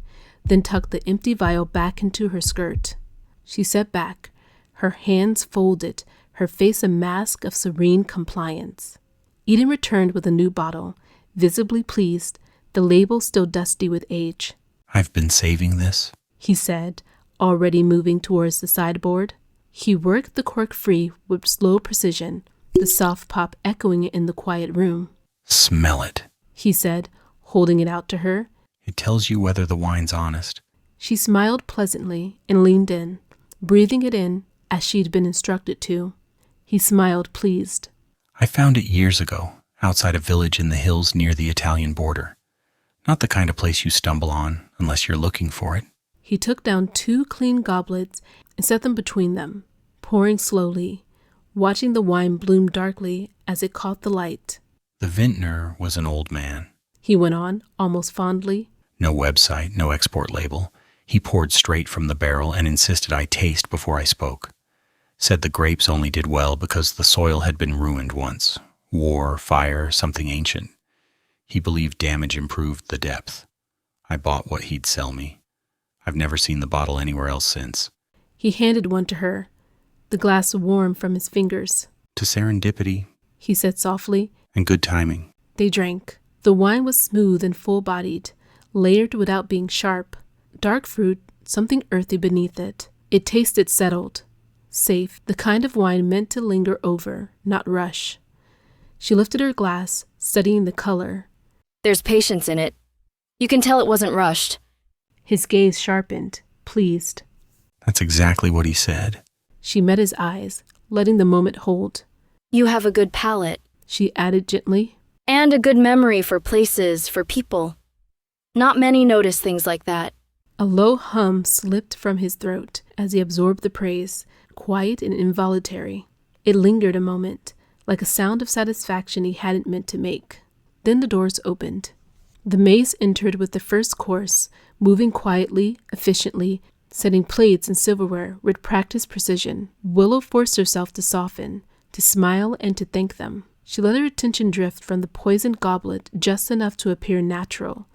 then tucked the empty vial back into her skirt. She sat back, her hands folded, her face a mask of serene compliance. Eden returned with a new bottle, visibly pleased, the label still dusty with age. I've been saving this, he said, already moving towards the sideboard. He worked the cork free with slow precision, the soft pop echoing in the quiet room. Smell it, he said, holding it out to her. It tells you whether the wine's honest. She smiled pleasantly and leaned in, breathing it in as she'd been instructed to. He smiled, pleased. I found it years ago, outside a village in the hills near the Italian border. Not the kind of place you stumble on unless you're looking for it. He took down 2 clean goblets and set them between them, pouring slowly, watching the wine bloom darkly as it caught the light. The vintner was an old man, he went on, almost fondly. No website, no export label. He poured straight from the barrel and insisted I taste before I spoke. Said the grapes only did well because the soil had been ruined once. War, fire, something ancient. He believed damage improved the depth. I bought what he'd sell me. I've never seen the bottle anywhere else since. He handed one to her, the glass warm from his fingers. To serendipity, he said softly, and good timing. They drank. The wine was smooth and full-bodied, layered without being sharp. Dark fruit, something earthy beneath it. It tasted settled, safe, the kind of wine meant to linger over, not rush. She lifted her glass, studying the color. There's patience in it. You can tell it wasn't rushed. His gaze sharpened, pleased. That's exactly what he said. She met his eyes, letting the moment hold. You have a good palate, she added gently. And a good memory for places, for people. Not many notice things like that. A low hum slipped from his throat as he absorbed the praise, quiet and involuntary. It lingered a moment, like a sound of satisfaction he hadn't meant to make. Then the doors opened. The maids entered with the first course, moving quietly, efficiently, setting plates and silverware with practiced precision. Willow forced herself to soften, to smile, and to thank them. She let her attention drift from the poisoned goblet just enough to appear natural,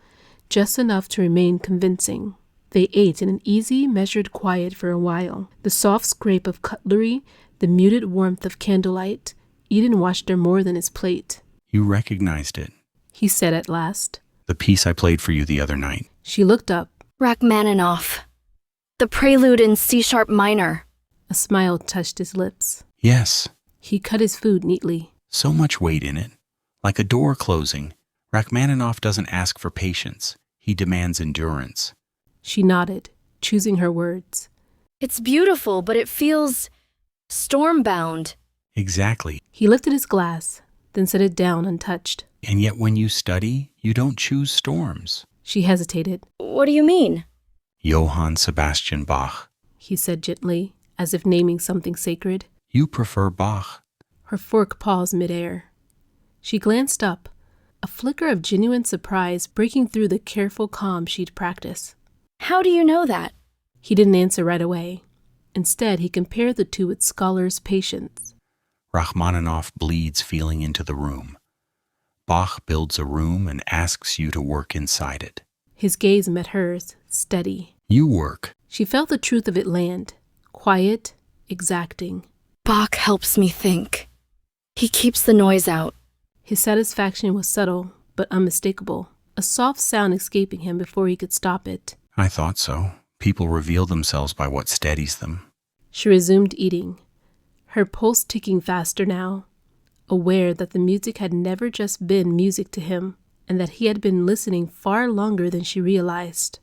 just enough to remain convincing. They ate in an easy, measured quiet for a while. The soft scrape of cutlery, the muted warmth of candlelight. Eden watched her more than his plate. You recognized it. He said at last. The piece I played for you the other night. She looked up. Rachmaninoff. The prelude in C-sharp minor. A smile touched his lips. Yes. He cut his food neatly. So much weight in it. Like a door closing. Rachmaninoff doesn't ask for patience. He demands endurance. She nodded, choosing her words. It's beautiful, but it feels storm-bound. Exactly. He lifted his glass, then set it down untouched. And yet when you study, you don't choose storms. She hesitated. What do you mean? Johann Sebastian Bach. He said gently, as if naming something sacred. You prefer Bach. Her fork paused midair. She glanced up, a flicker of genuine surprise breaking through the careful calm she'd practiced. How do you know that? He didn't answer right away. Instead, he compared the two with scholar's patience. Rachmaninoff bleeds feeling into the room. Bach builds a room and asks you to work inside it. His gaze met hers, steady. You work. She felt the truth of it land, quiet, exacting. Bach helps me think. He keeps the noise out. His satisfaction was subtle, but unmistakable, a soft sound escaping him before he could stop it. I thought so. People reveal themselves by what steadies them. She resumed eating, her pulse ticking faster now, aware that the music had never just been music to him, and that he had been listening far longer than she realized.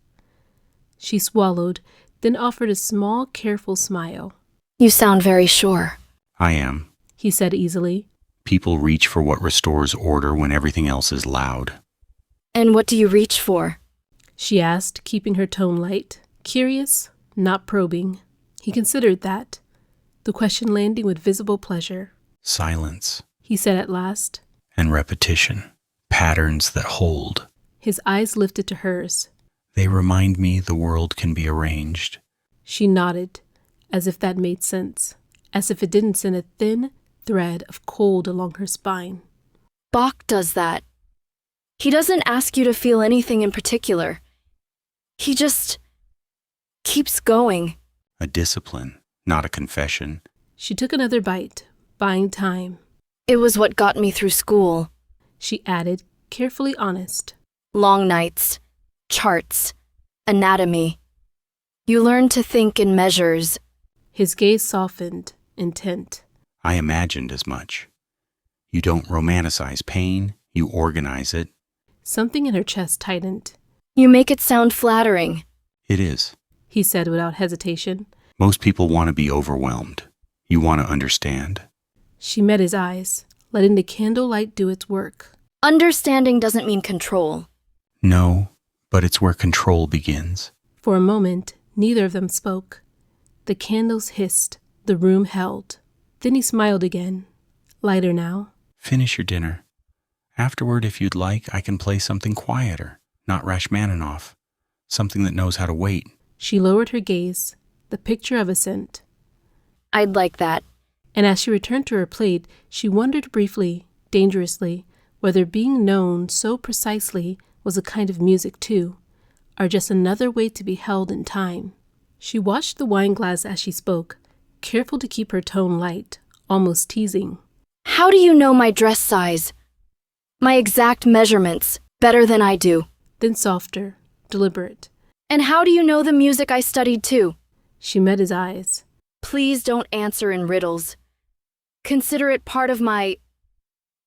She swallowed, then offered a small, careful smile. You sound very sure. I am, he said easily. People reach for what restores order when everything else is loud. And what do you reach for? She asked, keeping her tone light, curious, not probing. He considered that, the question landing with visible pleasure. Silence, he said at last. And repetition, patterns that hold. His eyes lifted to hers. They remind me the world can be arranged. She nodded, as if that made sense, as if it didn't send a thin thread of cold along her spine. Bach does that. He doesn't ask you to feel anything in particular. He just keeps going. A discipline, not a confession. She took another bite, buying time. It was what got me through school, she added, carefully honest. Long nights, charts, anatomy. You learn to think in measures. His gaze softened, intent. I imagined as much. You don't romanticize pain, you organize it. Something in her chest tightened. You make it sound flattering. It is, he said without hesitation. Most people want to be overwhelmed. You want to understand. She met his eyes, letting the candlelight do its work. Understanding doesn't mean control. No, but it's where control begins. For a moment, neither of them spoke. The candles hissed, the room held. Then he smiled again, lighter now. Finish your dinner. Afterward, if you'd like, I can play something quieter, not Rachmaninoff, something that knows how to wait. She lowered her gaze, the picture of assent. I'd like that. And as she returned to her plate, she wondered briefly, dangerously, whether being known so precisely was a kind of music too, or just another way to be held in time. She watched the wine glass as she spoke, careful to keep her tone light, almost teasing. How do you know my dress size? My exact measurements, better than I do. Then softer, deliberate. And how do you know the music I studied too? She met his eyes. Please don't answer in riddles. Consider it part of my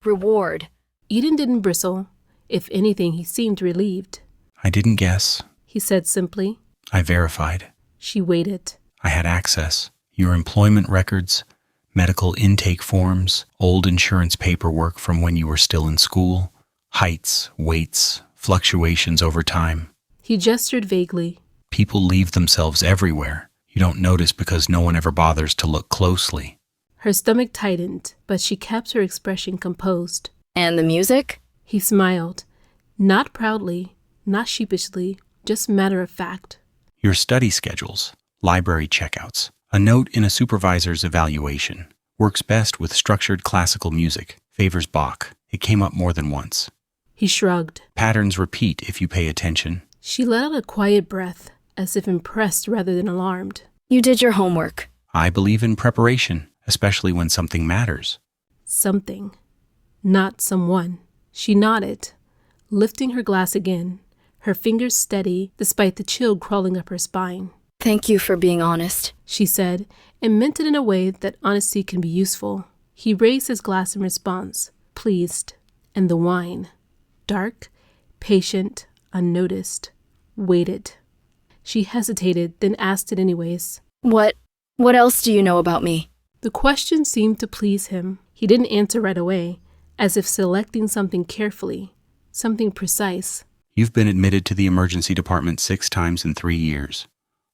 reward. Eden didn't bristle. If anything, he seemed relieved. I didn't guess, he said simply. I verified. She waited. I had access. Your employment records, medical intake forms, old insurance paperwork from when you were still in school, heights, weights, fluctuations over time. He gestured vaguely. People leave themselves everywhere. You don't notice because no one ever bothers to look closely. Her stomach tightened, but she kept her expression composed. And the music? He smiled, not proudly, not sheepishly, just matter of fact. Your study schedules, library checkouts, a note in a supervisor's evaluation. Works best with structured classical music, favors Bach. It came up more than once. He shrugged. Patterns repeat if you pay attention. She let out a quiet breath, as if impressed rather than alarmed. You did your homework. I believe in preparation, especially when something matters. Something. Not someone. She nodded, lifting her glass again, her fingers steady despite the chill crawling up her spine. Thank you for being honest, she said, and meant it in a way that honesty can be useful. He raised his glass in response, pleased, and the wine, dark, patient, unnoticed, waited. She hesitated, then asked it anyways. What else do you know about me? The question seemed to please him. He didn't answer right away, as if selecting something carefully, something precise. You've been admitted to the emergency department 6 times in 3 years.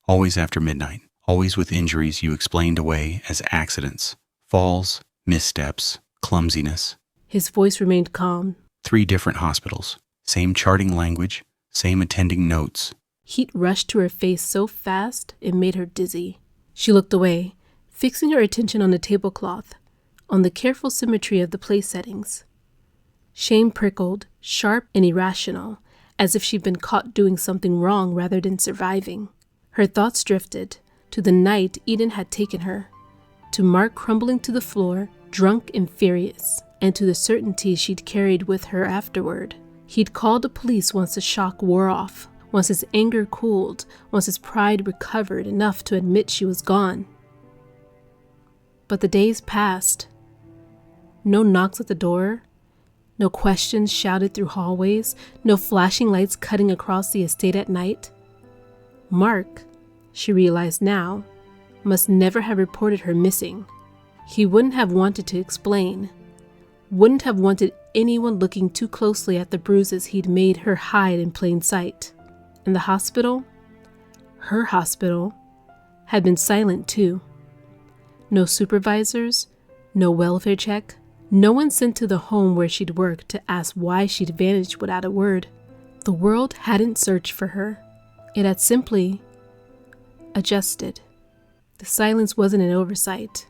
Always after midnight. Always with injuries you explained away as accidents. Falls, missteps, clumsiness. His voice remained calm. 3 different hospitals. Same charting language, same attending notes. Heat rushed to her face so fast it made her dizzy. She looked away, fixing her attention on the tablecloth, on the careful symmetry of the place settings. Shame prickled, sharp and irrational, as if she'd been caught doing something wrong rather than surviving. Her thoughts drifted to the night Eden had taken her, to Mark crumbling to the floor, drunk and furious, and to the certainty she'd carried with her afterward. He'd called the police once the shock wore off, once his anger cooled, once his pride recovered enough to admit she was gone. But the days passed. No knocks at the door, no questions shouted through hallways, no flashing lights cutting across the estate at night. Mark, she realized now, must never have reported her missing. He wouldn't have wanted to explain, wouldn't have wanted anyone looking too closely at the bruises he'd made her hide in plain sight. And the hospital, her hospital, had been silent too. No supervisors, no welfare check, no one sent to the home where she'd worked to ask why she'd vanished without a word. The world hadn't searched for her. It had simply adjusted. The silence wasn't an oversight.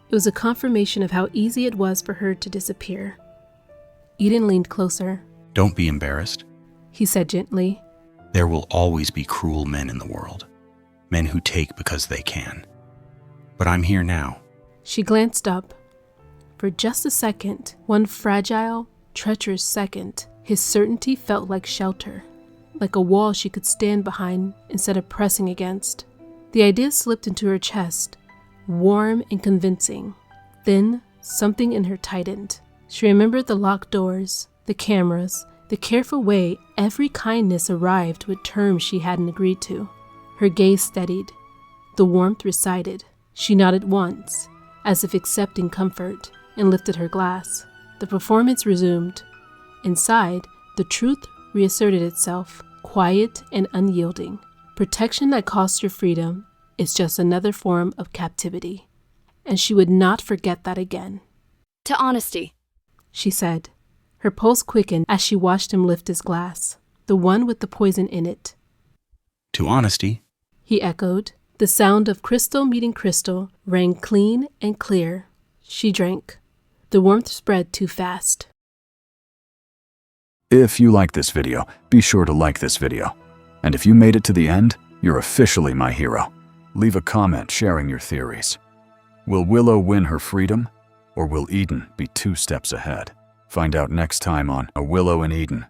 It was a confirmation of how easy it was for her to disappear. Eden leaned closer. Don't be embarrassed, he said gently. There will always be cruel men in the world. Men who take because they can. But I'm here now. She glanced up. For just a second, one fragile, treacherous second, his certainty felt like shelter, like a wall she could stand behind instead of pressing against. The idea slipped into her chest, warm and convincing. Then, something in her tightened. She remembered the locked doors, the cameras, the careful way every kindness arrived with terms she hadn't agreed to. Her gaze steadied. The warmth receded. She nodded once, as if accepting comfort, and lifted her glass. The performance resumed. Inside, the truth reasserted itself, quiet and unyielding. Protection that costs your freedom is just another form of captivity. And she would not forget that again. To honesty, she said. Her pulse quickened as she watched him lift his glass, the one with the poison in it. To honesty, he echoed. The sound of crystal meeting crystal rang clean and clear. She drank. The warmth spread too fast. If you like this video, be sure to like this video. And if you made it to the end, you're officially my hero. Leave a comment sharing your theories. Will Willow win her freedom, or will Eden be 2 steps ahead? Find out next time on A Willow in Eden.